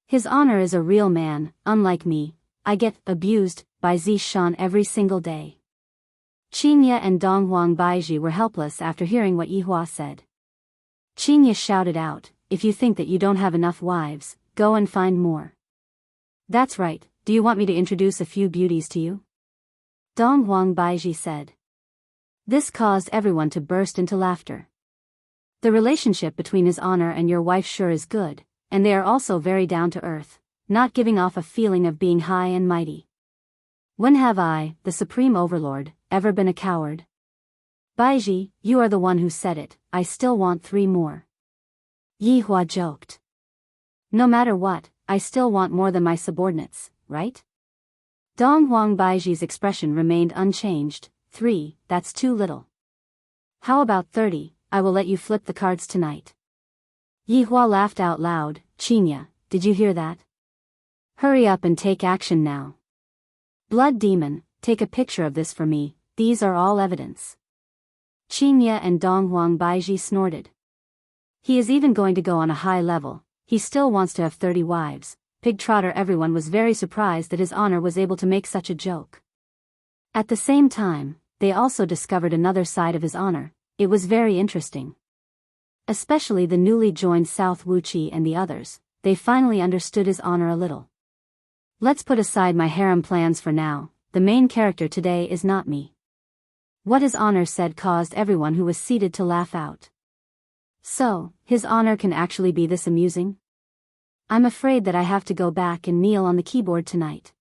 His honor is a real man, unlike me, I get abused by Zishan every single day. Qinya and Donghuang Baiji were helpless after hearing what Yi Hua said. Qinya shouted out, if you think that you don't have enough wives, go and find more. That's right, do you want me to introduce a few beauties to you? Donghuang Baiji said. This caused everyone to burst into laughter. The relationship between his honor and your wife sure is good, and they are also very down to earth, not giving off a feeling of being high and mighty. When have I, the Supreme Overlord, ever been a coward? Baiji, you are the one who said it, I still want 3 more. Yi Hua joked. No matter what, I still want more than my subordinates, right? Donghuang Baiji's expression remained unchanged, 3, that's too little. How about 30, I will let you flip the cards tonight. Yi Hua laughed out loud, Qinya, did you hear that? Hurry up and take action now. Blood Demon, take a picture of this for me, these are all evidence. Qinya and Donghuang Baiji snorted. He is even going to go on a high level, he still wants to have 30 wives. Pig Trotter everyone was very surprised that his honor was able to make such a joke. At the same time, they also discovered another side of his honor, it was very interesting. Especially the newly joined South Wuqi and the others, they finally understood his honor a little. Let's put aside my harem plans for now, the main character today is not me. What his honor said caused everyone who was seated to laugh out. So, his honor can actually be this amusing? I'm afraid that I have to go back and kneel on the keyboard tonight.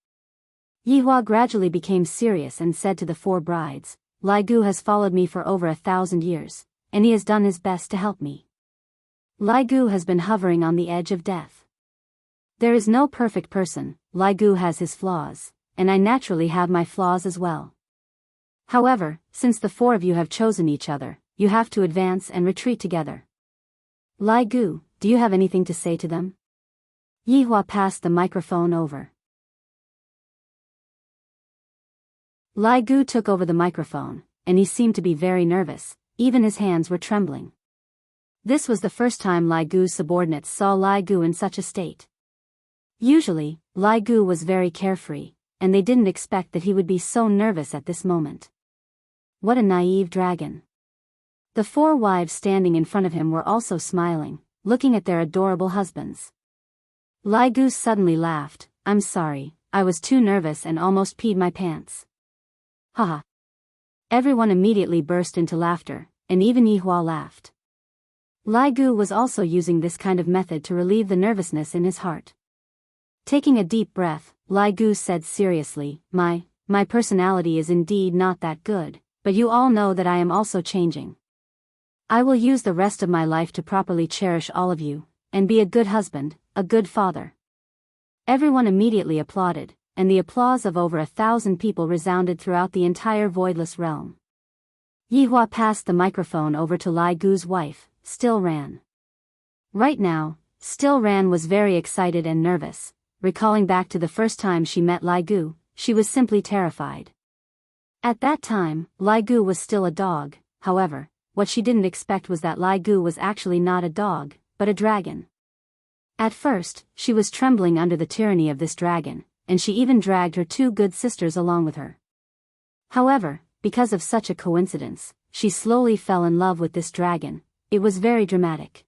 Yi Hua gradually became serious and said to the 4 brides, Lai Gu has followed me for over 1,000 years. And he has done his best to help me. Lai Gu has been hovering on the edge of death. There is no perfect person, Lai Gu has his flaws, and I naturally have my flaws as well. However, since the 4 of you have chosen each other, you have to advance and retreat together. Lai Gu, do you have anything to say to them? Yi Hua passed the microphone over. Lai Gu took over the microphone, and he seemed to be very nervous. Even his hands were trembling. This was the first time Lai Gu's subordinates saw Lai Gu in such a state. Usually, Lai Gu was very carefree, and they didn't expect that he would be so nervous at this moment. What a naive dragon. The 4 wives standing in front of him were also smiling, looking at their adorable husbands. Lai Gu suddenly laughed, I'm sorry, I was too nervous and almost peed my pants. Haha. Everyone immediately burst into laughter, and even Yi Hua laughed. Lai Gu was also using this kind of method to relieve the nervousness in his heart. Taking a deep breath, Lai Gu said seriously, My personality is indeed not that good, but you all know that I am also changing. I will use the rest of my life to properly cherish all of you, and be a good husband, a good father. Everyone immediately applauded, and the applause of over 1,000 people resounded throughout the entire voidless realm. Yi Hua passed the microphone over to Lai Gu's wife, Still Ran. Right now, Still Ran was very excited and nervous. Recalling back to the first time she met Lai Gu, she was simply terrified. At that time, Lai Gu was still a dog, however, what she didn't expect was that Lai Gu was actually not a dog, but a dragon. At first, she was trembling under the tyranny of this dragon, and she even dragged her two good sisters along with her. However, because of such a coincidence, she slowly fell in love with this dragon. It was very dramatic.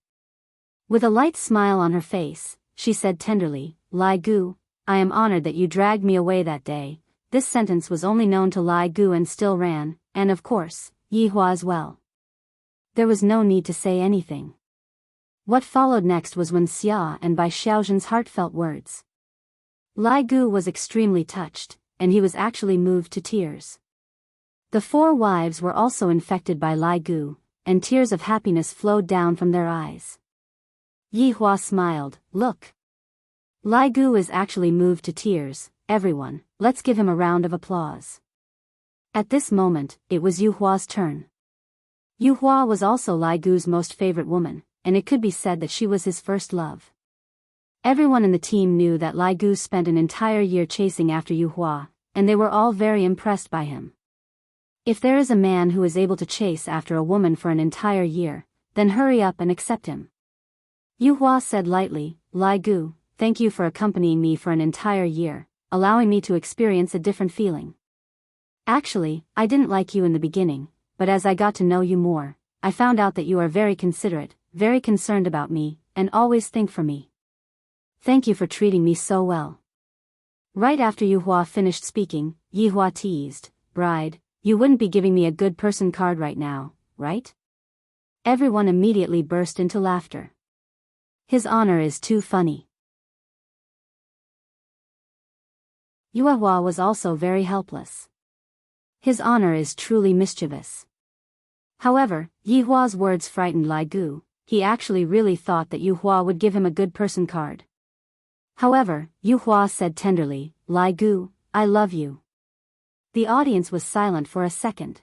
With a light smile on her face, she said tenderly, "Lai Gu, I am honored that you dragged me away that day." This sentence was only known to Lai Gu and still ran, and of course, Yi Hua as well. There was no need to say anything. What followed next was when Xia and Bai Xiaozhen's heartfelt words. Lai Gu was extremely touched, and he was actually moved to tears. The four wives were also infected by Lai Gu, and tears of happiness flowed down from their eyes. Yi Hua smiled, "Look. Lai Gu is actually moved to tears. Everyone, let's give him a round of applause." At this moment, it was Yu Hua's turn. Yu Hua was also Lai Gu's most favorite woman, and it could be said that she was his first love. Everyone in the team knew that Lai Gu spent an entire year chasing after Yu Hua, and they were all very impressed by him. If there is a man who is able to chase after a woman for an entire year, then hurry up and accept him. Yu Hua said lightly, "Lai Gu, thank you for accompanying me for an entire year, allowing me to experience a different feeling. Actually, I didn't like you in the beginning, but as I got to know you more, I found out that you are very considerate, very concerned about me, and always think for me. Thank you for treating me so well." Right after Yu Hua finished speaking, Yi Hua teased, "Bride, you wouldn't be giving me a good person card right now, right?" Everyone immediately burst into laughter. His honor is too funny. Yu Hua was also very helpless. His honor is truly mischievous. However, Yi Hua's words frightened Lai Gu. He actually really thought that Yu Hua would give him a good person card. However, Yu Hua said tenderly, "Lai Gu, I love you." The audience was silent for a second.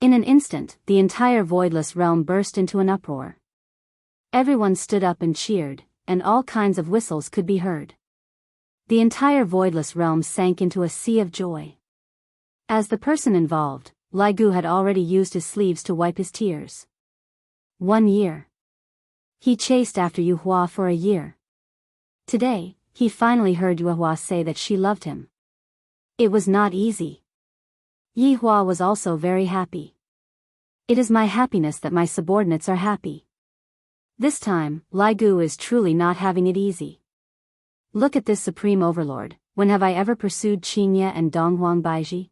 In an instant, the entire voidless realm burst into an uproar. Everyone stood up and cheered, and all kinds of whistles could be heard. The entire voidless realm sank into a sea of joy. As the person involved, Lai Gu had already used his sleeves to wipe his tears. 1 year. He chased after Yu Hua for a year. Today, he finally heard Yu Hua say that she loved him. It was not easy. Yi Hua was also very happy. It is my happiness that my subordinates are happy. This time, Lai Gu is truly not having it easy. Look at this supreme overlord. When have I ever pursued Qingye and Donghuang Baiji?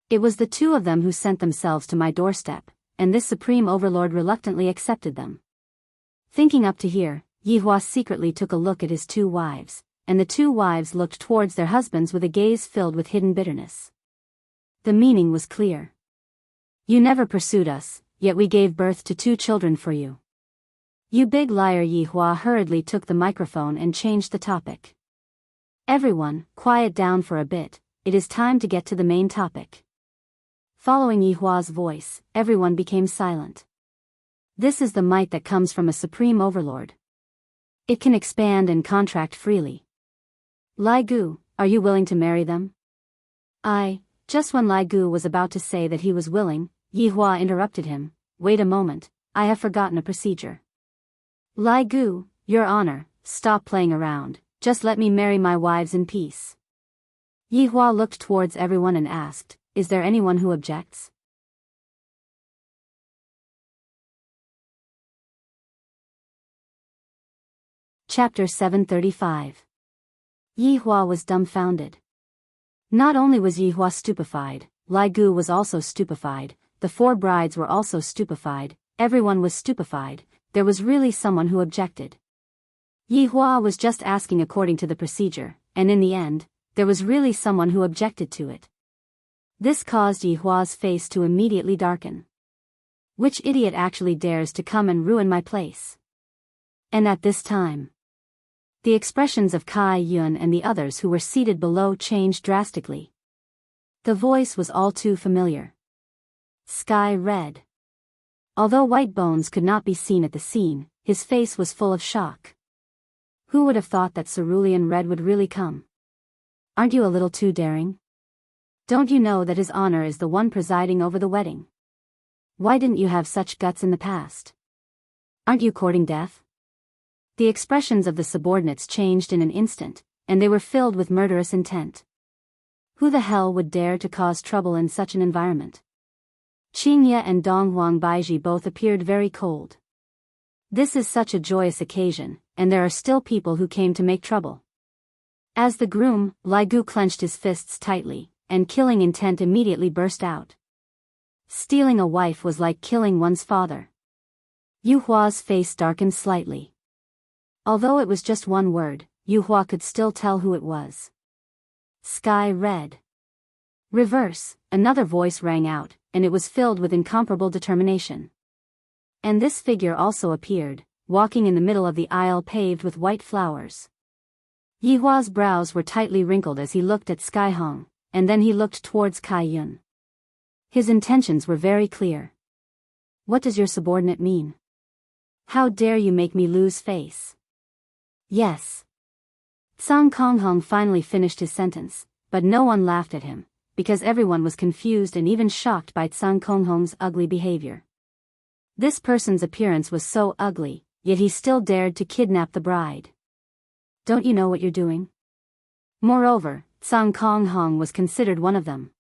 It was the two of them who sent themselves to my doorstep, and this supreme overlord reluctantly accepted them. Thinking up to here, Yi Hua secretly took a look at his two wives, and the two wives looked towards their husbands with a gaze filled with hidden bitterness. The meaning was clear. You never pursued us, yet we gave birth to 2 children for you. You big liar. Yi Hua hurriedly took the microphone and changed the topic. Everyone, quiet down for a bit, it is time to get to the main topic. Following Yi Hua's voice, everyone became silent. This is the might that comes from a supreme overlord. It can expand and contract freely. Lai Gu, are you willing to marry them? Just when Lai Gu was about to say that he was willing, Yi Hua interrupted him. Wait a moment, I have forgotten a procedure. Lai Gu, Your Honor, stop playing around, just let me marry my wives in peace. Yi Hua looked towards everyone and asked, is there anyone who objects? Chapter 735. Yi Hua was dumbfounded. Not only was Yi Hua stupefied, Lai Gu was also stupefied, the 4 brides were also stupefied, everyone was stupefied. There was really someone who objected. Yi Hua was just asking according to the procedure, and in the end, there was really someone who objected to it. This caused Yi Hua's face to immediately darken. Which idiot actually dares to come and ruin my place? And at this time, the expressions of Kai Yun and the others who were seated below changed drastically. The voice was all too familiar. Sky Red. Although White Bones could not be seen at the scene, his face was full of shock. Who would have thought that Cerulean Red would really come? Aren't you a little too daring? Don't you know that his honor is the one presiding over the wedding? Why didn't you have such guts in the past? Aren't you courting death? The expressions of the subordinates changed in an instant, and they were filled with murderous intent. Who the hell would dare to cause trouble in such an environment? Qingye and Donghuang Baiji both appeared very cold. This is such a joyous occasion, and there are still people who came to make trouble. As the groom, Lai Gu clenched his fists tightly, and killing intent immediately burst out. Stealing a wife was like killing one's father. Yu Hua's face darkened slightly. Although it was just one word, Yu Hua could still tell who it was. Sky Red. Reverse, another voice rang out, and it was filled with incomparable determination. And this figure also appeared, walking in the middle of the aisle paved with white flowers. Yi Hua's brows were tightly wrinkled as he looked at Sky Hong, and then he looked towards Kai Yun. His intentions were very clear. What does your subordinate mean? How dare you make me lose face? Yes. Tsang Konghong finally finished his sentence, but no one laughed at him, because everyone was confused and even shocked by Tsang Konghong's ugly behavior. This person's appearance was so ugly, yet he still dared to kidnap the bride. Don't you know what you're doing? Moreover, Tsang Konghong was considered one of them.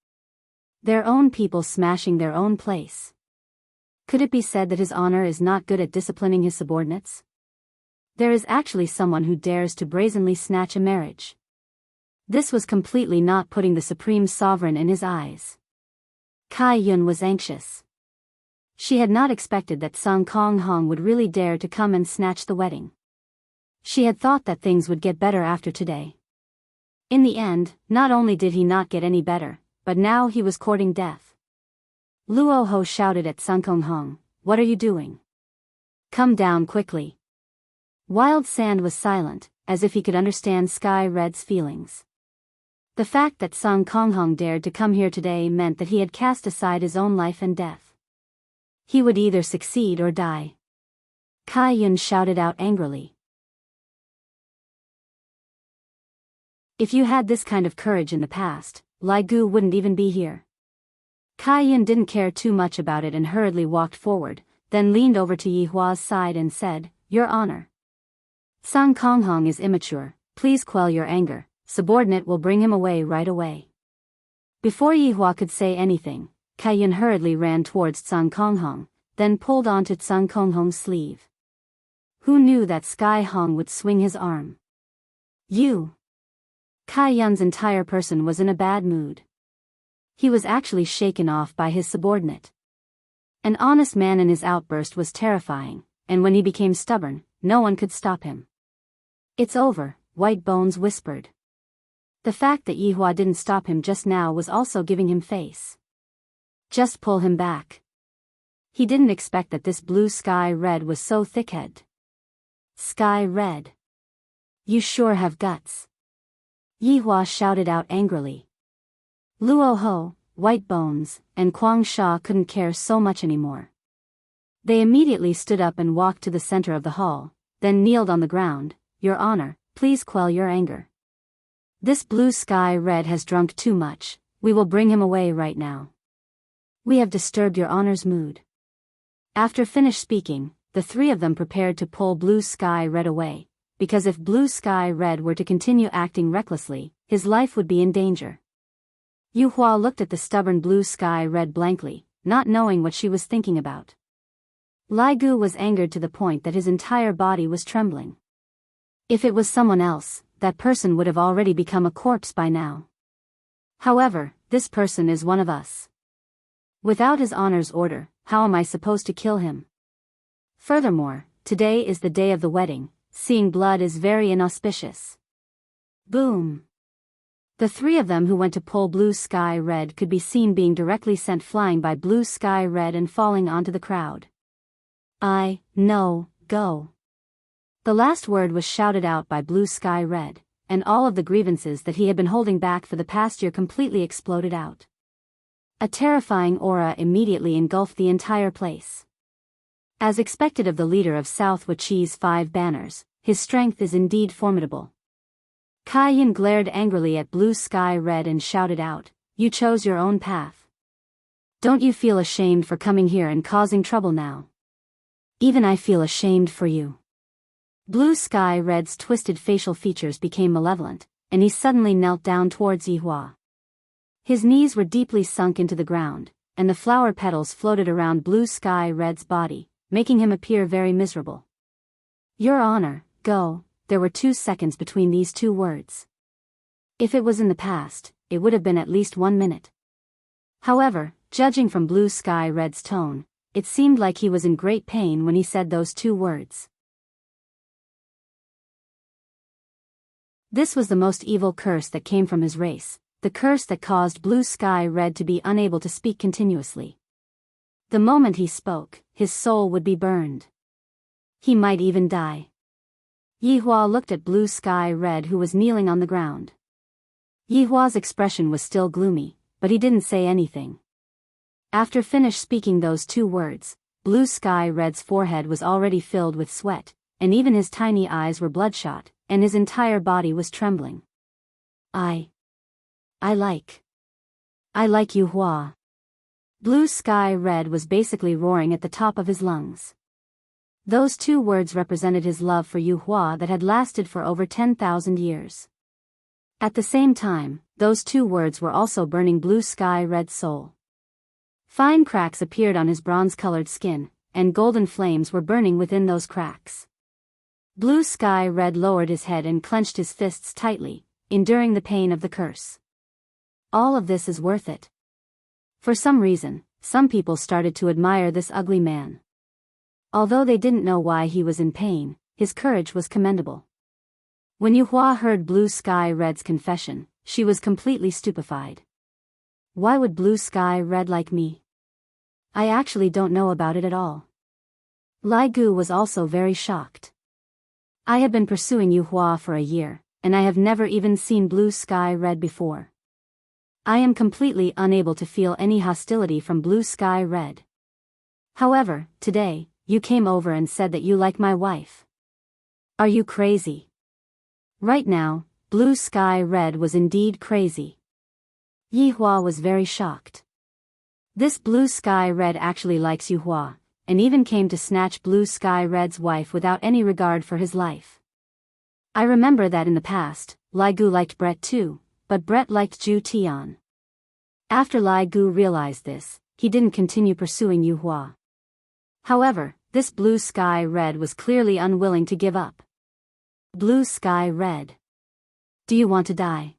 Their own people smashing their own place. Could it be said that his honor is not good at disciplining his subordinates? There is actually someone who dares to brazenly snatch a marriage. This was completely not putting the supreme sovereign in his eyes. Kai Yun was anxious. She had not expected that Tsang Konghong would really dare to come and snatch the wedding. She had thought that things would get better after today. In the end, not only did he not get any better, but now he was courting death. Luo Ho shouted at Tsang Konghong, "What are you doing? Come down quickly." Wild Sand was silent, as if he could understand Sky Red's feelings. The fact that Tsang Konghong dared to come here today meant that he had cast aside his own life and death. He would either succeed or die. Kai Yun shouted out angrily. If you had this kind of courage in the past, Lai Gu wouldn't even be here. Kai Yun didn't care too much about it and hurriedly walked forward, then leaned over to Yi Hua's side and said, "Your Honor. Tsang Konghong is immature, please quell your anger, subordinate will bring him away right away." Before Yi Hua could say anything, Kai Yun hurriedly ran towards Tsang Konghong, then pulled onto Tsang Konghong's sleeve. Who knew that Sky Hong would swing his arm? You! Kai Yun's entire person was in a bad mood. He was actually shaken off by his subordinate. An honest man in his outburst was terrifying, and when he became stubborn, no one could stop him. "It's over," White Bones whispered. The fact that Yi Hua didn't stop him just now was also giving him face. Just pull him back. He didn't expect that this blue Sky Red was so thick-headed. Sky Red. You sure have guts. Yi Hua shouted out angrily. Luo Ho, White Bones, and Quang Sha couldn't care so much anymore. They immediately stood up and walked to the center of the hall, then kneeled on the ground. "Your Honor, please quell your anger. This blue Sky Red has drunk too much, we will bring him away right now. We have disturbed your Honor's mood." After finished speaking, the three of them prepared to pull Blue Sky Red away, because if Blue Sky Red were to continue acting recklessly, his life would be in danger. Yu Hua looked at the stubborn Blue Sky Red blankly, not knowing what she was thinking about. Lai Gu was angered to the point that his entire body was trembling. If it was someone else, that person would have already become a corpse by now. However, this person is one of us. Without his honor's order, how am I supposed to kill him? Furthermore, today is the day of the wedding, seeing blood is very inauspicious. Boom! The three of them who went to pull Blue Sky Red could be seen being directly sent flying by Blue Sky Red and falling onto the crowd. No, go. The last word was shouted out by Blue Sky Red, and all of the grievances that he had been holding back for the past year completely exploded out. A terrifying aura immediately engulfed the entire place. As expected of the leader of South Wachi's 5 banners, his strength is indeed formidable. Kai Yin glared angrily at Blue Sky Red and shouted out, "You chose your own path. Don't you feel ashamed for coming here and causing trouble now? Even I feel ashamed for you. Blue Sky Red's twisted facial features became malevolent, and he suddenly knelt down towards Yihua. His knees were deeply sunk into the ground, and the flower petals floated around Blue Sky Red's body, making him appear very miserable. Your Honor, go. There were 2 seconds between these 2 words. If it was in the past, it would have been at least 1 minute. However, judging from Blue Sky Red's tone, it seemed like he was in great pain when he said those 2 words. This was the most evil curse that came from his race, the curse that caused Blue Sky Red to be unable to speak continuously. The moment he spoke, his soul would be burned. He might even die. Yihua looked at Blue Sky Red, who was kneeling on the ground. Yihua's expression was still gloomy, but he didn't say anything. After finished speaking those 2 words, Blue Sky Red's forehead was already filled with sweat, and even his tiny eyes were bloodshot, and his entire body was trembling. I like Yihua. Blue Sky Red was basically roaring at the top of his lungs. Those 2 words represented his love for Yihua that had lasted for over 10,000 years. At the same time, those 2 words were also burning Blue Sky Red's soul. Fine cracks appeared on his bronze-colored skin, and golden flames were burning within those cracks. Blue Sky Red lowered his head and clenched his fists tightly, enduring the pain of the curse. All of this is worth it. For some reason, some people started to admire this ugly man. Although they didn't know why he was in pain, his courage was commendable. When Yihua heard Blue Sky Red's confession, she was completely stupefied. Why would Blue Sky Red like me? I actually don't know about it at all. Lai Gu was also very shocked. I had been pursuing Yihua for a year, and I have never even seen Blue Sky Red before. I am completely unable to feel any hostility from Blue Sky Red. However, today, you came over and said that you like my wife. Are you crazy? Right now, Blue Sky Red was indeed crazy. Yihua was very shocked. This Blue Sky Red actually likes Yihua, and even came to snatch Blue Sky Red's wife without any regard for his life. I remember that in the past, Lai Gu liked Brett too, but Brett liked Ju Tian. After Lai Gu realized this, he didn't continue pursuing Yihua. However, this Blue Sky Red was clearly unwilling to give up. Blue Sky Red. Do you want to die?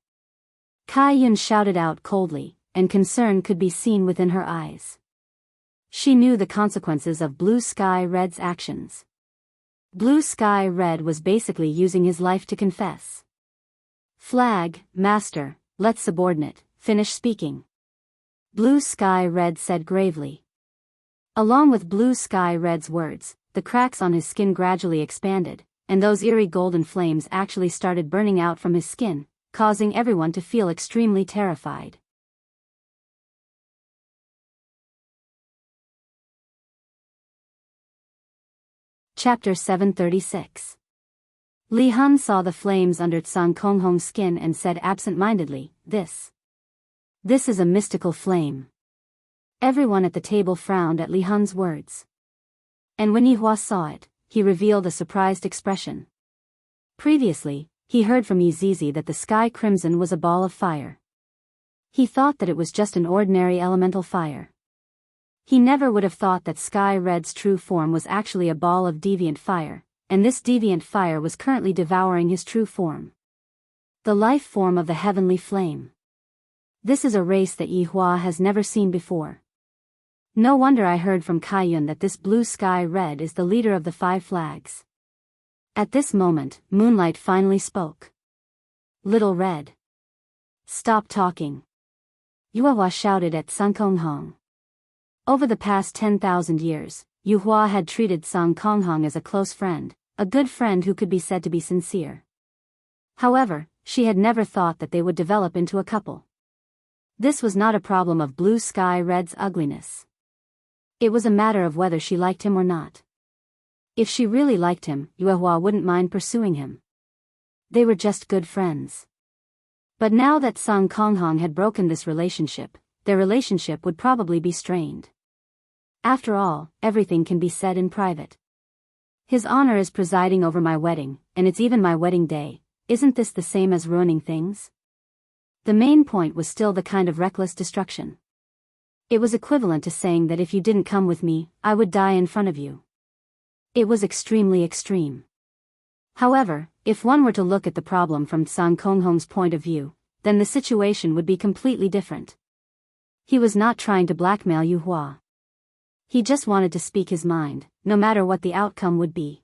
Kai Yun shouted out coldly, and concern could be seen within her eyes. She knew the consequences of Blue Sky Red's actions. Blue Sky Red was basically using his life to confess. Flag, Master, let subordinate finish speaking. Blue Sky Red said gravely. Along with Blue Sky Red's words, the cracks on his skin gradually expanded, and those eerie golden flames actually started burning out from his skin, causing everyone to feel extremely terrified. Chapter 736. Li Hun saw the flames under Tsang Konghong's skin and said absent-mindedly, This is a mystical flame. Everyone at the table frowned at Li Hun's words. And when Yihua saw it, he revealed a surprised expression. Previously, he heard from Yizizi that the sky crimson was a ball of fire. He thought that it was just an ordinary elemental fire. He never would have thought that Sky Red's true form was actually a ball of deviant fire, and this deviant fire was currently devouring his true form. The life form of the heavenly flame. This is a race that Yihua has never seen before. No wonder I heard from Kai Yun that this Blue Sky Red is the leader of the 5 flags. At this moment, Moonlight finally spoke. Little Red. Stop talking. Yuehua shouted at Sun Konghong. Over the past 10,000 years, Yuehua had treated Sun Konghong as a close friend, a good friend who could be said to be sincere. However, she had never thought that they would develop into a couple. This was not a problem of Blue Sky Red's ugliness. It was a matter of whether she liked him or not. If she really liked him, Yuehua wouldn't mind pursuing him. They were just good friends. But now that Sun Konghong had broken this relationship, their relationship would probably be strained. After all, everything can be said in private. His honor is presiding over my wedding, and it's even my wedding day. Isn't this the same as ruining things? The main point was still the kind of reckless destruction. It was equivalent to saying that if you didn't come with me, I would die in front of you. It was extremely extreme. However, if one were to look at the problem from Sang Konghong's point of view, then the situation would be completely different. He was not trying to blackmail Yu Hua. He just wanted to speak his mind, no matter what the outcome would be.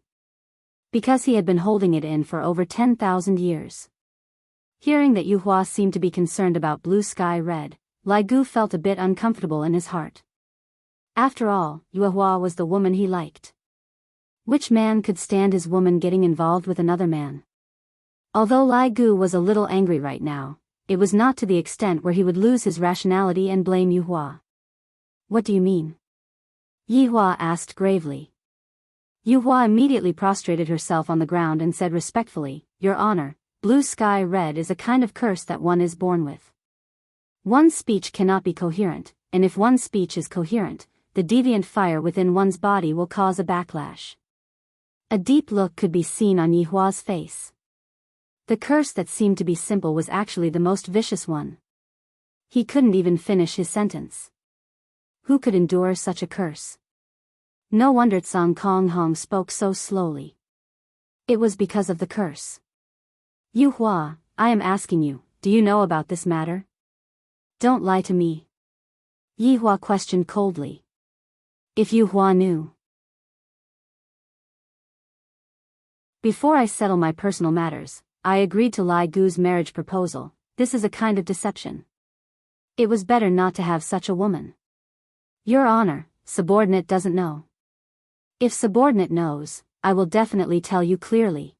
Because he had been holding it in for over 10,000 years. Hearing that Yu Hua seemed to be concerned about Blue Sky Red, Lai Gu felt a bit uncomfortable in his heart. After all, Yu Hua was the woman he liked. Which man could stand his woman getting involved with another man? Although Lai Gu was a little angry right now, it was not to the extent where he would lose his rationality and blame Yu Hua. What do you mean? Yi Hua asked gravely. Yu Hua immediately prostrated herself on the ground and said respectfully, Your Honor, Blue Sky Red is a kind of curse that one is born with. One's speech cannot be coherent, and if one's speech is coherent, the deviant fire within one's body will cause a backlash. A deep look could be seen on Yi Hua's face. The curse that seemed to be simple was actually the most vicious one. He couldn't even finish his sentence. Who could endure such a curse? No wonder Sang Konghong spoke so slowly. It was because of the curse. Yu Hua, I am asking you, do you know about this matter? Don't lie to me. Yi Hua questioned coldly. If Yu Hua knew. Before I settle my personal matters, I agreed to Lai Gu's marriage proposal. This is a kind of deception. It was better not to have such a woman. Your Honor, subordinate doesn't know. If subordinate knows, I will definitely tell you clearly.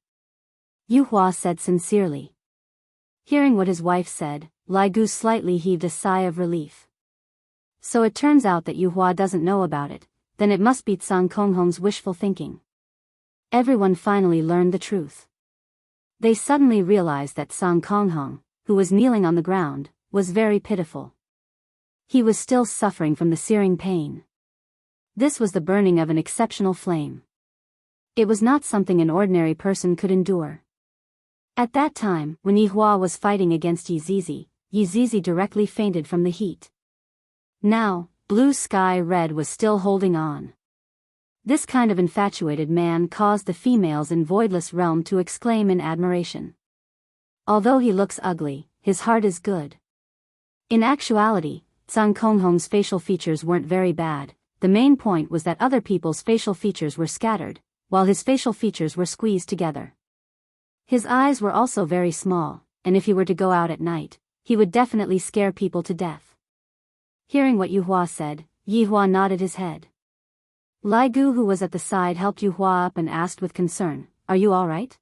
Yu Hua said sincerely. Hearing what his wife said, Lai Gu slightly heaved a sigh of relief. So it turns out that Yu Hua doesn't know about it, then it must be Sang Konghong's wishful thinking. Everyone finally learned the truth. They suddenly realized that Sang Konghong, who was kneeling on the ground, was very pitiful. He was still suffering from the searing pain. This was the burning of an exceptional flame. It was not something an ordinary person could endure. At that time, when Yi Hua was fighting against Yi Zizi directly fainted from the heat. Now, Blue Sky Red was still holding on. This kind of infatuated man caused the females in Voidless Realm to exclaim in admiration. Although he looks ugly, his heart is good. In actuality, Sang Konghong's facial features weren't very bad. The main point was that other people's facial features were scattered, while his facial features were squeezed together. His eyes were also very small, and if he were to go out at night, he would definitely scare people to death. Hearing what Yu Hua said, Yi Hua nodded his head. Lai Gu, who was at the side, helped Yu Hua up and asked with concern, Are you all right?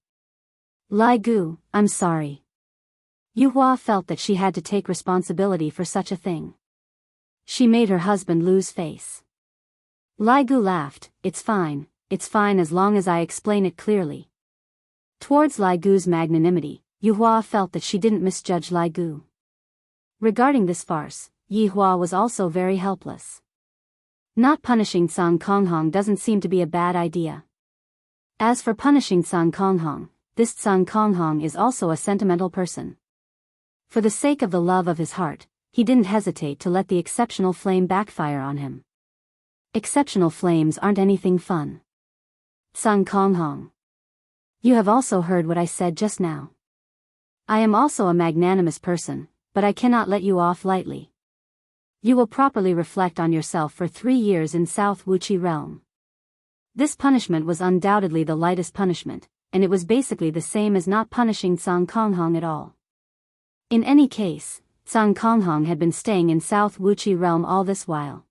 Lai Gu, I'm sorry. Yu Hua felt that she had to take responsibility for such a thing. She made her husband lose face. Lai Gu laughed, it's fine as long as I explain it clearly. Towards Lai Gu's magnanimity, Yu Hua felt that she didn't misjudge Lai Gu. Regarding this farce, Yi Hua was also very helpless. Not punishing Sang Konghong doesn't seem to be a bad idea. As for punishing Sang Konghong, this Sang Konghong is also a sentimental person. For the sake of the love of his heart, he didn't hesitate to let the exceptional flame backfire on him. Exceptional flames aren't anything fun. Sang Konghong. You have also heard what I said just now. I am also a magnanimous person, but I cannot let you off lightly. You will properly reflect on yourself for 3 years in South Wuchi Realm. This punishment was undoubtedly the lightest punishment, and it was basically the same as not punishing Sang Konghong at all. In any case, Sang Konghong had been staying in South Wuchi Realm all this while.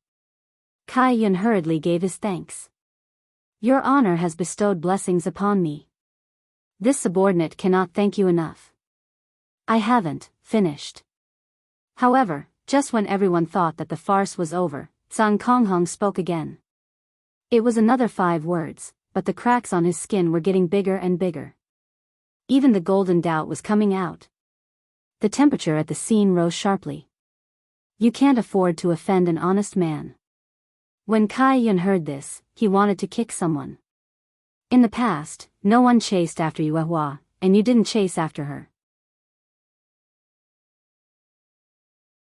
Kai Yun hurriedly gave his thanks. Your Honor has bestowed blessings upon me. This subordinate cannot thank you enough. I haven't finished. However, just when everyone thought that the farce was over, Sang Konghong spoke again. It was another 5 words, but the cracks on his skin were getting bigger and bigger. Even the golden doubt was coming out. The temperature at the scene rose sharply. You can't afford to offend an honest man. When Kai Yun heard this, he wanted to kick someone. In the past, no one chased after Yue Hua, and you didn't chase after her.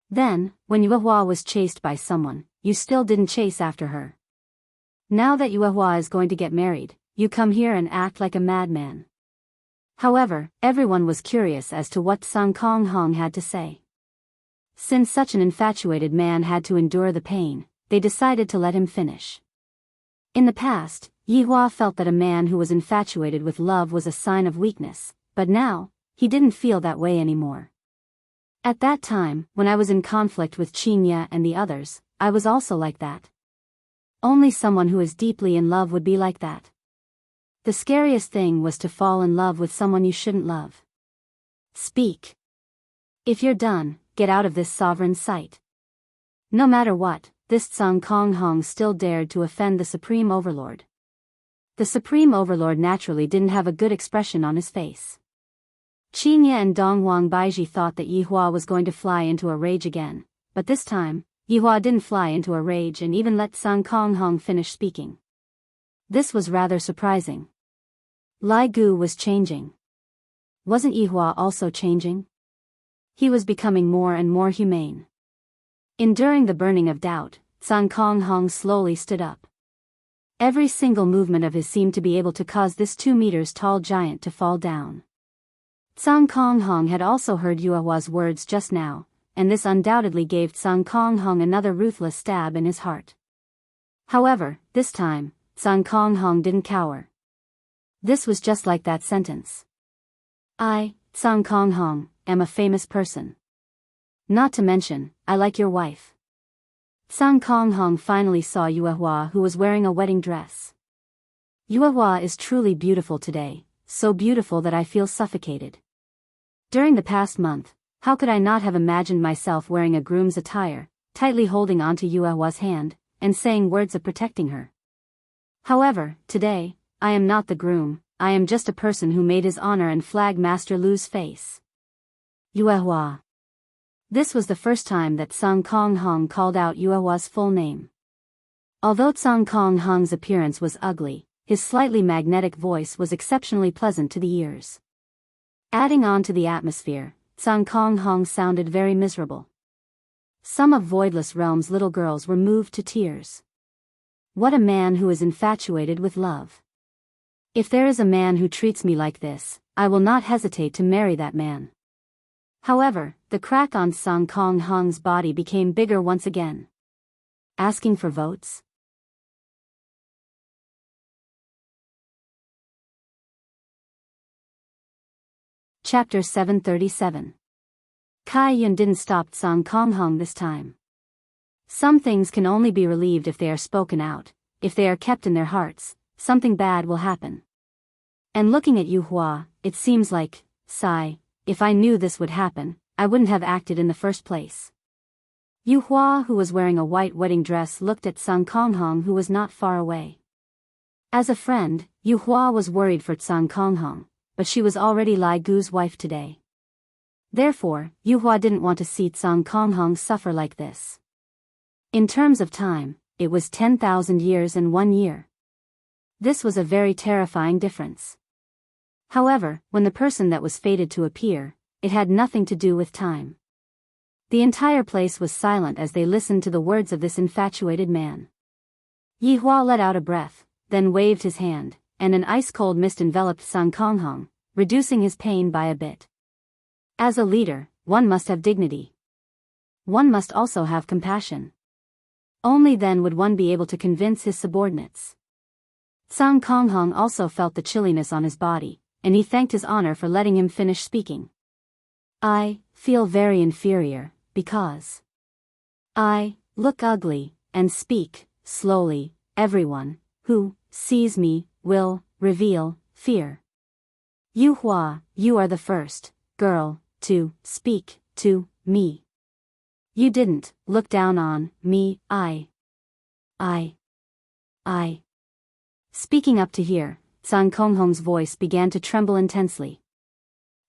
Then, when Yue Hua was chased by someone, you still didn't chase after her. Now that Yue Hua is going to get married, you come here and act like a madman. However, everyone was curious as to what Sun Kong Hong had to say. Since such an infatuated man had to endure the pain, they decided to let him finish. In the past, Yi Hua felt that a man who was infatuated with love was a sign of weakness, but now, he didn't feel that way anymore. At that time, when I was in conflict with Qingye and the others, I was also like that. Only someone who is deeply in love would be like that. The scariest thing was to fall in love with someone you shouldn't love. Speak. If you're done, get out of this sovereign sight. No matter what, this Sun Kong Hong still dared to offend the Supreme Overlord. The Supreme Overlord naturally didn't have a good expression on his face. Qingye and Donghuang Baiji thought that Yi Hua was going to fly into a rage again, but this time, Yi Hua didn't fly into a rage and even let Sun Kong Hong finish speaking. This was rather surprising. Lai Gu was changing. Wasn't Yi Hua also changing? He was becoming more and more humane. Enduring the burning of doubt, Sun Kong Hong slowly stood up. Every single movement of his seemed to be able to cause this 2 meters tall giant to fall down. Sun Kong Hong had also heard Yue Hua's words just now, and this undoubtedly gave Sun Kong Hong another ruthless stab in his heart. However, this time, Sun Kong Hong didn't cower. This was just like that sentence. I, Sun Kong Hong, am a famous person. Not to mention, I like your wife. Sun Kong Hong finally saw Yue Hua, who was wearing a wedding dress. Yue Hua is truly beautiful today, so beautiful that I feel suffocated. During the past month, how could I not have imagined myself wearing a groom's attire, tightly holding onto Yue Hua's hand, and saying words of protecting her? However, today, I am not the groom, I am just a person who made his honor and flag Master Lu's face. Yue Hua. This was the first time that Sun Kong Hong called out Yue Hua's full name. Although Sun Kong Hong's appearance was ugly, his slightly magnetic voice was exceptionally pleasant to the ears. Adding on to the atmosphere, Sun Kong Hong sounded very miserable. Some of Voidless Realm's little girls were moved to tears. What a man who is infatuated with love. If there is a man who treats me like this, I will not hesitate to marry that man. However, the crack on Sun Kong Hong's body became bigger once again. Asking for votes? Chapter 737. Kai Yun didn't stop Sun Kong Hong this time. Some things can only be relieved if they are spoken out. If they are kept in their hearts, something bad will happen. And looking at Yu Hua, it seems like, sigh, if I knew this would happen, I wouldn't have acted in the first place. Yu Hua, who was wearing a white wedding dress, looked at Sun Kong Hong, who was not far away. As a friend, Yu Hua was worried for Sun Kong Hong, but she was already Lai Gu's wife today. Therefore, Yu Hua didn't want to see Sun Kong Hong suffer like this. In terms of time, it was 10,000 years and 1 year. This was a very terrifying difference. However, when the person that was fated to appear, it had nothing to do with time. The entire place was silent as they listened to the words of this infatuated man. Yi Hua let out a breath, then waved his hand, and an ice-cold mist enveloped Sun Kong Hong, reducing his pain by a bit. As a leader, one must have dignity. One must also have compassion. Only then would one be able to convince his subordinates. Sun Kong Hong also felt the chilliness on his body, and he thanked his honor for letting him finish speaking. I feel very inferior, because I look ugly, and speak slowly. Everyone who sees me will reveal fear. Yu Hua, you are the first girl to speak to me. You didn't look down on me. I. Speaking up to here, Sun Kong Hong's voice began to tremble intensely.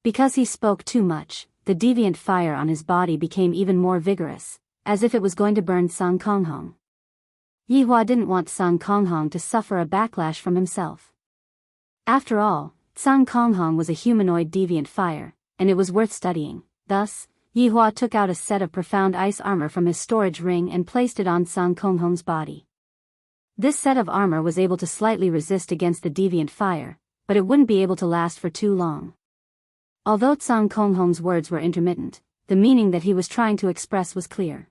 Because he spoke too much, the deviant fire on his body became even more vigorous, as if it was going to burn Song Konghong. Yihua didn't want Song Konghong to suffer a backlash from himself. After all, Song Konghong was a humanoid deviant fire, and it was worth studying. Thus, Yihua took out a set of profound ice armor from his storage ring and placed it on Song Konghong's body. This set of armor was able to slightly resist against the deviant fire, but it wouldn't be able to last for too long. Although Song Konghong's words were intermittent, the meaning that he was trying to express was clear.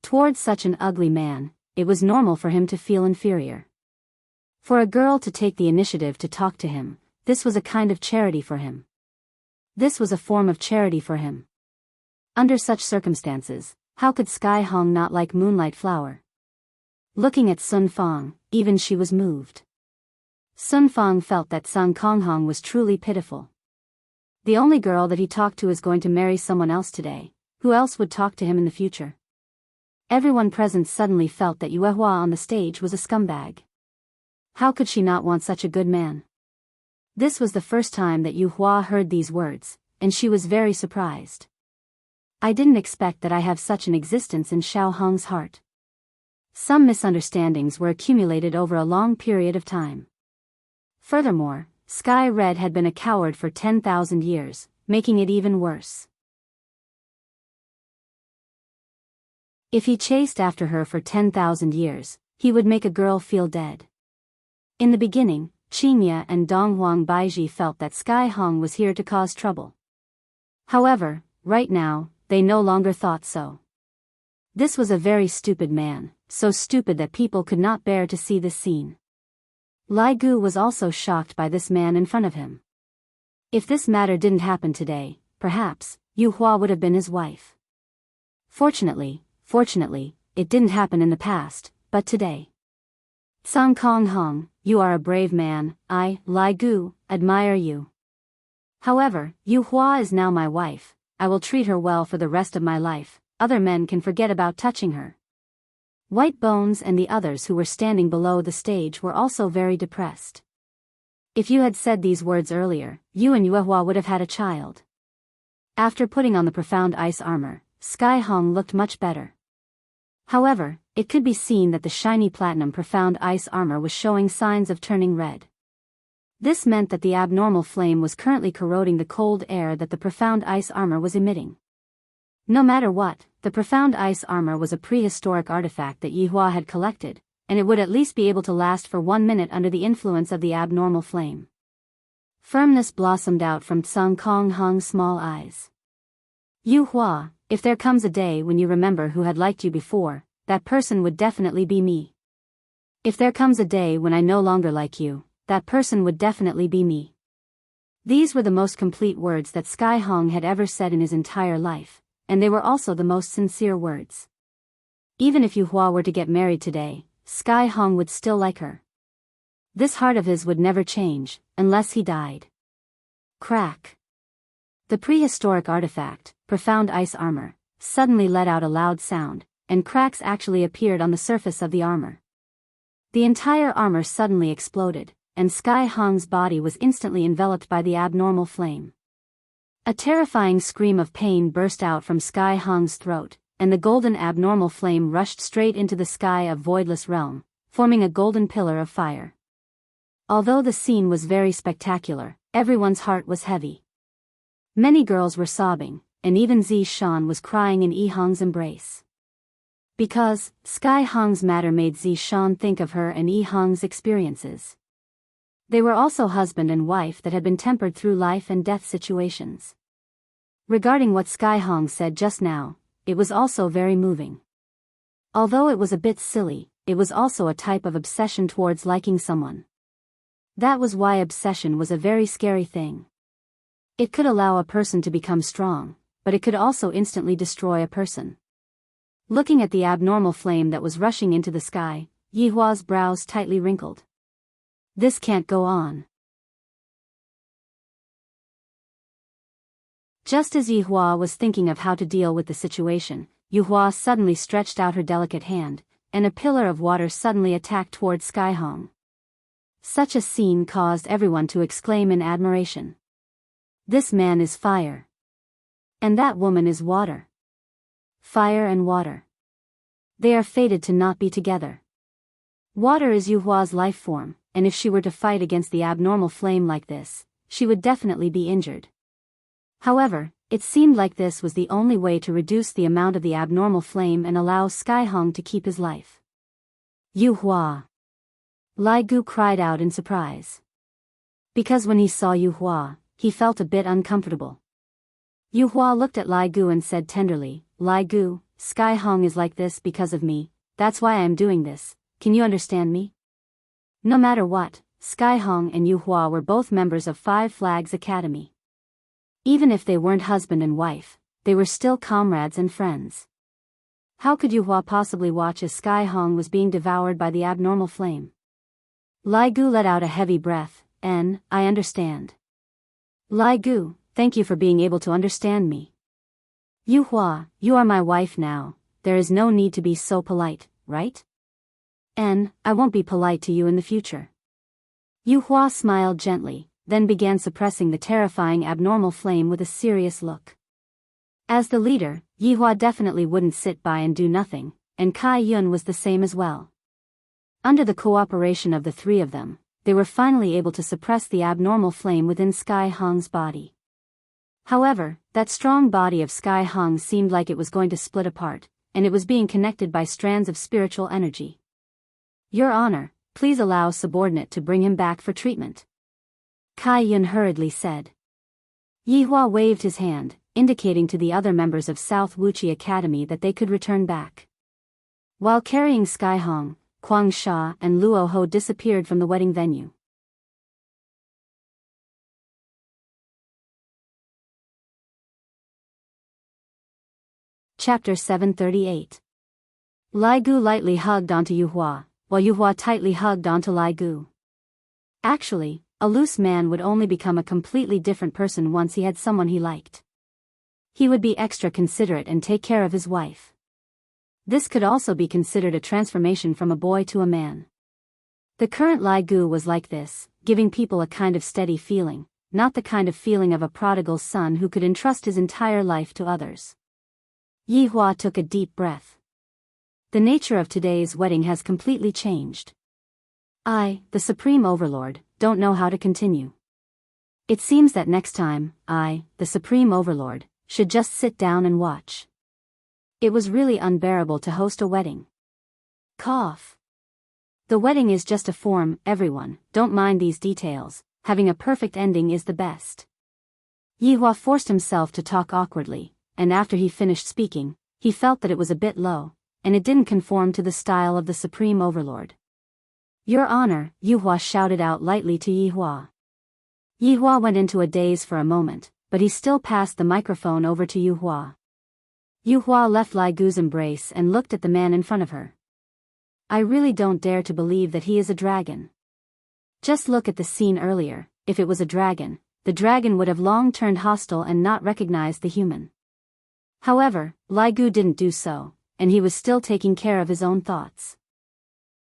Towards such an ugly man, it was normal for him to feel inferior. For a girl to take the initiative to talk to him, this was a kind of charity for him. This was a form of charity for him. Under such circumstances, how could Sky Hong not like Moonlight Flower? Looking at Sun Fong, even she was moved. Sun Fong felt that Song Konghong was truly pitiful. The only girl that he talked to is going to marry someone else today. Who else would talk to him in the future? Everyone present suddenly felt that Yuehua on the stage was a scumbag. How could she not want such a good man? This was the first time that Yuehua heard these words, and she was very surprised. I didn't expect that I have such an existence in Xiao Hong's heart. Some misunderstandings were accumulated over a long period of time. Furthermore, Sky Red had been a coward for 10,000 years, making it even worse. If he chased after her for 10,000 years, he would make a girl feel dead. In the beginning, Qingya and Donghuang Baiji felt that Sky Hong was here to cause trouble. However, right now, they no longer thought so. This was a very stupid man, so stupid that people could not bear to see this scene. Lai Gu was also shocked by this man in front of him. If this matter didn't happen today, perhaps, Yuehua would have been his wife. Fortunately, it didn't happen in the past, but today. Song Konghong, you are a brave man. I, Lai Gu, admire you. However, Yuehua is now my wife. I will treat her well for the rest of my life. Other men can forget about touching her. White Bones and the others who were standing below the stage were also very depressed. If you had said these words earlier, you and Yuehua would have had a child. After putting on the profound ice armor, Sky Hong looked much better. However, it could be seen that the shiny platinum profound ice armor was showing signs of turning red. This meant that the abnormal flame was currently corroding the cold air that the profound ice armor was emitting. No matter what, the profound ice armor was a prehistoric artifact that Yihua had collected, and it would at least be able to last for 1 minute under the influence of the abnormal flame. Firmness blossomed out from Song Konghong's small eyes. Yuehua, if there comes a day when you remember who had liked you before, that person would definitely be me. If there comes a day when I no longer like you, that person would definitely be me. These were the most complete words that Sky Hong had ever said in his entire life, and they were also the most sincere words. Even if Yuehua were to get married today, Sky Hong would still like her. This heart of his would never change, unless he died. Crack. The prehistoric artifact, profound ice armor, suddenly let out a loud sound, and cracks actually appeared on the surface of the armor. The entire armor suddenly exploded, and Sky Hong's body was instantly enveloped by the abnormal flame. A terrifying scream of pain burst out from Sky Hong's throat, and the golden abnormal flame rushed straight into the sky of Voidless Realm, forming a golden pillar of fire. Although the scene was very spectacular, everyone's heart was heavy. Many girls were sobbing, and even Zi Shan was crying in Yi Hong's embrace. Because, Sky Hong's matter made Zi Shan think of her and Yi Hong's experiences. They were also husband and wife that had been tempered through life and death situations. Regarding what Sky Hong said just now, it was also very moving. Although it was a bit silly, it was also a type of obsession towards liking someone. That was why obsession was a very scary thing. It could allow a person to become strong, but it could also instantly destroy a person. Looking at the abnormal flame that was rushing into the sky, Yihua's brows tightly wrinkled. This can't go on. Just as Yihua was thinking of how to deal with the situation, Yuehua suddenly stretched out her delicate hand, and a pillar of water suddenly attacked towards Sky Hong. Such a scene caused everyone to exclaim in admiration. This man is fire. And that woman is water. fire and water. They are fated to not be together. Water is Yuhua's life form, and if she were to fight against the abnormal flame like this, she would definitely be injured. However, it seemed like this was the only way to reduce the amount of the abnormal flame and allow Sky Hong to keep his life. Yuhua! Lai Gu cried out in surprise. Because when he saw Yuhua, he felt a bit uncomfortable. Yuhua looked at Lai Gu and said tenderly, Lai Gu, Sky Hong is like this because of me, that's why I am doing this, can you understand me? No matter what, Sky Hong and Yuhua were both members of Five Flags Academy. Even if they weren't husband and wife, they were still comrades and friends. How could Yuhua possibly watch as Sky Hong was being devoured by the abnormal flame? Lai Gu let out a heavy breath, I understand. Lai Gu, thank you for being able to understand me. Yuhua, you are my wife now, there is no need to be so polite, right? I won't be polite to you in the future. Yuhua smiled gently, then began suppressing the terrifying abnormal flame with a serious look. As the leader, Yuhua definitely wouldn't sit by and do nothing, and Kai Yun was the same as well. Under the cooperation of the three of them, they were finally able to suppress the abnormal flame within Sky Hong's body. However, that strong body of Sky Hong seemed like it was going to split apart, and it was being connected by strands of spiritual energy. Your Honor, please allow subordinate to bring him back for treatment. Kai Yun hurriedly said. Yihua waved his hand, indicating to the other members of South Wuchi Academy that they could return back. While carrying Sky Hong, Kwang Sha and Luo Ho disappeared from the wedding venue. Chapter 738. Lai Gu lightly hugged onto Yuhua, while Yuhua tightly hugged onto Lai Gu. Actually, a loose man would only become a completely different person once he had someone he liked. He would be extra considerate and take care of his wife. This could also be considered a transformation from a boy to a man. The current Lai Gu was like this, giving people a kind of steady feeling, not the kind of feeling of a prodigal son who could entrust his entire life to others. Yihua took a deep breath. The nature of today's wedding has completely changed. I, the Supreme Overlord, don't know how to continue. It seems that next time, I, the Supreme Overlord, should just sit down and watch. It was really unbearable to host a wedding. Cough. The wedding is just a form, everyone, don't mind these details, having a perfect ending is the best. Yihua forced himself to talk awkwardly, and after he finished speaking, he felt that it was a bit low, and it didn't conform to the style of the Supreme Overlord. Your Honor, Yuhua shouted out lightly to Yihua. Yihua went into a daze for a moment, but he still passed the microphone over to Yuhua. Yuhua left Lai Gu's embrace and looked at the man in front of her. I really don't dare to believe that he is a dragon. Just look at the scene earlier, if it was a dragon, the dragon would have long turned hostile and not recognized the human. However, Lai Gu didn't do so, and he was still taking care of his own thoughts.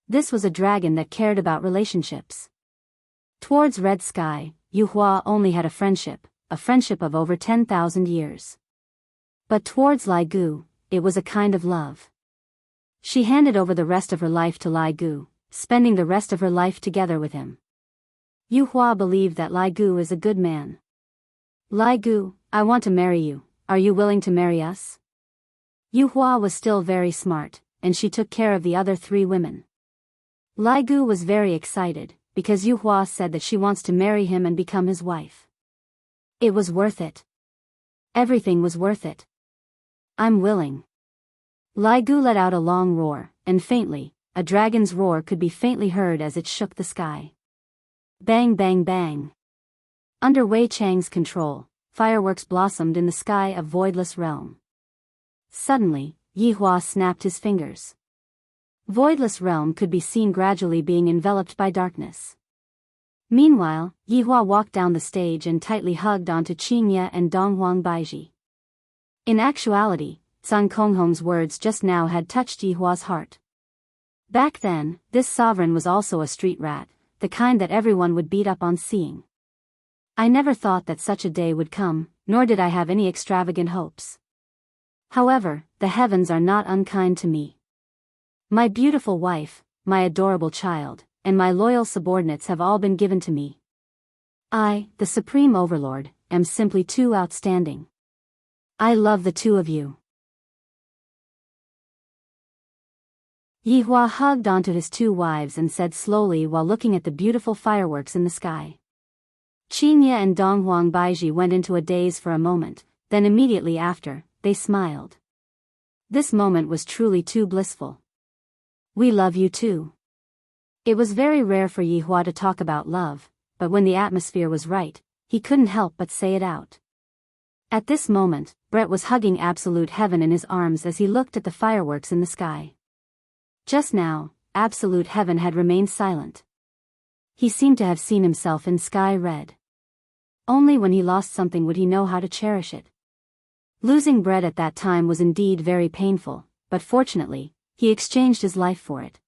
This was a dragon that cared about relationships. Towards Red Sky, Yuhua only had a friendship of over 10,000 years. But towards Lai Gu, it was a kind of love. She handed over the rest of her life to Lai Gu, spending the rest of her life together with him. Yuhua believed that Lai Gu is a good man. Lai Gu, I want to marry you, are you willing to marry us? Yuhua was still very smart, and she took care of the other three women. Lai Gu was very excited, because Yuhua said that she wants to marry him and become his wife. It was worth it. Everything was worth it. I'm willing. Lai Gu let out a long roar, and faintly, a dragon's roar could be faintly heard as it shook the sky. Bang bang bang. Under Wei Chang's control, fireworks blossomed in the sky of Voidless Realm. Suddenly, Yihua snapped his fingers. Voidless Realm could be seen gradually being enveloped by darkness. Meanwhile, Yihua walked down the stage and tightly hugged onto Qingye and Donghuang Baiji. In actuality, Sun Konghong's words just now had touched Yihua's heart. Back then, this sovereign was also a street rat, the kind that everyone would beat up on seeing. I never thought that such a day would come, nor did I have any extravagant hopes. However, the heavens are not unkind to me. My beautiful wife, my adorable child, and my loyal subordinates have all been given to me. I, the Supreme Overlord, am simply too outstanding. I love the two of you. Yihua hugged onto his two wives and said slowly while looking at the beautiful fireworks in the sky. Qinya and Donghuang Baiji went into a daze for a moment, then immediately after, they smiled. This moment was truly too blissful. We love you too. It was very rare for Yihua to talk about love, but when the atmosphere was right, he couldn't help but say it out. At this moment, Brett was hugging absolute heaven in his arms as he looked at the fireworks in the sky. Just now, absolute heaven had remained silent. He seemed to have seen himself in sky red. Only when he lost something would he know how to cherish it. Losing Brett at that time was indeed very painful, but fortunately, he exchanged his life for it.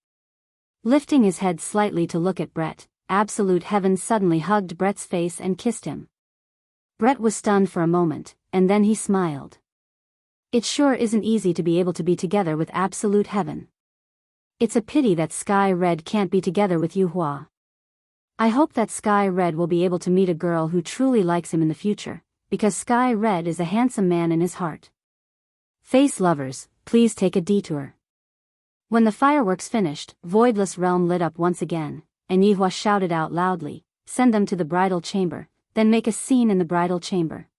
Lifting his head slightly to look at Brett, absolute heaven suddenly hugged Brett's face and kissed him. Brett was stunned for a moment, and then he smiled. It sure isn't easy to be able to be together with absolute heaven. It's a pity that Sky Red can't be together with Yuhua. I hope that Sky Red will be able to meet a girl who truly likes him in the future, because Sky Red is a handsome man in his heart. Face lovers, please take a detour. When the fireworks finished, Voidless Realm lit up once again, and Yihua shouted out loudly, "Send them to the bridal chamber, then make a scene in the bridal chamber."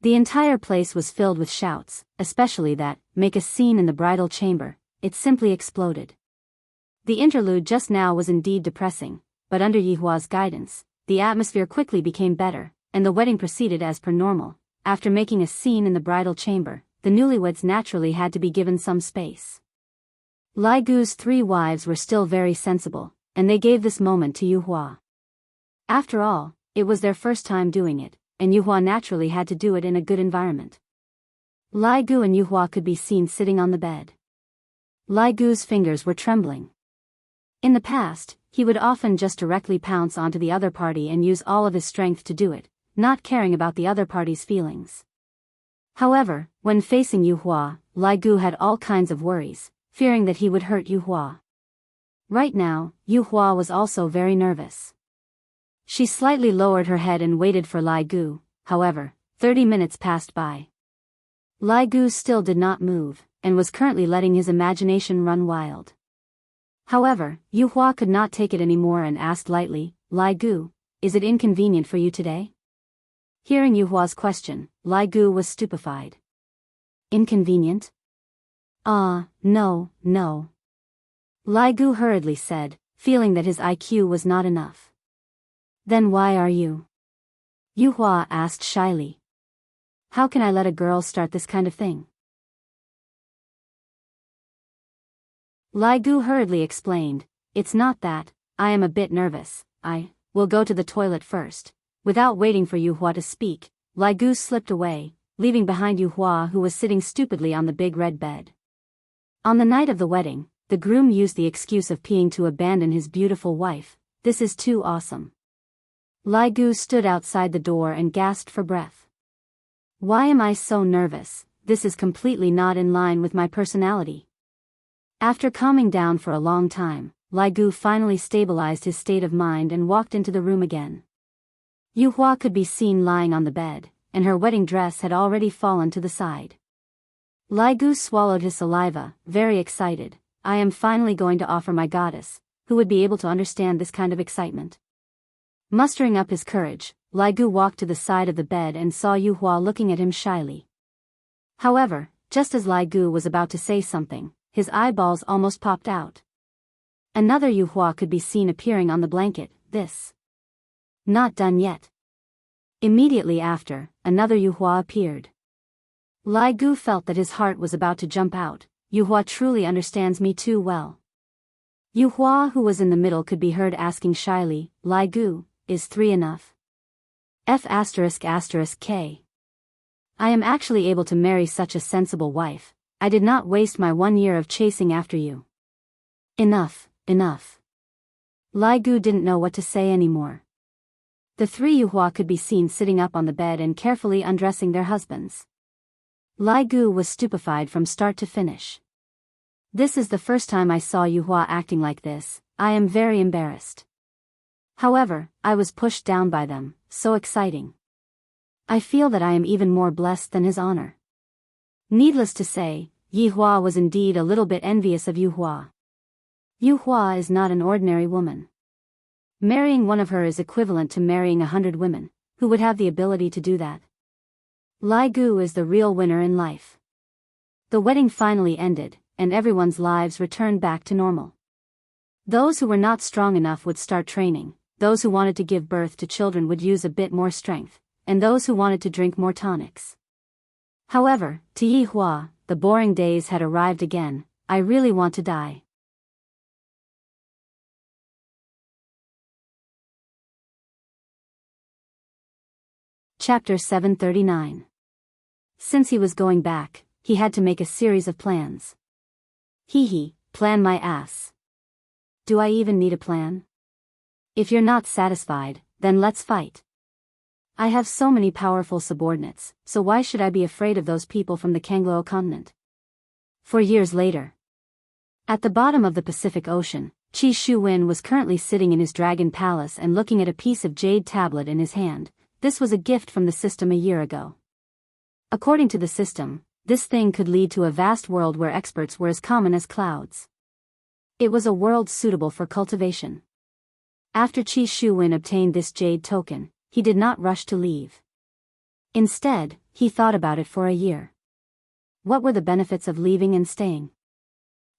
The entire place was filled with shouts, especially that, "Make a scene in the bridal chamber." It simply exploded. The interlude just now was indeed depressing, but under Yihua's guidance, the atmosphere quickly became better, and the wedding proceeded as per normal. After making a scene in the bridal chamber, the newlyweds naturally had to be given some space. Lai Gu's three wives were still very sensible, and they gave this moment to Yuhua. After all, it was their first time doing it, and Yuhua naturally had to do it in a good environment. Lai Gu and Yuhua could be seen sitting on the bed. Lai Gu's fingers were trembling. In the past, he would often just directly pounce onto the other party and use all of his strength to do it, not caring about the other party's feelings. However, when facing Yuhua, Lai Gu had all kinds of worries, fearing that he would hurt Yuhua. Right now, Yuhua was also very nervous. She slightly lowered her head and waited for Lai Gu. However, 30 minutes passed by. Lai Gu still did not move, and was currently letting his imagination run wild. However, Yuhua could not take it anymore and asked lightly, "Lai Gu, is it inconvenient for you today?" Hearing Yuhua's question, Lai Gu was stupefied. Inconvenient? No. Lai Gu hurriedly said, feeling that his IQ was not enough. Then why are you? Yuhua asked shyly. How can I let a girl start this kind of thing? Lai Gu hurriedly explained, "It's not that, I am a bit nervous, I will go to the toilet first." Without waiting for Yuhua to speak, Lai Gu slipped away, leaving behind Yuhua who was sitting stupidly on the big red bed. On the night of the wedding, the groom used the excuse of peeing to abandon his beautiful wife. This is too awesome. Lai Gu stood outside the door and gasped for breath. Why am I so nervous? This is completely not in line with my personality. After calming down for a long time, Lai Gu finally stabilized his state of mind and walked into the room again. Yuhua could be seen lying on the bed, and her wedding dress had already fallen to the side. Lai Gu swallowed his saliva, very excited. I am finally going to offer my goddess, who would be able to understand this kind of excitement. Mustering up his courage, Lai Gu walked to the side of the bed and saw Yuhua looking at him shyly. However, just as Lai Gu was about to say something, his eyeballs almost popped out. Another Yuhua could be seen appearing on the blanket. This. Not done yet. Immediately after, another Yuhua appeared. Lai Gu felt that his heart was about to jump out. Yuhua truly understands me too well. Yuhua, who was in the middle, could be heard asking shyly, Lai Gu, is 3 enough? F***K. I am actually able to marry such a sensible wife. I did not waste my 1 year of chasing after you. Enough. Lai Gu didn't know what to say anymore. The 3 Yuhua could be seen sitting up on the bed and carefully undressing their husbands. Lai Gu was stupefied from start to finish. This is the first time I saw Yuhua acting like this. I am very embarrassed. However, I was pushed down by them, so exciting. I feel that I am even more blessed than his honor. Needless to say, Yihua was indeed a little bit envious of Yuhua. Yuhua is not an ordinary woman. Marrying one of her is equivalent to marrying 100 women, who would have the ability to do that. Lai Gu is the real winner in life. The wedding finally ended, and everyone's lives returned back to normal. Those who were not strong enough would start training, those who wanted to give birth to children would use a bit more strength, and those who wanted to drink more tonics. However, to Yihua, the boring days had arrived again. I really want to die. Chapter 739. Since he was going back, he had to make a series of plans. Plan my ass. Do I even need a plan? If you're not satisfied, then let's fight. I have so many powerful subordinates, so why should I be afraid of those people from the Kangluo continent? 4 years later. At the bottom of the Pacific Ocean, Qi Shuwen was currently sitting in his dragon palace and looking at a piece of jade tablet in his hand. This was a gift from the system a year ago. According to the system, this thing could lead to a vast world where experts were as common as clouds. It was a world suitable for cultivation. After Qi Shuwen obtained this jade token, he did not rush to leave. Instead, he thought about it for a year. What were the benefits of leaving and staying?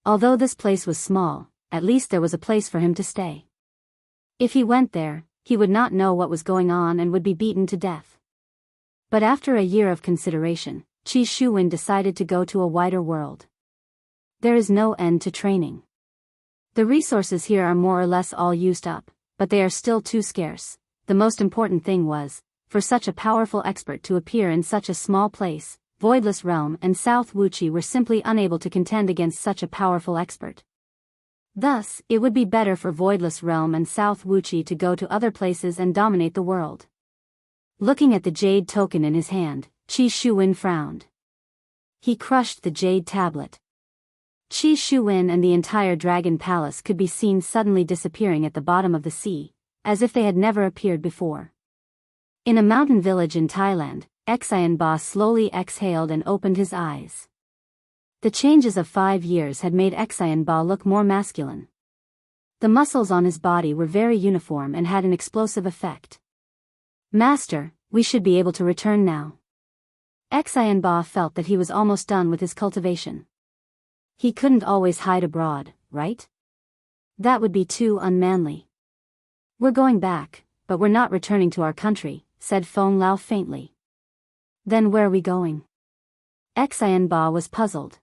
Although this place was small, at least there was a place for him to stay. If he went there, he would not know what was going on and would be beaten to death. But after a year of consideration, Qi Shuwen decided to go to a wider world. There is no end to training. The resources here are more or less all used up, but they are still too scarce. The most important thing was, for such a powerful expert to appear in such a small place. Voidless Realm and South Wuchi were simply unable to contend against such a powerful expert. Thus, it would be better for Voidless Realm and South Wuchi to go to other places and dominate the world. Looking at the jade token in his hand, Qi Shuwen frowned. He crushed the jade tablet. Qi Shuwen and the entire dragon palace could be seen suddenly disappearing at the bottom of the sea, as if they had never appeared before. In a mountain village in Thailand, Xian Ba slowly exhaled and opened his eyes. The changes of 5 years had made Xian Ba look more masculine. The muscles on his body were very uniform and had an explosive effect. Master, we should be able to return now. Xian Ba felt that he was almost done with his cultivation. He couldn't always hide abroad, right? That would be too unmanly. We're going back, but we're not returning to our country, said Feng Lao faintly. Then where are we going? Xian Ba was puzzled.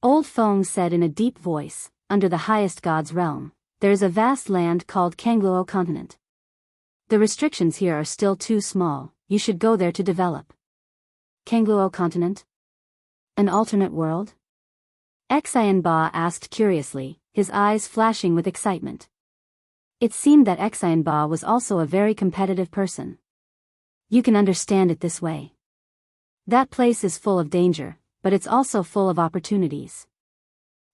Old Feng said in a deep voice, under the highest god's realm, there is a vast land called Kangluo continent. The restrictions here are still too small, you should go there to develop. Kangluo continent? An alternate world? Xian Ba asked curiously, his eyes flashing with excitement. It seemed that Xian Ba was also a very competitive person. You can understand it this way. That place is full of danger, but it's also full of opportunities.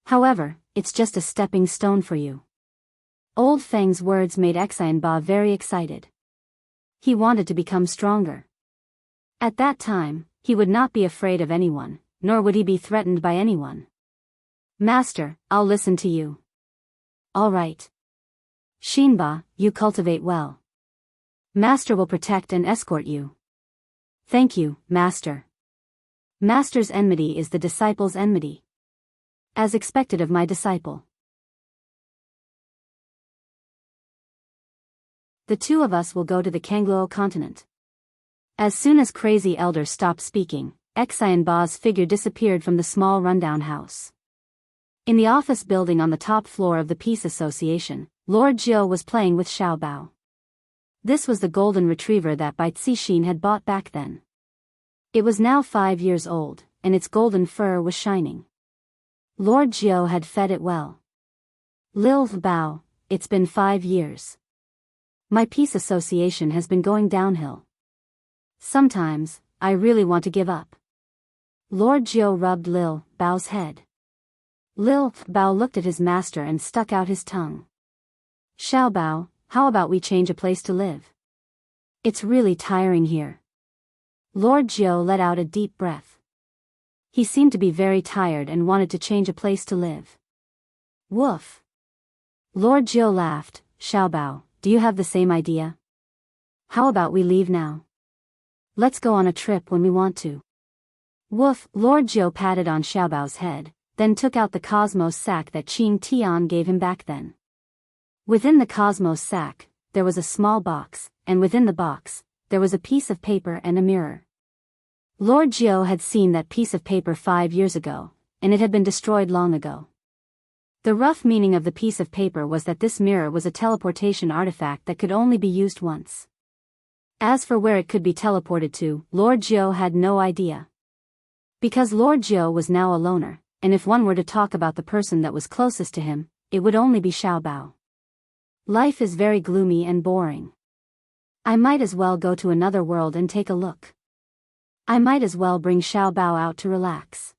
However, it's just a stepping stone for you. Old Feng's words made Xian Ba very excited. He wanted to become stronger. At that time, he would not be afraid of anyone, nor would he be threatened by anyone. Master, I'll listen to you. All right. Shinba, you cultivate well. Master will protect and escort you. Thank you, Master. Master's enmity is the disciple's enmity. As expected of my disciple. The two of us will go to the Kangluo continent. As soon as Crazy Elder stopped speaking, Xian Ba's figure disappeared from the small rundown house. In the office building on the top floor of the Peace Association, Lord Jiu was playing with Xiao Bao. This was the golden retriever that Bai Cixin had bought back then. It was now 5 years old, and its golden fur was shining. Lord Jiu had fed it well. Lil Bao, it's been 5 years. My Peace Association has been going downhill. Sometimes, I really want to give up. Lord Jiu rubbed Lil Bao's head. Lil Bao looked at his master and stuck out his tongue. Xiao Bao, how about we change a place to live? It's really tiring here. Lord Jiu let out a deep breath. He seemed to be very tired and wanted to change a place to live. Woof. Lord Jiu laughed. Xiao Bao, do you have the same idea? How about we leave now? Let's go on a trip when we want to. Woof. Lord Jiu patted on Xiao Bao's head, then took out the cosmos sack that Qing Tian gave him back then. Within the cosmos sack, there was a small box, and within the box, there was a piece of paper and a mirror. Lord Jiu had seen that piece of paper 5 years ago, and it had been destroyed long ago. The rough meaning of the piece of paper was that this mirror was a teleportation artifact that could only be used once. As for where it could be teleported to, Lord Jiu had no idea. Because Lord Jiu was now a loner, and if one were to talk about the person that was closest to him, it would only be Xiao Bao. Life is very gloomy and boring. I might as well go to another world and take a look. I might as well bring Xiao Bao out to relax.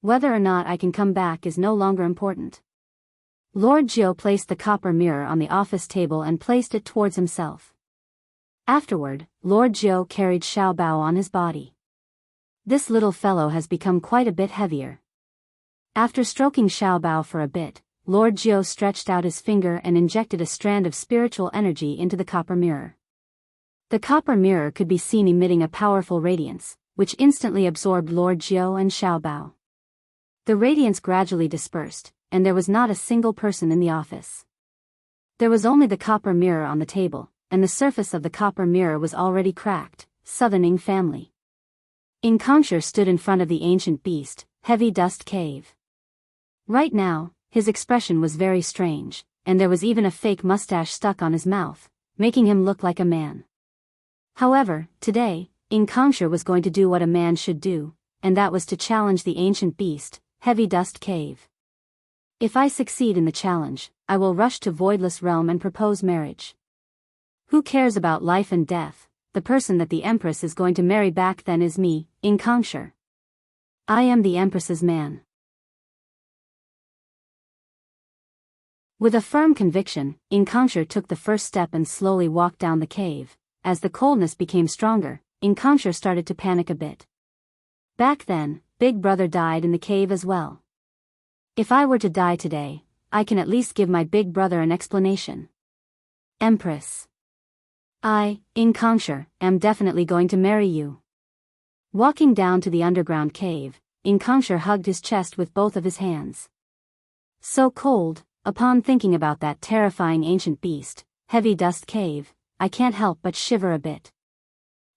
Whether or not I can come back is no longer important. Lord Jiu placed the copper mirror on the office table and placed it towards himself. Afterward, Lord Jiu carried Xiao Bao on his body. This little fellow has become quite a bit heavier. After stroking Xiao Bao for a bit, Lord Jiu stretched out his finger and injected a strand of spiritual energy into the copper mirror. The copper mirror could be seen emitting a powerful radiance, which instantly absorbed Lord Jiu and Xiao Bao. The radiance gradually dispersed, and there was not a single person in the office. There was only the copper mirror on the table, and the surface of the copper mirror was already cracked. Southerning family. Inkongsher stood in front of the ancient beast, Heavy Dust Cave. Right now, his expression was very strange, and there was even a fake mustache stuck on his mouth, making him look like a man. However, today, Inkongsher was going to do what a man should do, and that was to challenge the ancient beast, Heavy Dust Cave. If I succeed in the challenge, I will rush to Voidless Realm and propose marriage. Who cares about life and death? The person that the Empress is going to marry back then is me, Inkongsher. I am the Empress's man. With a firm conviction, Inkongsher took the first step and slowly walked down the cave. As the coldness became stronger, Inkongsher started to panic a bit. Back then, Big Brother died in the cave as well. If I were to die today, I can at least give my big brother an explanation. Empress. I, Inkongsher, am definitely going to marry you. Walking down to the underground cave, Inkongsher hugged his chest with both of his hands. So cold, upon thinking about that terrifying ancient beast, Heavy Dust Cave, I can't help but shiver a bit.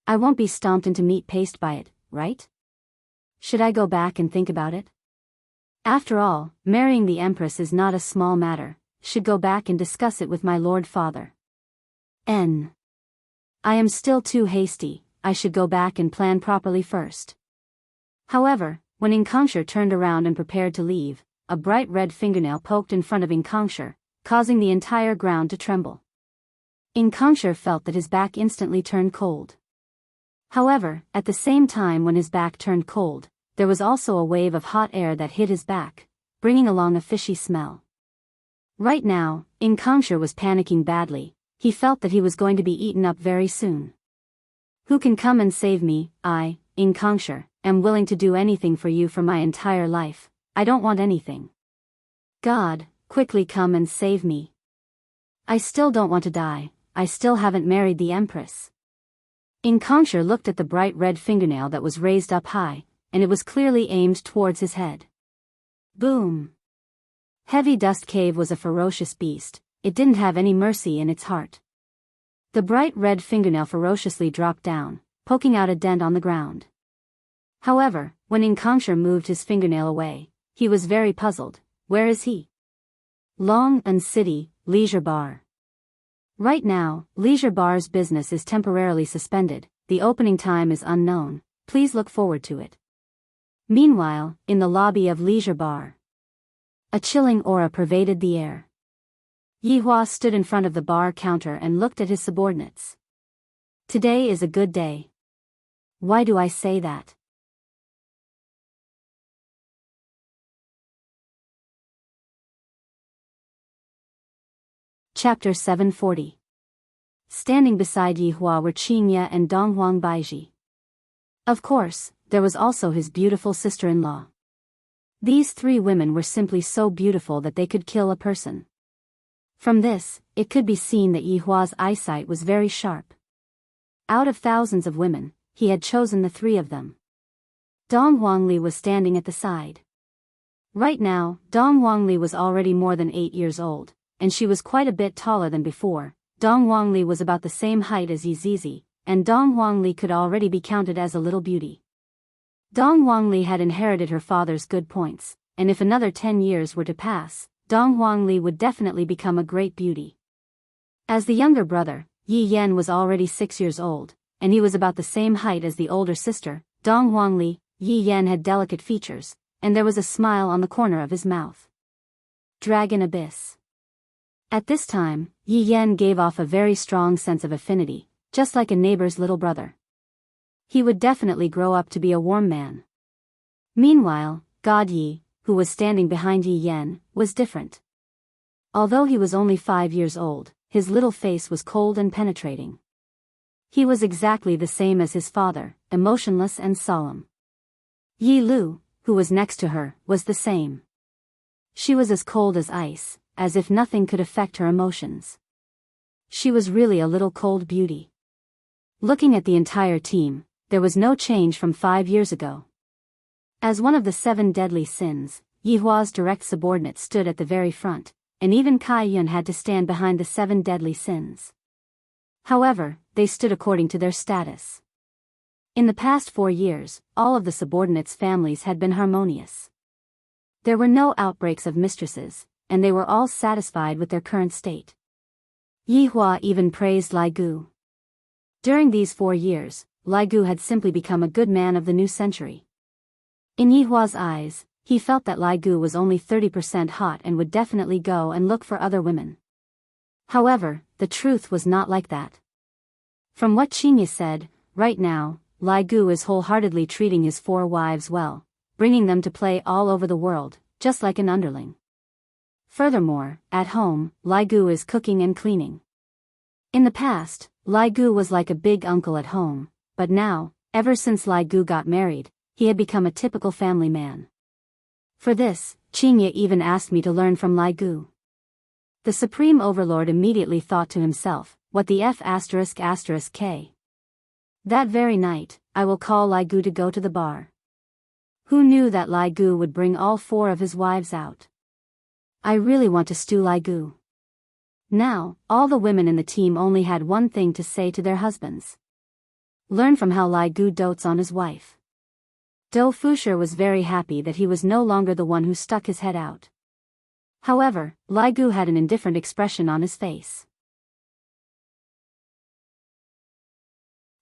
I won't be stomped into meat paste by it, right? Should I go back and think about it? After all, marrying the Empress is not a small matter. Should go back and discuss it with my Lord Father. I am still too hasty. I should go back and plan properly first. However, when Inkongsher turned around and prepared to leave, a bright red fingernail poked in front of Inkongsher, causing the entire ground to tremble. Inkongsher felt that his back instantly turned cold. However, at the same time when his back turned cold, there was also a wave of hot air that hit his back, bringing along a fishy smell. Right now, Inkongsher was panicking badly. He felt that he was going to be eaten up very soon. Who can come and save me? I, Inkongsher, am willing to do anything for you for my entire life. I don't want anything. God, quickly come and save me. I still don't want to die. I still haven't married the Empress. Inkongsher looked at the bright red fingernail that was raised up high, and it was clearly aimed towards his head. Boom! Heavy Dust Cave was a ferocious beast. It didn't have any mercy in its heart. The bright red fingernail ferociously dropped down, poking out a dent on the ground. However, when Inkongsher moved his fingernail away, he was very puzzled. Where is he? Long and City, Leisure Bar. Right now, Leisure Bar's business is temporarily suspended. The opening time is unknown. Please look forward to it. Meanwhile, in the lobby of Leisure Bar, a chilling aura pervaded the air. Yihua stood in front of the bar counter and looked at his subordinates. Today is a good day. Why do I say that? Chapter 740. Standing beside Yi Hua were Qingye and Donghuang Baiji. Of course, there was also his beautiful sister-in-law. These three women were simply so beautiful that they could kill a person. From this, it could be seen that Yi Hua's eyesight was very sharp. Out of thousands of women, he had chosen the three of them. Dong Huangli was standing at the side. Right now, Dong Huangli was already more than 8 years old, and she was quite a bit taller than before. Dong Huangli was about the same height as Yi Zizi, and Dong Huangli could already be counted as a little beauty. Dong Huangli had inherited her father's good points, and if another 10 years were to pass, Dong Huangli would definitely become a great beauty. As the younger brother, Yi Yan was already 6 years old, and he was about the same height as the older sister, Dong Huangli. Yi Yan had delicate features, and there was a smile on the corner of his mouth. Dragon Abyss. At this time, Yi Yan gave off a very strong sense of affinity, just like a neighbor's little brother. He would definitely grow up to be a warm man. Meanwhile, God Yi, who was standing behind Yi Yan, was different. Although he was only 5 years old, his little face was cold and penetrating. He was exactly the same as his father, emotionless and solemn. Yi Lu, who was next to her, was the same. She was as cold as ice, as if nothing could affect her emotions. She was really a little cold beauty. Looking at the entire team, there was no change from 5 years ago. As one of the 7 deadly sins, Yi Hua's direct subordinate stood at the very front, and even Kai Yun had to stand behind the 7 deadly sins. However, they stood according to their status. In the past 4 years, all of the subordinates' families had been harmonious. There were no outbreaks of mistresses, and they were all satisfied with their current state. Yi Hua even praised Lai Gu. During these 4 years, Lai Gu had simply become a good man of the new century. In Yi Hua's eyes, he felt that Lai Gu was only 30% hot and would definitely go and look for other women. However, the truth was not like that. From what Qingye said, right now, Lai Gu is wholeheartedly treating his 4 wives well, bringing them to play all over the world, just like an underling. Furthermore, at home, Lai Gu is cooking and cleaning. In the past, Lai Gu was like a big uncle at home, but now, ever since Lai Gu got married, he had become a typical family man. For this, Qingye even asked me to learn from Lai Gu. The Supreme Overlord immediately thought to himself, what the F***K. That very night, I will call Lai Gu to go to the bar. Who knew that Lai Gu would bring all 4 of his wives out? I really want to stew Lai Gu. Now, all the women in the team only had one thing to say to their husbands. Learn from how Lai Gu dotes on his wife. Do Fusher was very happy that he was no longer the one who stuck his head out. However, Lai Gu had an indifferent expression on his face.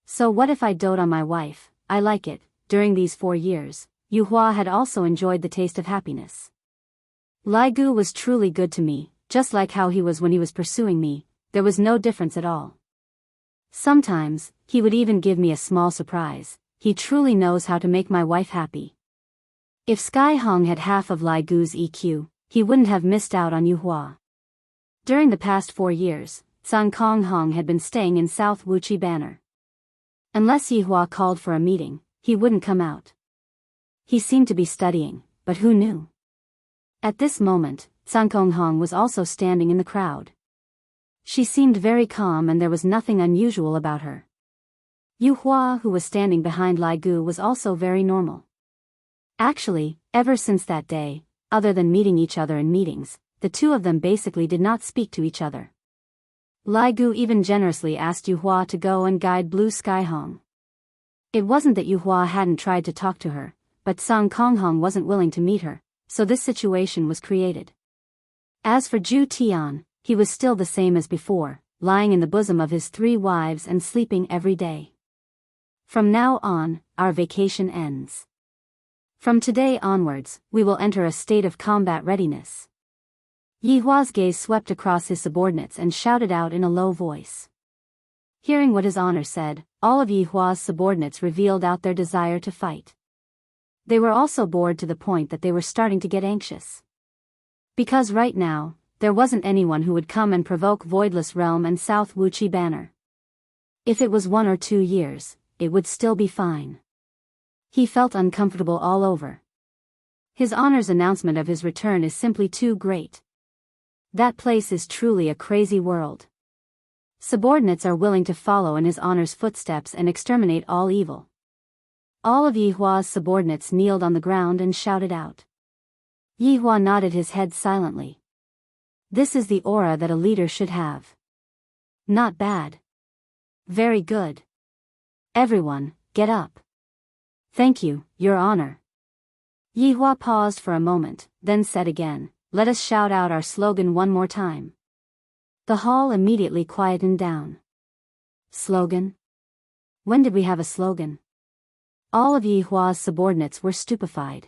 So what if I dote on my wife? I like it. During these 4 years, Yu Hua had also enjoyed the taste of happiness. Lai Gu was truly good to me, just like how he was when he was pursuing me. There was no difference at all. Sometimes, he would even give me a small surprise. He truly knows how to make my wife happy. If Sky Hong had half of Lai Gu's EQ, he wouldn't have missed out on Yu Hua. During the past 4 years, Sun Kong Hong had been staying in South Wuchi Banner. Unless Yi Hua called for a meeting, he wouldn't come out. He seemed to be studying, but who knew? At this moment, Sun Kong Hong was also standing in the crowd. She seemed very calm and there was nothing unusual about her. Yu Hua, who was standing behind Lai Gu, was also very normal. Actually, ever since that day, other than meeting each other in meetings, the two of them basically did not speak to each other. Lai Gu even generously asked Yu Hua to go and guide Blue Sky Hong. It wasn't that Yu Hua hadn't tried to talk to her, but Song Kong Hong wasn't willing to meet her, so this situation was created. As for Zhu Tian, he was still the same as before, lying in the bosom of his 3 wives and sleeping every day. From now on, our vacation ends. From today onwards, we will enter a state of combat readiness. Yi Hua's gaze swept across his subordinates and shouted out in a low voice. Hearing what his honor said, all of Yi Hua's subordinates revealed out their desire to fight. They were also bored to the point that they were starting to get anxious. Because right now, there wasn't anyone who would come and provoke Voidless Realm and South Wuchi Banner. If it was 1 or 2 years, it would still be fine. He felt uncomfortable all over. His honor's announcement of his return is simply too great. That place is truly a crazy world. Subordinates are willing to follow in his honor's footsteps and exterminate all evil. All of Yi Hua's subordinates kneeled on the ground and shouted out. Yi Hua nodded his head silently. This is the aura that a leader should have. Not bad. Very good. Everyone, get up. Thank you, Your Honor. Yi Hua paused for a moment, then said again, let us shout out our slogan one more time. The hall immediately quietened down. Slogan? When did we have a slogan? All of Yi Hua's subordinates were stupefied.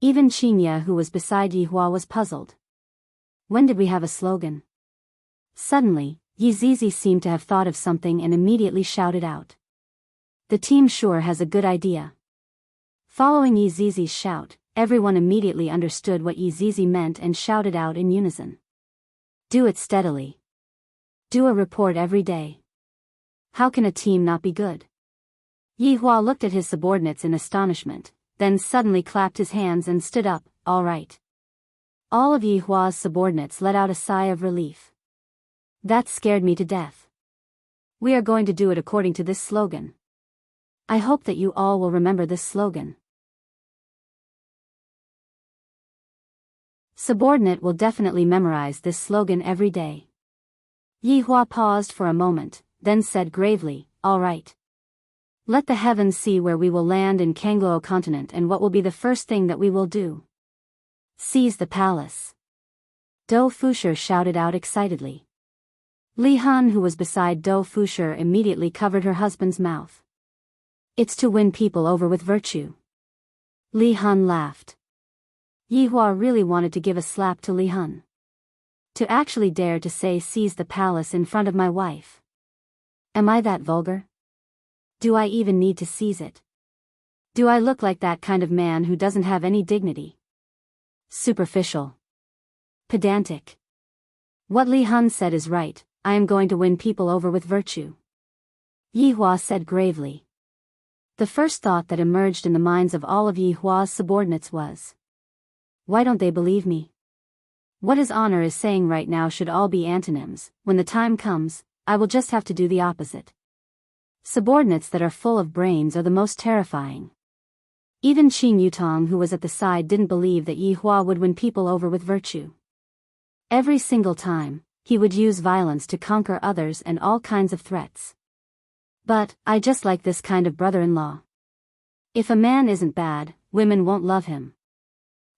Even Qinya, who was beside Yi Hua, was puzzled. When did we have a slogan? Suddenly, Yi Zizi seemed to have thought of something and immediately shouted out. The team sure has a good idea. Following Yi Zizi's shout, everyone immediately understood what Yi Zizi meant and shouted out in unison. Do it steadily. Do a report every day. How can a team not be good? Yi Hua looked at his subordinates in astonishment, then suddenly clapped his hands and stood up. All right. All of Yi Hua's subordinates let out a sigh of relief. That scared me to death. We are going to do it according to this slogan. I hope that you all will remember this slogan. Subordinate will definitely memorize this slogan every day. Yi Hua paused for a moment, then said gravely, all right. Let the heavens see where we will land in Kangluo continent and what will be the first thing that we will do. Seize the palace. Dou Fusher shouted out excitedly. Li Han, who was beside Dou Fusher, immediately covered her husband's mouth. It's to win people over with virtue. Li Han laughed. Yi Hua really wanted to give a slap to Li Han. To actually dare to say seize the palace in front of my wife. Am I that vulgar? Do I even need to seize it? Do I look like that kind of man who doesn't have any dignity? Superficial. Pedantic. What Li Han said is right, I am going to win people over with virtue. Yi Hua said gravely. The first thought that emerged in the minds of all of Yi Hua's subordinates was, why don't they believe me? What his honor is saying right now should all be antonyms. When the time comes, I will just have to do the opposite. Subordinates that are full of brains are the most terrifying. Even Qin Yutong, who was at the side, didn't believe that Yi Hua would win people over with virtue. Every single time, he would use violence to conquer others and all kinds of threats. But, I just like this kind of brother-in-law. If a man isn't bad, women won't love him.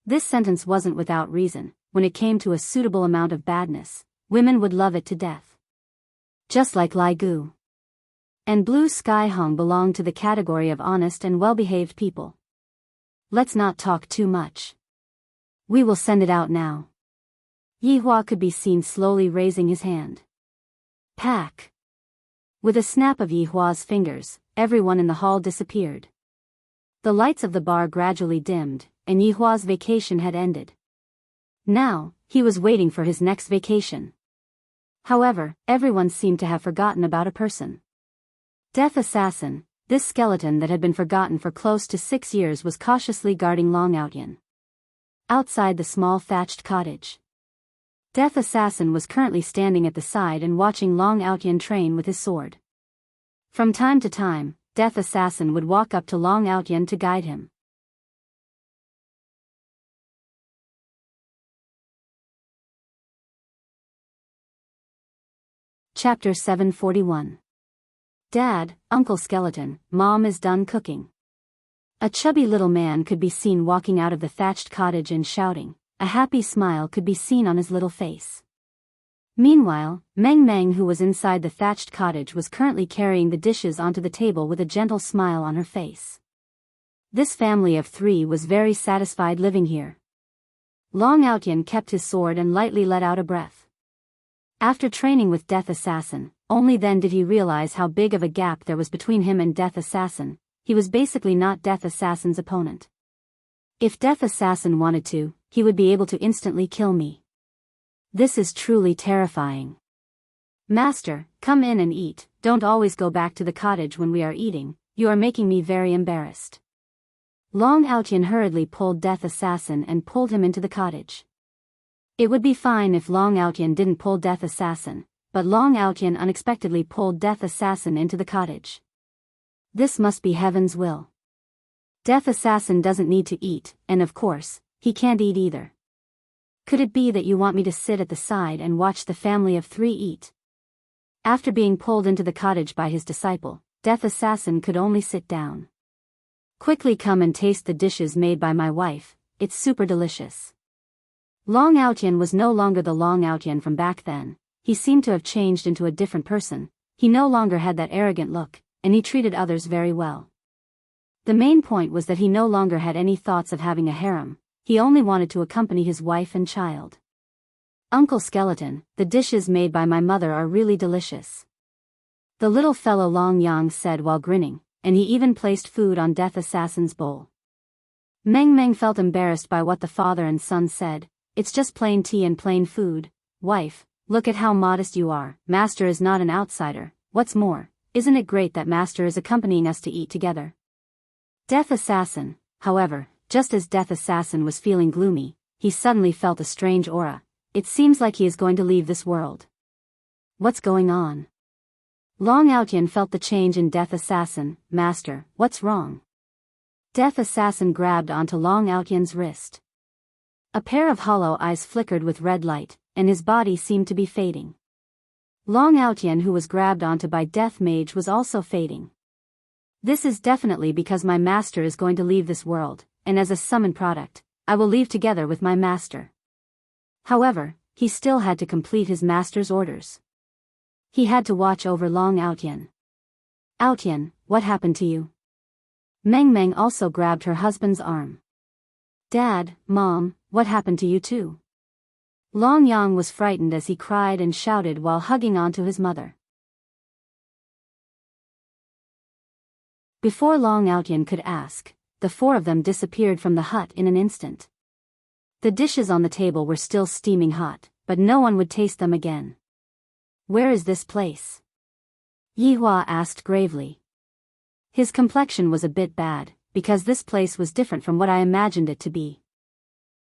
This sentence wasn't without reason. When it came to a suitable amount of badness, women would love it to death. Just like Lai Gu. And Blue Sky Hong belonged to the category of honest and well-behaved people. Let's not talk too much. We will send it out now. Yi Hua could be seen slowly raising his hand. Pack. With a snap of Yi Hua's fingers, everyone in the hall disappeared. The lights of the bar gradually dimmed, and Yi Hua's vacation had ended. Now, he was waiting for his next vacation. However, everyone seemed to have forgotten about a person. Death Assassin, this skeleton that had been forgotten for close to 6 years, was cautiously guarding Long Outyan. Outside the small thatched cottage. Death Assassin was currently standing at the side and watching Long Outyan train with his sword. From time to time, Death Assassin would walk up to Long Outyan to guide him. Chapter 741. Dad, Uncle Skeleton, Mom is done cooking. A chubby little man could be seen walking out of the thatched cottage and shouting. A happy smile could be seen on his little face. Meanwhile, Meng Meng, who was inside the thatched cottage, was currently carrying the dishes onto the table with a gentle smile on her face. This family of 3 was very satisfied living here. Long Outyan kept his sword and lightly let out a breath. After training with Death Assassin, only then did he realize how big of a gap there was between him and Death Assassin. He was basically not Death Assassin's opponent. If Death Assassin wanted to, he would be able to instantly kill me. This is truly terrifying. Master, come in and eat, don't always go back to the cottage when we are eating, you are making me very embarrassed. Long Outyan hurriedly pulled Death Assassin and pulled him into the cottage. It would be fine if Long Outyan didn't pull Death Assassin, but Long Outyan unexpectedly pulled Death Assassin into the cottage. This must be heaven's will. Death Assassin doesn't need to eat, and of course, he can't eat either. Could it be that you want me to sit at the side and watch the family of 3 eat? After being pulled into the cottage by his disciple, Death Assassin could only sit down. Quickly come and taste the dishes made by my wife, it's super delicious. Long Outyan was no longer the Long Outyan from back then, he seemed to have changed into a different person, he no longer had that arrogant look, and he treated others very well. The main point was that he no longer had any thoughts of having a harem, he only wanted to accompany his wife and child. Uncle Skeleton, the dishes made by my mother are really delicious. The little fellow Long Yang said while grinning, and he even placed food on Death Assassin's bowl. Meng Meng felt embarrassed by what the father and son said, it's just plain tea and plain food. Wife, look at how modest you are, Master is not an outsider, what's more, isn't it great that Master is accompanying us to eat together? Death Assassin, however, just as Death Assassin was feeling gloomy, he suddenly felt a strange aura. It seems like he is going to leave this world. What's going on? Long Outyan felt the change in Death Assassin. Master, what's wrong? Death Assassin grabbed onto Long Outyan's wrist. A pair of hollow eyes flickered with red light, and his body seemed to be fading. Long Outyan, who was grabbed onto by Death Mage, was also fading. This is definitely because my master is going to leave this world, and as a summon product, I will leave together with my master. However, he still had to complete his master's orders. He had to watch over Long Outyan. Outyan, what happened to you? Meng Meng also grabbed her husband's arm. Dad, Mom, what happened to you too? Long Yang was frightened as he cried and shouted while hugging onto his mother. Before Long Outyan could ask, the 4 of them disappeared from the hut in an instant. The dishes on the table were still steaming hot, but no one would taste them again. Where is this place? Yihua asked gravely. His complexion was a bit bad, because this place was different from what I imagined it to be.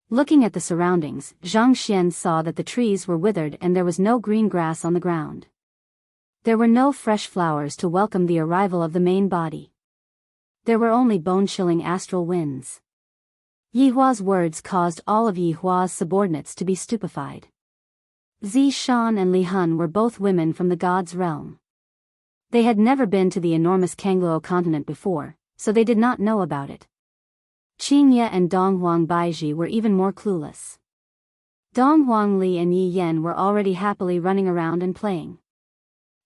Looking at the surroundings, Zhang Xian saw that the trees were withered and there was no green grass on the ground. There were no fresh flowers to welcome the arrival of the main body. There were only bone-chilling astral winds. Yihua's words caused all of Yihua's subordinates to be stupefied. Zi Shan and Li Hun were both women from the god's realm. They had never been to the enormous Kangluo continent before, so they did not know about it. Qingye and Donghuang Baiji were even more clueless. Donghuang Li and Yi Yen were already happily running around and playing.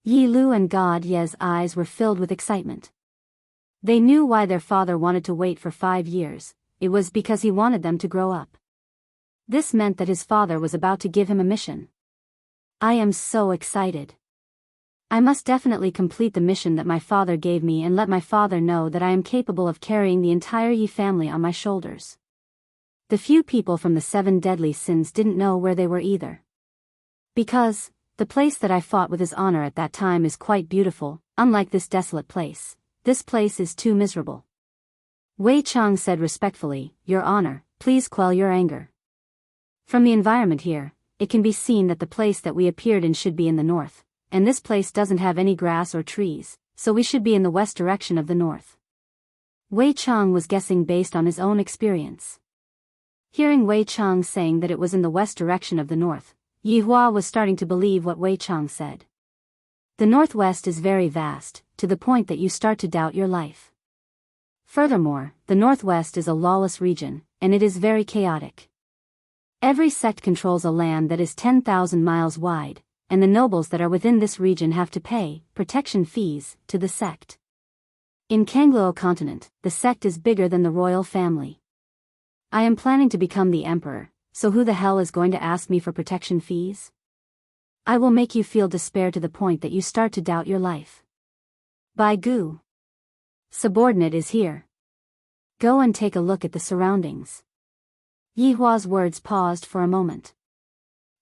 Yi Lu and God Ye's eyes were filled with excitement. They knew why their father wanted to wait for 5 years. It was because he wanted them to grow up. This meant that his father was about to give him a mission. I am so excited. I must definitely complete the mission that my father gave me and let my father know that I am capable of carrying the entire Yi family on my shoulders. The few people from the 7 deadly sins didn't know where they were either. Because, the place that I fought with his honor at that time is quite beautiful, unlike this desolate place. This place is too miserable. Wei Chang said respectfully, Your Honor, please quell your anger. From the environment here, it can be seen that the place that we appeared in should be in the north, and this place doesn't have any grass or trees, so we should be in the west direction of the north. Wei Chang was guessing based on his own experience. Hearing Wei Chang saying that it was in the west direction of the north, Yihua was starting to believe what Wei Chang said. The northwest is very vast, to the point that you start to doubt your life. Furthermore, the northwest is a lawless region, and it is very chaotic. Every sect controls a land that is 10,000 miles wide, and the nobles that are within this region have to pay protection fees to the sect. In Kangluo continent, the sect is bigger than the royal family. I am planning to become the emperor, so who the hell is going to ask me for protection fees? I will make you feel despair to the point that you start to doubt your life. Bai Gu. Subordinate is here. Go and take a look at the surroundings. Yihua's words paused for a moment.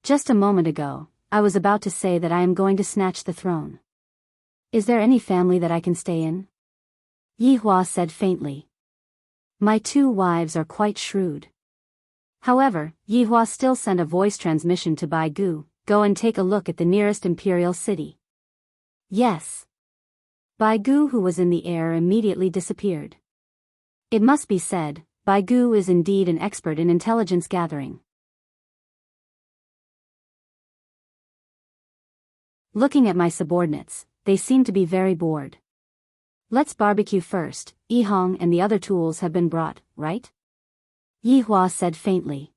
Just a moment ago, I was about to say that I am going to snatch the throne. Is there any family that I can stay in? Yi Hua said faintly. My 2 wives are quite shrewd. However, Yi Hua still sent a voice transmission to Bai Gu, go and take a look at the nearest imperial city. Yes. Bai Gu, who was in the air, immediately disappeared. It must be said, Bai Gu is indeed an expert in intelligence gathering. Looking at my subordinates, they seem to be very bored. Let's barbecue first. Yi Hong and the other tools have been brought, right? Yi Hua said faintly.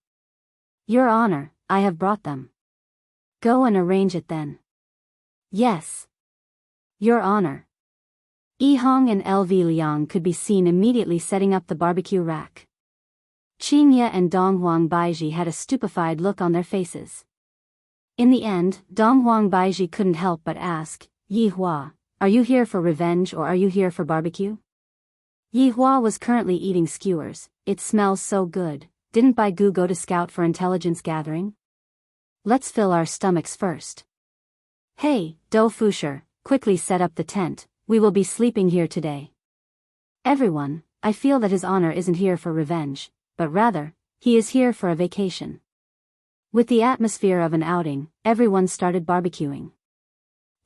Your Honor, I have brought them. Go and arrange it then. Yes. Your Honor. Yi Hong and LV Liang could be seen immediately setting up the barbecue rack. Qing Ye and Dong Huang Baiji had a stupefied look on their faces. In the end, Dong Huang Baiji couldn't help but ask, Yi Hua, are you here for revenge or are you here for barbecue? Yi Hua was currently eating skewers. It smells so good. Didn't Bai Gu go to scout for intelligence gathering? Let's fill our stomachs first. Hey, Do Fusher, quickly set up the tent. We will be sleeping here today. Everyone, I feel that His Honor isn't here for revenge, but rather, he is here for a vacation. With the atmosphere of an outing, everyone started barbecuing.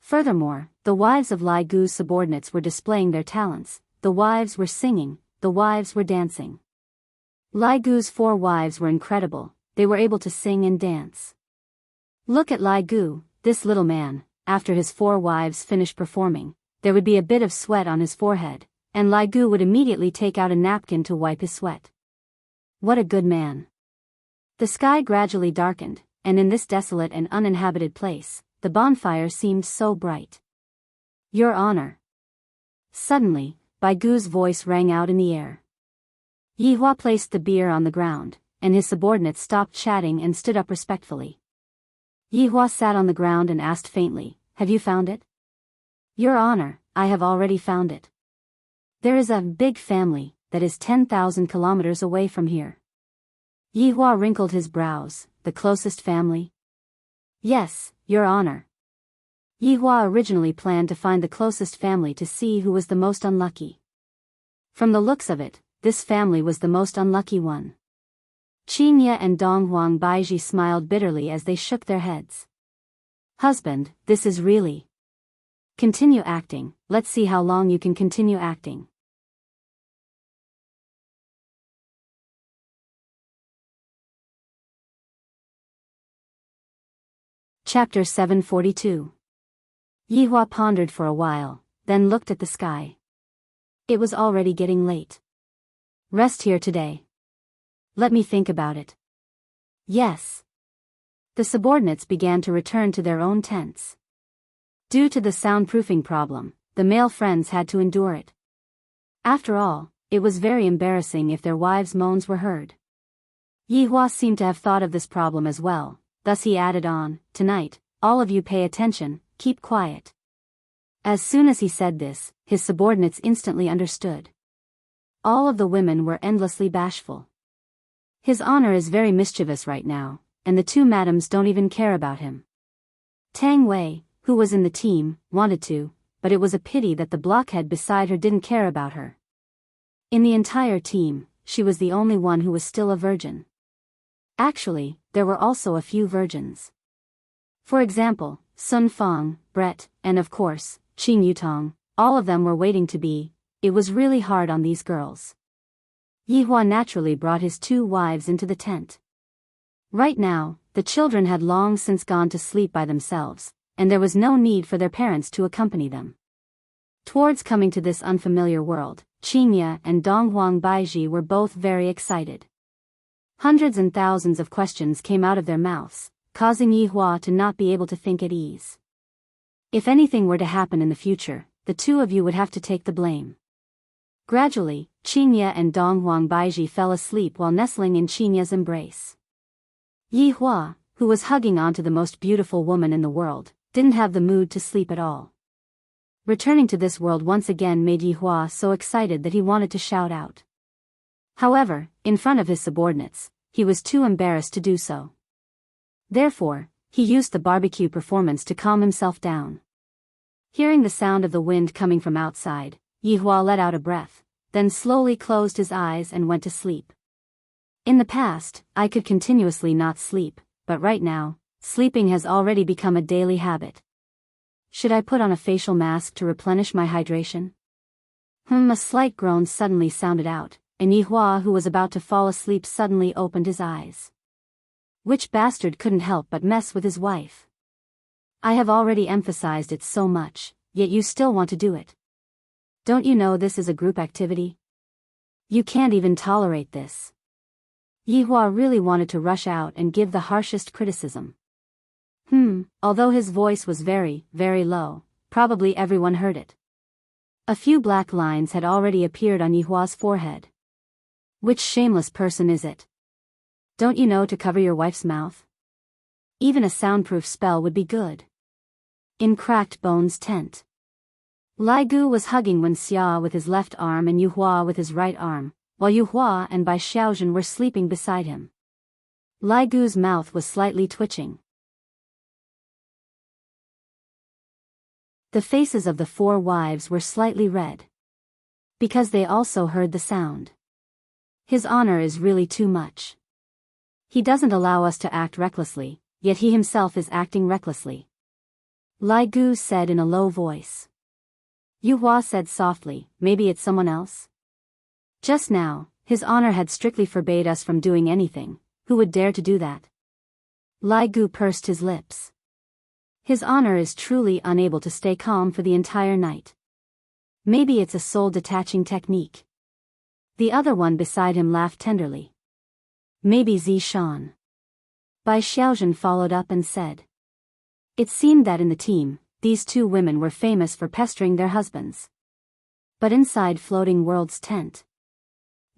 Furthermore, the wives of Lai Gu's subordinates were displaying their talents. The wives were singing, the wives were dancing. Lai Gu's 4 wives were incredible. They were able to sing and dance. Look at Lai Gu, this little man. After his 4 wives finished performing, there would be a bit of sweat on his forehead, and Lai Gu would immediately take out a napkin to wipe his sweat. What a good man. The sky gradually darkened, and in this desolate and uninhabited place, the bonfire seemed so bright. Your Honor. Suddenly, Bai Gu's voice rang out in the air. Yi Hua placed the beer on the ground, and his subordinates stopped chatting and stood up respectfully. Yi Hua sat on the ground and asked faintly, have you found it? Your Honor, I have already found it. There is a big family that is 10,000 kilometers away from here. Yi Hua wrinkled his brows. The closest family? Yes, Your Honor. Yi Hua originally planned to find the closest family to see who was the most unlucky. From the looks of it, this family was the most unlucky one. Qing Ye and Dong Huang Baiji smiled bitterly as they shook their heads. Husband, this is really... Continue acting. Let's see how long you can continue acting. Chapter 742. Yi Hua pondered for a while, then looked at the sky. It was already getting late. Rest here today. Let me think about it. Yes. The subordinates began to return to their own tents. Due to the soundproofing problem, the male friends had to endure it. After all, it was very embarrassing if their wives' moans were heard. Yi Hua seemed to have thought of this problem as well. Thus he added on, tonight, all of you pay attention, keep quiet. As soon as he said this, his subordinates instantly understood. All of the women were endlessly bashful. His Honor is very mischievous right now, and the 2 madams don't even care about him. Tang Wei, who was in the team, wanted to, but it was a pity that the blockhead beside her didn't care about her. In the entire team, she was the only one who was still a virgin. Actually, there were also a few virgins. For example, Sun Fang, Brett, and of course, Qing Yutong, all of them were waiting to be. It was really hard on these girls. Yi Hua naturally brought his 2 wives into the tent. Right now, the children had long since gone to sleep by themselves, and there was no need for their parents to accompany them. Towards coming to this unfamiliar world, Qing Ye and Dong Huang Baiji were both very excited. Hundreds and thousands of questions came out of their mouths, causing Yi Hua to not be able to think at ease. If anything were to happen in the future, the 2 of you would have to take the blame. Gradually, Qing Ye and Dong Huang Baiji fell asleep while nestling in Qing Ye's embrace. Yi Hua, who was hugging onto the most beautiful woman in the world, didn't have the mood to sleep at all. Returning to this world once again made Yi Hua so excited that he wanted to shout out. However, in front of his subordinates, he was too embarrassed to do so. Therefore, he used the barbecue performance to calm himself down. Hearing the sound of the wind coming from outside, Yihua let out a breath, then slowly closed his eyes and went to sleep. In the past, I could continuously not sleep, but right now, sleeping has already become a daily habit. Should I put on a facial mask to replenish my hydration? A slight groan suddenly sounded out, and Yihua, who was about to fall asleep, suddenly opened his eyes. Which bastard couldn't help but mess with his wife? I have already emphasized it so much, yet you still want to do it. Don't you know this is a group activity? You can't even tolerate this. Yihua really wanted to rush out and give the harshest criticism. Although his voice was very, very low, probably everyone heard it. A few black lines had already appeared on Yihua's forehead. Which shameless person is it? Don't you know to cover your wife's mouth? Even a soundproof spell would be good. In Cracked Bones' tent, Lai Gu was hugging Wen Xia with his left arm and Yuhua with his right arm, while Yuhua and Bai Xiaozhen were sleeping beside him. Lai Gu's mouth was slightly twitching. The faces of the four wives were slightly red, because they also heard the sound. His honor is really too much. He doesn't allow us to act recklessly, yet he himself is acting recklessly. Lai Gu said in a low voice. Yuhua said softly, maybe it's someone else? Just now, his honor had strictly forbade us from doing anything. Who would dare to do that? Lai Gu pursed his lips. His honor is truly unable to stay calm for the entire night. Maybe it's a soul-detaching technique. The other one beside him laughed tenderly. Maybe Zishan. Bai Xiaozhen followed up and said. It seemed that in the team, these two women were famous for pestering their husbands. But inside Floating World's tent,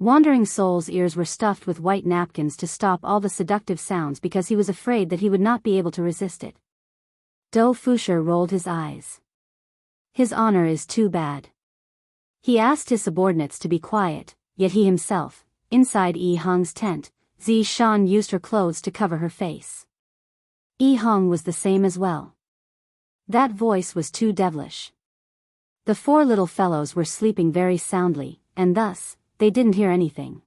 Wandering Soul's ears were stuffed with white napkins to stop all the seductive sounds because he was afraid that he would not be able to resist it. Dou Fusher rolled his eyes. His honor is too bad. He asked his subordinates to be quiet, yet he himself, inside Yi Hong's tent, Zi Shan used her clothes to cover her face. Yi Hong was the same as well. That voice was too devilish. The four little fellows were sleeping very soundly, and thus, they didn't hear anything.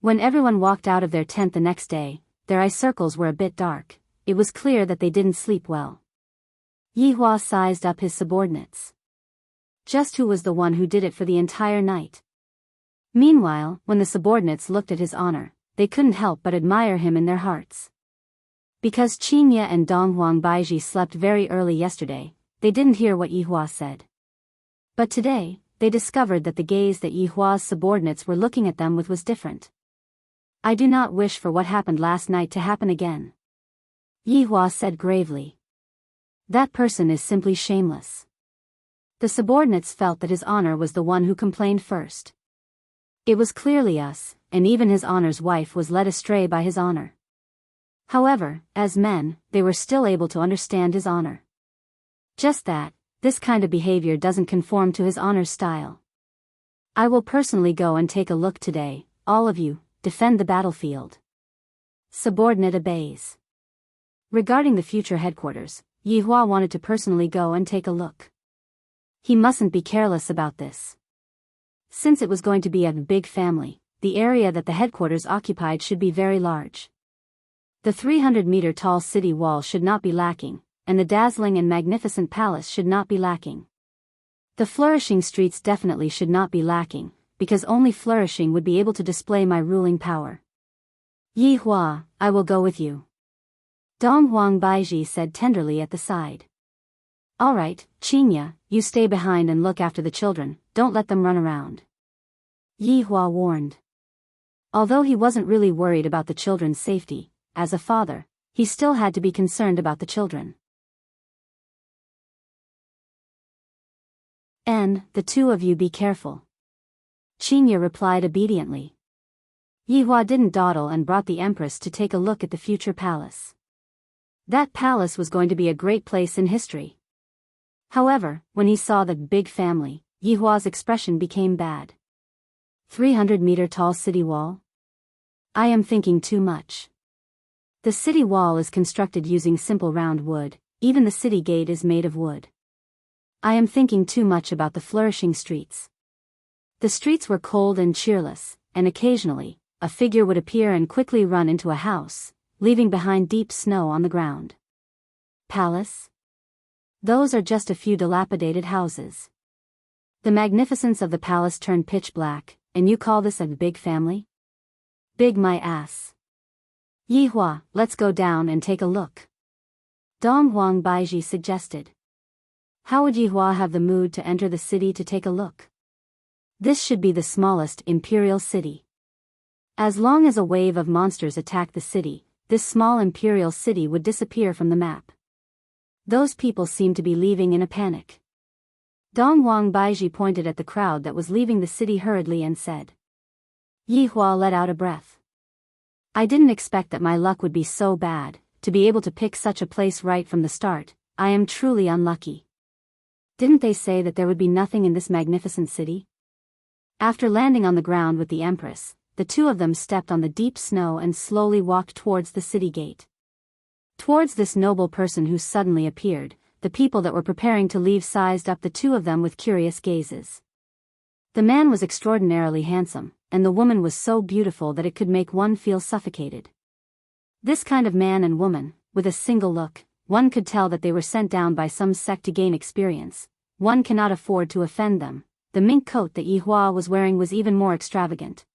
When everyone walked out of their tent the next day, their eye circles were a bit dark. It was clear that they didn't sleep well. Yihua sized up his subordinates. Just who was the one who did it for the entire night? Meanwhile, when the subordinates looked at his honor, they couldn't help but admire him in their hearts. Because Qingye and Donghuang Baiji slept very early yesterday, they didn't hear what Yihua said. But today, they discovered that the gaze that Yihua's subordinates were looking at them with was different. I do not wish for what happened last night to happen again. Yihua said gravely. That person is simply shameless. The subordinates felt that his honor was the one who complained first. It was clearly us, and even his honor's wife was led astray by his honor. However, as men, they were still able to understand his honor. Just that, this kind of behavior doesn't conform to his honor's style. I will personally go and take a look today. All of you, defend the battlefield. Subordinate obeys. Regarding the future headquarters, Yihua wanted to personally go and take a look. He mustn't be careless about this. Since it was going to be a big family, the area that the headquarters occupied should be very large. The 300-meter-tall city wall should not be lacking, and the dazzling and magnificent palace should not be lacking. The flourishing streets definitely should not be lacking, because only flourishing would be able to display my ruling power. Yihua, I will go with you. Donghuang Baiji said tenderly at the side. All right, Qingye, you stay behind and look after the children, don't let them run around. Yihua warned. Although he wasn't really worried about the children's safety, as a father, he still had to be concerned about the children. And, the two of you be careful. Qingye replied obediently. Yihua didn't dawdle and brought the empress to take a look at the future palace. That palace was going to be a great place in history. However, when he saw the big family, Yihua's expression became bad. 300-meter-tall city wall? I am thinking too much. The city wall is constructed using simple round wood, even the city gate is made of wood. I am thinking too much about the flourishing streets. The streets were cold and cheerless, and occasionally, a figure would appear and quickly run into a house, leaving behind deep snow on the ground. Palace? Those are just a few dilapidated houses. The magnificence of the palace turned pitch black, and you call this a big family? Big my ass. Yihua, let's go down and take a look. Dong Huang Baiji suggested. How would Yihua have the mood to enter the city to take a look? This should be the smallest imperial city. As long as a wave of monsters attacked the city, this small imperial city would disappear from the map. Those people seemed to be leaving in a panic. Dong Huang Baiji pointed at the crowd that was leaving the city hurriedly and said. Yihua let out a breath. I didn't expect that my luck would be so bad, to be able to pick such a place right from the start. I am truly unlucky. Didn't they say that there would be nothing in this magnificent city? After landing on the ground with the Empress, the two of them stepped on the deep snow and slowly walked towards the city gate. Towards this noble person who suddenly appeared, the people that were preparing to leave sized up the two of them with curious gazes. The man was extraordinarily handsome, and the woman was so beautiful that it could make one feel suffocated. This kind of man and woman, with a single look, one could tell that they were sent down by some sect to gain experience. One cannot afford to offend them. The mink coat that Yihua was wearing was even more extravagant.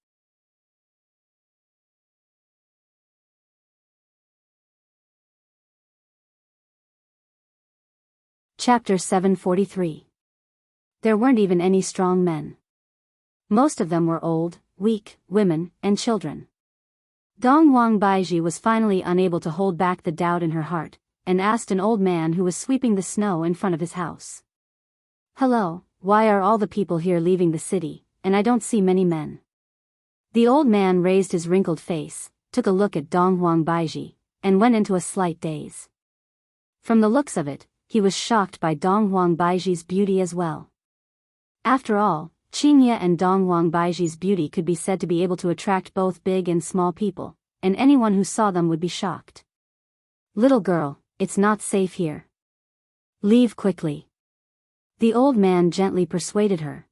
Chapter 743. There weren't even any strong men. Most of them were old, weak, women, and children. Dong Huang Baiji was finally unable to hold back the doubt in her heart, and asked an old man who was sweeping the snow in front of his house. Hello, why are all the people here leaving the city, and I don't see many men? The old man raised his wrinkled face, took a look at Dong Huang Baiji, and went into a slight daze. From the looks of it, he was shocked by Dong Huang Baiji's beauty as well. After all, Qingye and Dong Huang Baiji's beauty could be said to be able to attract both big and small people, and anyone who saw them would be shocked. Little girl, it's not safe here. Leave quickly. The old man gently persuaded her.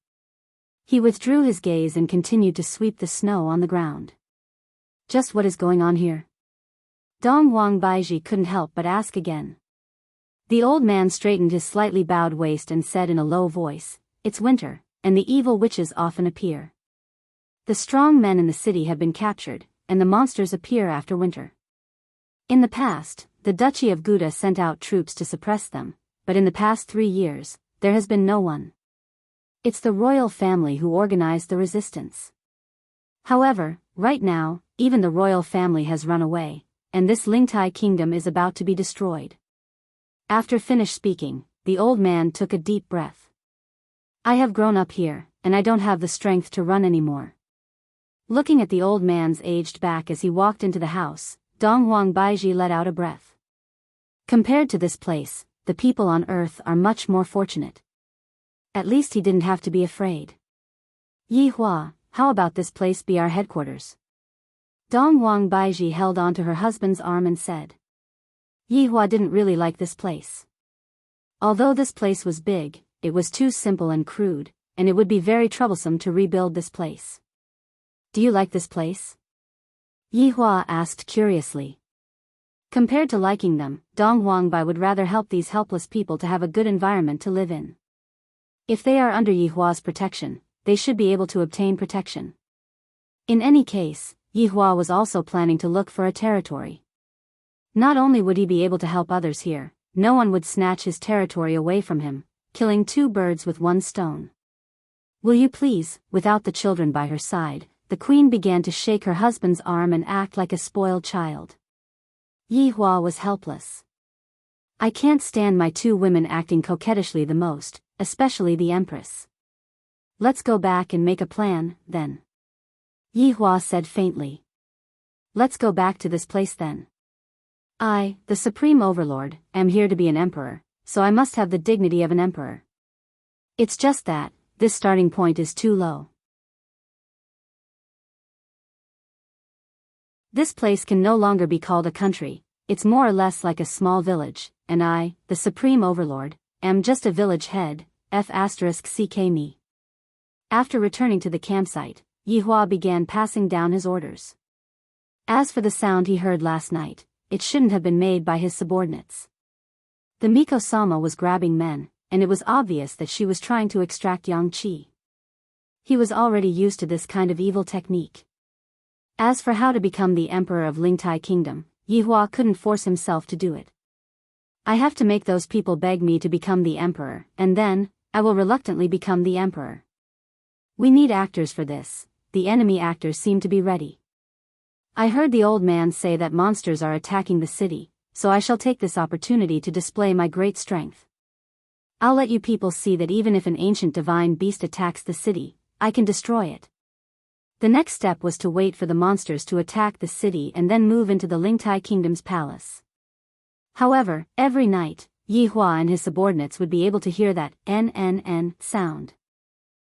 He withdrew his gaze and continued to sweep the snow on the ground. Just what is going on here? Dong Huang Baiji couldn't help but ask again. The old man straightened his slightly bowed waist and said in a low voice, It's winter, and the evil witches often appear. The strong men in the city have been captured, and the monsters appear after winter. In the past, the Duchy of Gouda sent out troops to suppress them, but in the past 3 years, there has been no one. It's the royal family who organized the resistance. However, right now, even the royal family has run away, and this Lingtai kingdom is about to be destroyed. After finished speaking, the old man took a deep breath. I have grown up here, and I don't have the strength to run anymore. Looking at the old man's aged back as he walked into the house, Dong Huang Baiji let out a breath. Compared to this place, the people on earth are much more fortunate. At least he didn't have to be afraid. Yihua, how about this place be our headquarters? Dong Huang Baiji held on to her husband's arm and said. Yihua didn't really like this place. Although this place was big, it was too simple and crude, and it would be very troublesome to rebuild this place. Do you like this place? Yihua asked curiously. Compared to liking them, Dong Huangbai would rather help these helpless people to have a good environment to live in. If they are under Yihua's protection, they should be able to obtain protection. In any case, Yihua was also planning to look for a territory. Not only would he be able to help others here, no one would snatch his territory away from him, killing 2 birds with 1 stone. Will you please? Without the children by her side, the queen began to shake her husband's arm and act like a spoiled child. Yihua was helpless. I can't stand my 2 women acting coquettishly the most, especially the Empress. Let's go back and make a plan, then. Yihua said faintly. Let's go back to this place then. I, the Supreme Overlord, am here to be an emperor, so I must have the dignity of an emperor. It's just that, this starting point is too low. This place can no longer be called a country, it's more or less like a small village, and I, the Supreme Overlord, am just a village head, f*ck me. After returning to the campsite, Yihua began passing down his orders. As for the sound he heard last night, it shouldn't have been made by his subordinates. The Miko-sama was grabbing men, and it was obvious that she was trying to extract yang qi. He was already used to this kind of evil technique. As for how to become the emperor of Lingtai Kingdom, Yihua couldn't force himself to do it. I have to make those people beg me to become the emperor, and then, I will reluctantly become the emperor. We need actors for this. The enemy actors seem to be ready. I heard the old man say that monsters are attacking the city, so I shall take this opportunity to display my great strength. I'll let you people see that even if an ancient divine beast attacks the city, I can destroy it. The next step was to wait for the monsters to attack the city and then move into the Lingtai Kingdom's palace. However, every night, Yihua and his subordinates would be able to hear that NNN sound.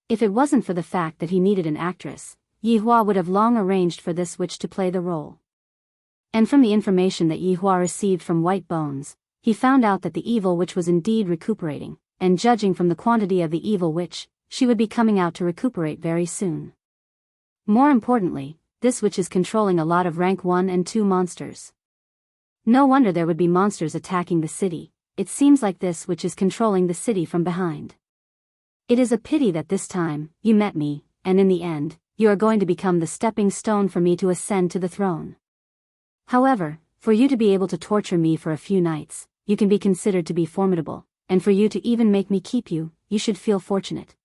If it wasn't for the fact that he needed an actress, Yihua would have long arranged for this witch to play the role. And from the information that Yihua received from White Bones, he found out that the evil witch was indeed recuperating, and judging from the quantity of the evil witch, she would be coming out to recuperate very soon. More importantly, this witch is controlling a lot of rank 1 and 2 monsters. No wonder there would be monsters attacking the city. It seems like this witch is controlling the city from behind. It is a pity that this time, you met me, and in the end, you are going to become the stepping stone for me to ascend to the throne. However, for you to be able to torture me for a few nights, you can be considered to be formidable, and for you to even make me keep you, you should feel fortunate.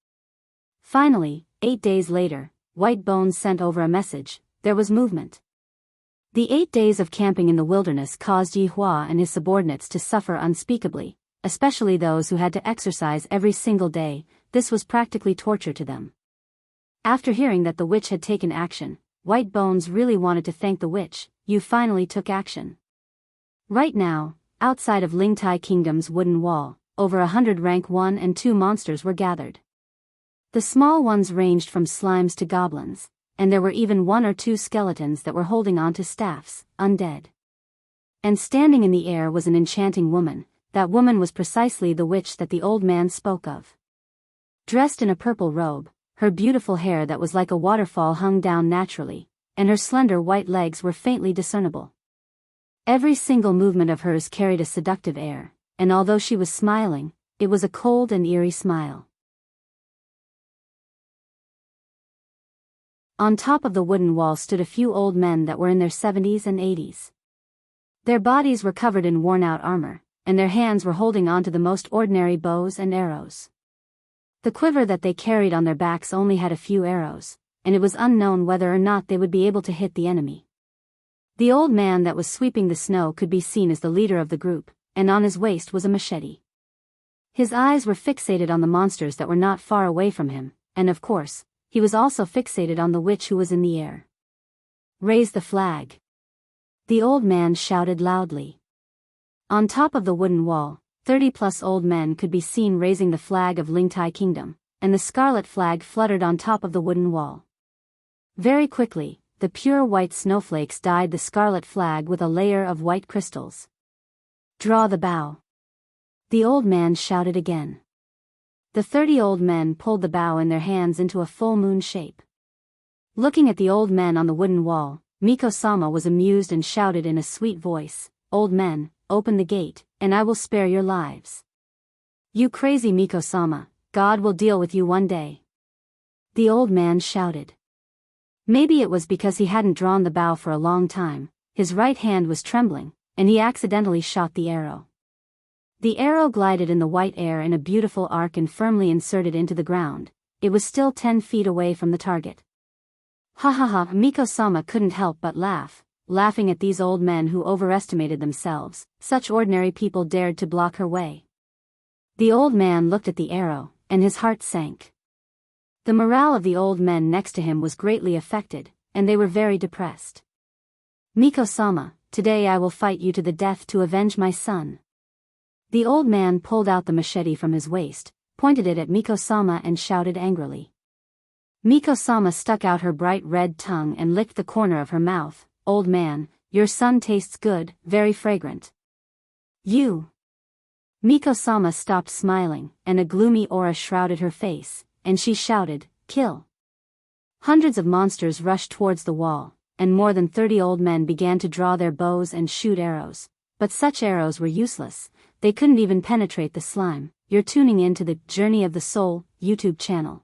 Finally, 8 days later, White Bones sent over a message. There was movement. The 8 days of camping in the wilderness caused Yihua and his subordinates to suffer unspeakably, especially those who had to exercise every single day. This was practically torture to them. After hearing that the witch had taken action, White Bones really wanted to thank the witch. You finally took action. Right now, outside of Lingtai Kingdom's wooden wall, over 100 rank 1 and 2 monsters were gathered. The small ones ranged from slimes to goblins, and there were even 1 or 2 skeletons that were holding on to staffs, undead. And standing in the air was an enchanting woman. That woman was precisely the witch that the old man spoke of. Dressed in a purple robe, her beautiful hair that was like a waterfall hung down naturally, and her slender white legs were faintly discernible. Every single movement of hers carried a seductive air, and although she was smiling, it was a cold and eerie smile. On top of the wooden wall stood a few old men that were in their 70s and 80s. Their bodies were covered in worn-out armor, and their hands were holding onto the most ordinary bows and arrows. The quiver that they carried on their backs only had a few arrows, and it was unknown whether or not they would be able to hit the enemy. The old man that was sweeping the snow could be seen as the leader of the group, and on his waist was a machete. His eyes were fixated on the monsters that were not far away from him, and of course, he was also fixated on the witch who was in the air. "Raise the flag!" The old man shouted loudly. On top of the wooden wall, 30+ old men could be seen raising the flag of Lingtai Kingdom, and the scarlet flag fluttered on top of the wooden wall. Very quickly, the pure white snowflakes dyed the scarlet flag with a layer of white crystals. "Draw the bow!" The old man shouted again. The 30 old men pulled the bow in their hands into a full moon shape. Looking at the old men on the wooden wall, Miko-sama was amused and shouted in a sweet voice, "Old men, open the gate, and I will spare your lives." "You crazy Miko-sama, God will deal with you one day," the old man shouted. Maybe it was because he hadn't drawn the bow for a long time, his right hand was trembling, and he accidentally shot the arrow. The arrow glided in the white air in a beautiful arc and firmly inserted into the ground. It was still 10 feet away from the target. Ha ha ha, Miko-sama couldn't help but laugh, laughing at these old men who overestimated themselves. Such ordinary people dared to block her way. The old man looked at the arrow, and his heart sank. The morale of the old men next to him was greatly affected, and they were very depressed. "Miko-sama, today I will fight you to the death to avenge my son." The old man pulled out the machete from his waist, pointed it at Miko-sama and shouted angrily. Miko-sama stuck out her bright red tongue and licked the corner of her mouth. old man, your son tastes good, very fragrant. You. Miko-sama stopped smiling, and a gloomy aura shrouded her face, and she shouted, kill. Hundreds of monsters rushed towards the wall, and more than 30 old men began to draw their bows and shoot arrows. But such arrows were useless, they couldn't even penetrate the slime. You're tuning in to the Journey of the Soul YouTube channel.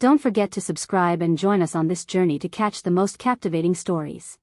Don't forget to subscribe and join us on this journey to catch the most captivating stories.